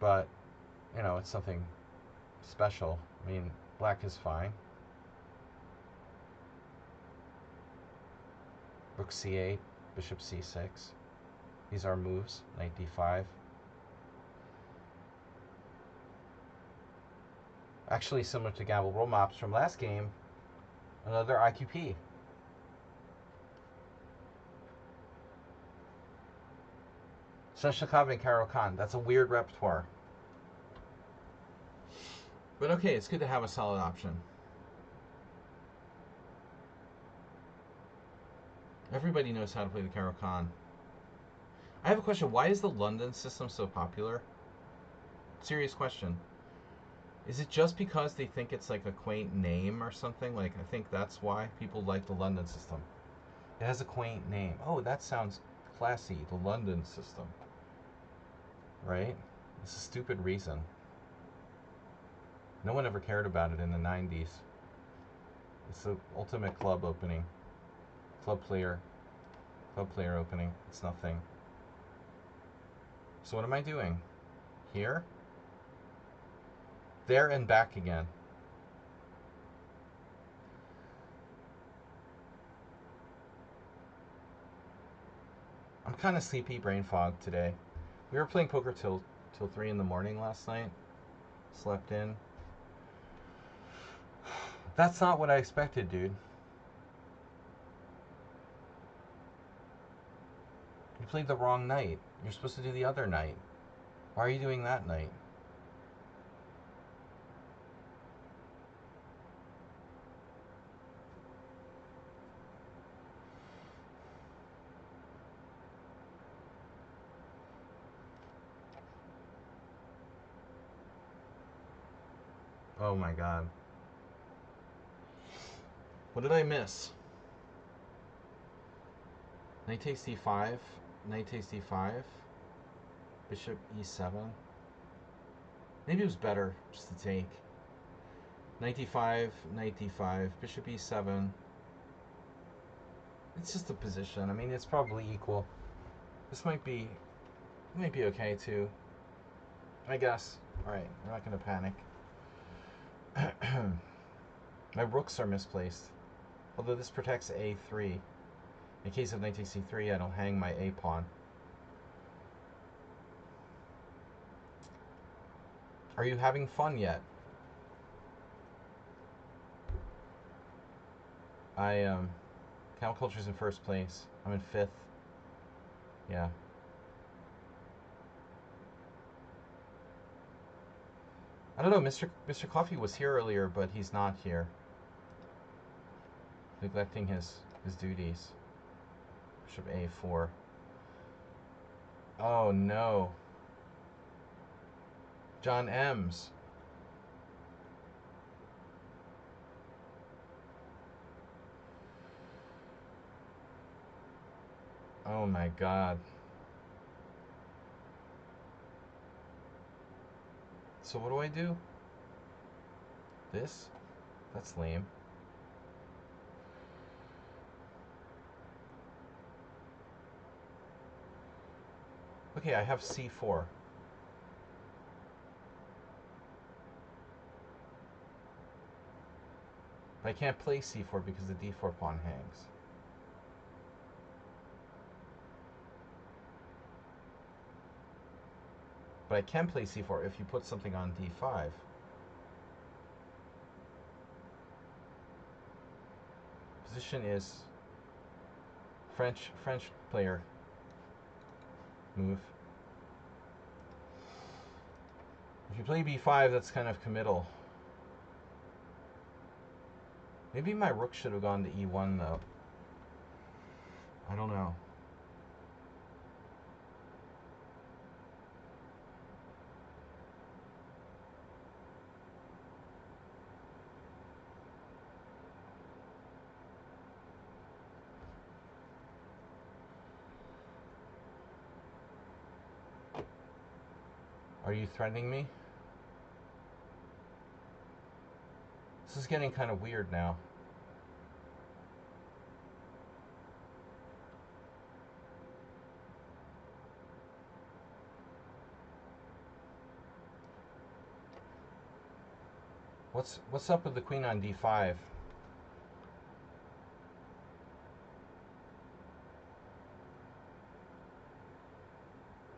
but you know, it's something special. I mean, black is fine. Rook c8, bishop c6. These are moves. Knight d5. Actually, similar to Gamble Roll Mops from last game, another IQP. Shashnikov and Caro-Kann. That's a weird repertoire. But okay, it's good to have a solid option. Everybody knows how to play the Caro-Kann. I have a question. Why is the London system so popular? Serious question. Is it just because they think it's like a quaint name or something? Like, I think that's why people like the London system. It has a quaint name. Oh, that sounds classy. The London system. Right? It's a stupid reason. No one ever cared about it in the 90s. It's the ultimate club opening. Club player opening. It's nothing. So what am I doing? Here? There and back again. I'm kind of sleepy, brain fog today. We were playing poker till 3 in the morning last night. Slept in. That's not what I expected, dude. You played the wrong night. You're supposed to do the other night. Why are you doing that night? Oh my god. What did I miss? Knight takes d5. Knight takes d5. Bishop e7. Maybe it was better just to take. Knight d5, knight d5, bishop e7. It's just a position. I mean, it's probably equal. This might be okay too. I guess. All right, we're not gonna panic. My rooks are misplaced. Although this protects a3. In case of knight takes c3, I don't hang my a pawn. Are you having fun yet? Camel Culture's in first place. I'm in 5th. Yeah. I don't know, Mr. Coffee was here earlier, but he's not here. Neglecting his duties. Bishop a4. Oh no. John M's. Oh my god. So what do I do? This? That's lame. Okay, I have c4. But I can't play c4 because the d4 pawn hangs. But I can play c4 if you put something on d5. Position is French player move. If you play b5, that's kind of committal. Maybe my rook should have gone to e1 though. I don't know. Are you threatening me? This is getting kind of weird now. What's up with the queen on d5?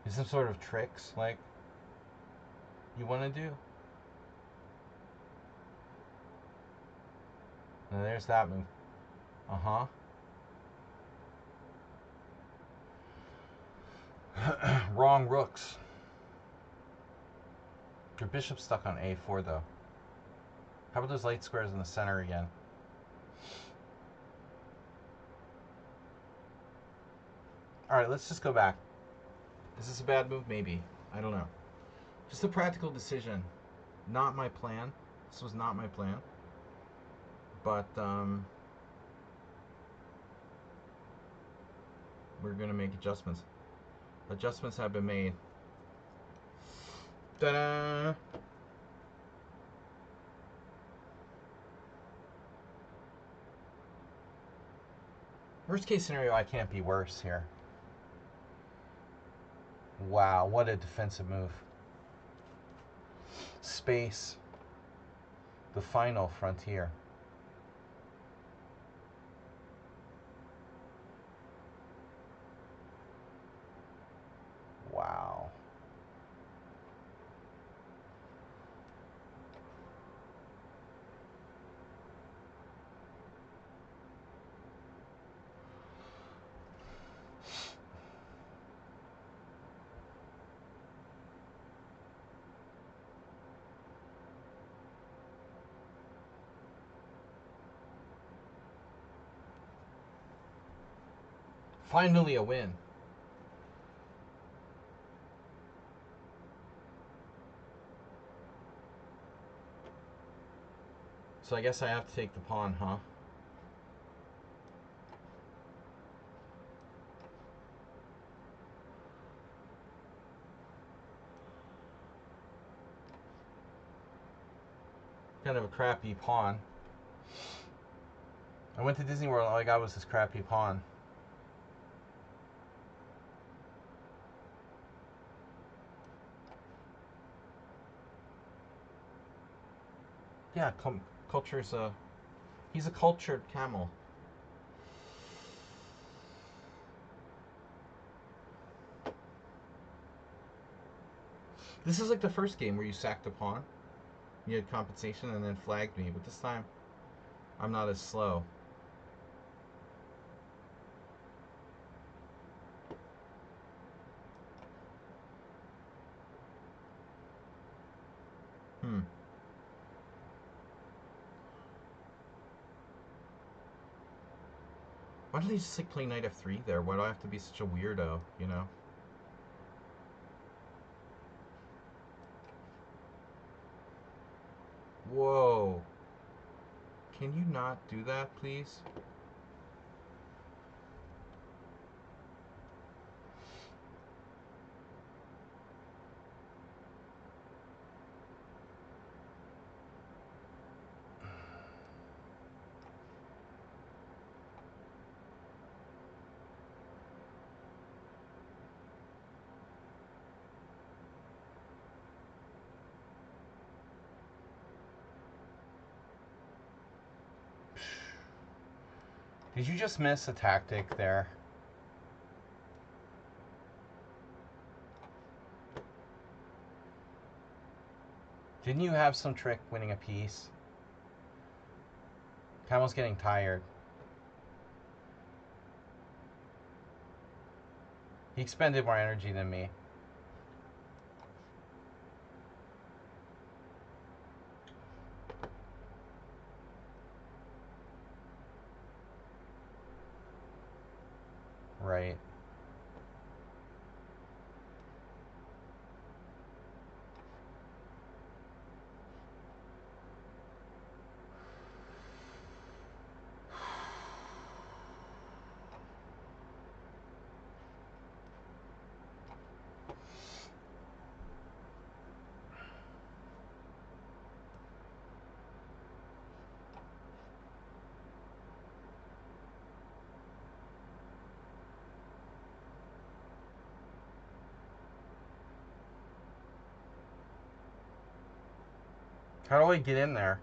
Is some sort of tricks like you want to do? Now there's that move. Uh-huh. Wrong rooks. Your bishop's stuck on a4 though. How about those light squares in the center again? Alright, let's just go back. Is this a bad move? Maybe. I don't know. Just a practical decision. Not my plan. This was not my plan. But, we're going to make adjustments. Adjustments have been made. Ta-da! Worst case scenario, I can't be worse here. Wow, what a defensive move. Space. The final frontier. Wow. Finally a win. So I guess I have to take the pawn, huh? Kind of a crappy pawn. I went to Disney World, all I got was this crappy pawn. Yeah, culture's a... He's a cultured camel. This is like the first game where you sacked a pawn. You had compensation and then flagged me, but this time I'm not as slow. Why don't they just like play knight f3 there? Why do I have to be such a weirdo, you know? Whoa. Can you not do that, please? Did you just miss a tactic there? Didn't you have some trick winning a piece? Camel's getting tired. He expended more energy than me. Right. How do I get in there?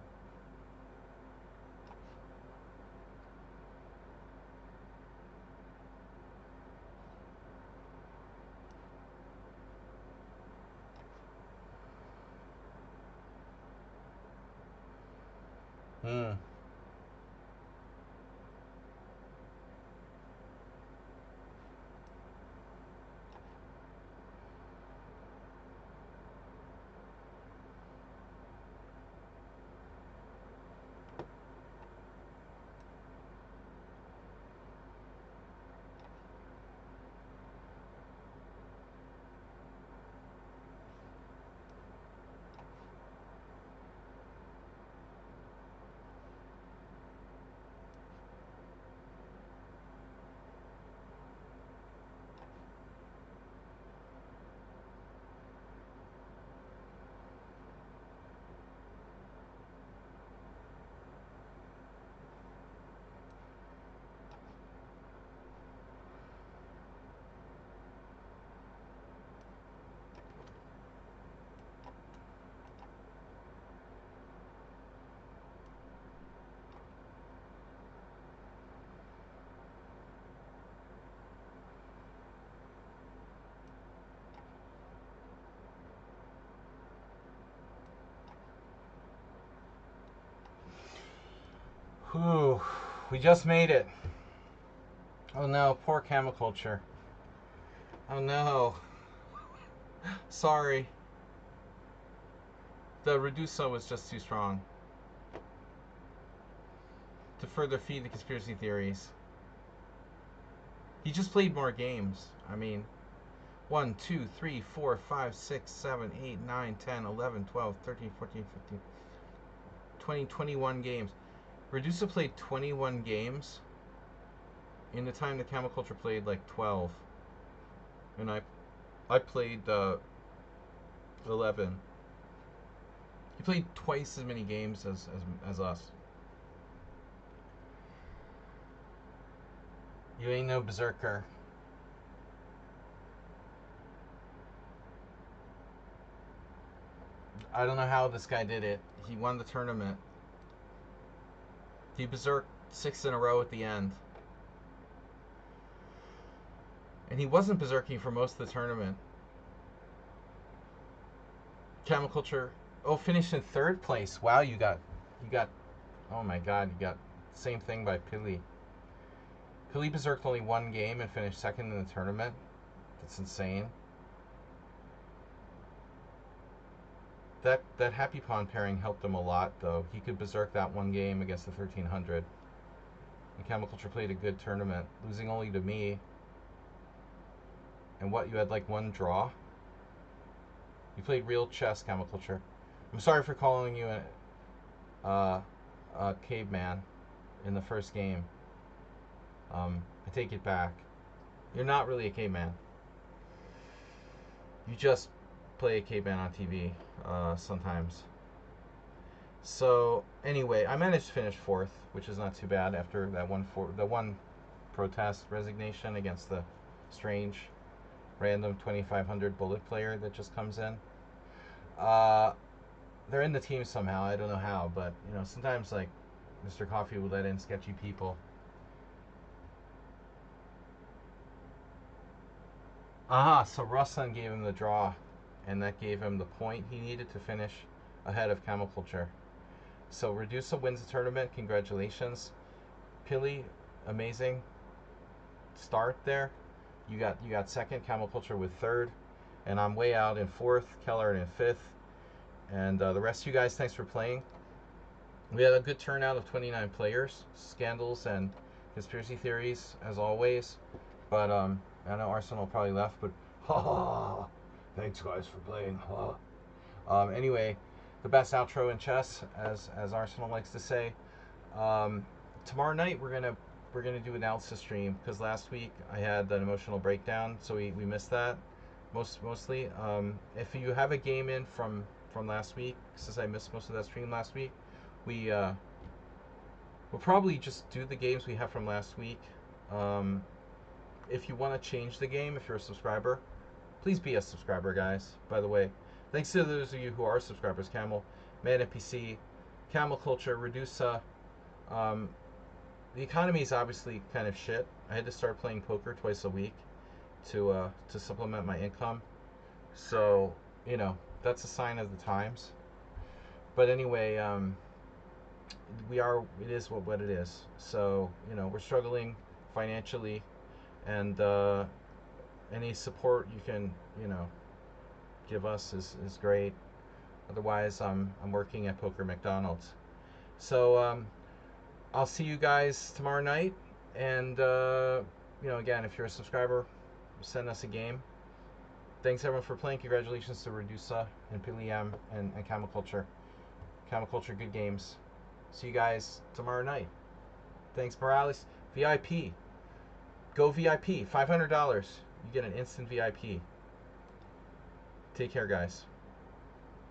Whew. We just made it. Oh no, poor camel culture. Oh no. Sorry. The Reduso was just too strong to further feed the conspiracy theories. He just played more games. I mean, 1, 2, 3, 4, 5, 6, 7, 8, 9, 10, 11, 12, 13, 14, 15, 20, 21 games. Reduso played 21 games in the time the camel culture played like 12. And I played 11. He played twice as many games as us. You ain't no berserker. I don't know how this guy did it. He won the tournament. He berserked 6 in a row at the end. And he wasn't berserking for most of the tournament. Camel Culture. Oh, finished in 3rd place. Wow, you got, oh my god, you got same thing by Pili. Pili berserked only 1 game and finished 2nd in the tournament. That's insane. That Happy Pawn pairing helped him a lot, though. He could berserk that 1 game against the 1300. And Camel Culture played a good tournament, losing only to me. And what, you had like 1 draw? You played real chess, Camel Culture. I'm sorry for calling you a caveman in the first game. I take it back. You're not really a caveman. You just play a caveman on TV sometimes. So anyway, I managed to finish 4th, which is not too bad after that one protest resignation against the strange random 2500 bullet player that just comes in. They're in the team somehow. I don't know how, but you know, sometimes like Mr. Coffee will let in sketchy people. So Ruslan gave him the draw, and that gave him the point he needed to finish ahead of Camel Culture. So Redusa wins the tournament. Congratulations, Pili. Amazing start there. You got 2nd, Camel Culture with 3rd, and I'm way out in 4th, Keller in 5th, and the rest of you guys, thanks for playing. We had a good turnout of 29 players. Scandals and conspiracy theories as always, but I know Arsenal probably left, but thanks guys for playing. Anyway, the best outro in chess, as Arsenal likes to say. Tomorrow night we're gonna do an analysis stream, because last week I had an emotional breakdown, so we missed that mostly. If you have a game in from last week, since I missed most of that stream last week, we'll probably just do the games we have from last week. If you want to change the game, if you're a subscriber, please be a subscriber, guys. By the way, thanks to those of you who are subscribers: Camel, Man NPC, Camel Culture, Redusa. The economy is obviously kind of shit. I had to start playing poker twice a week to supplement my income. So, you know, that's a sign of the times. But anyway, it is what it is. So, you know, we're struggling financially, and any support you can, you know, give us is great. Otherwise, I'm working at Poker McDonald's. So, I'll see you guys tomorrow night, and you know, again, if you're a subscriber, send us a game. Thanks everyone for playing. Congratulations to Redusa and Pili and Camel Culture. Camel Culture, good games. See you guys tomorrow night. Thanks, Morales. VIP. Go VIP. $500. You get an instant VIP. Take care, guys.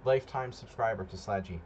Lifetime subscriber to Sladgy.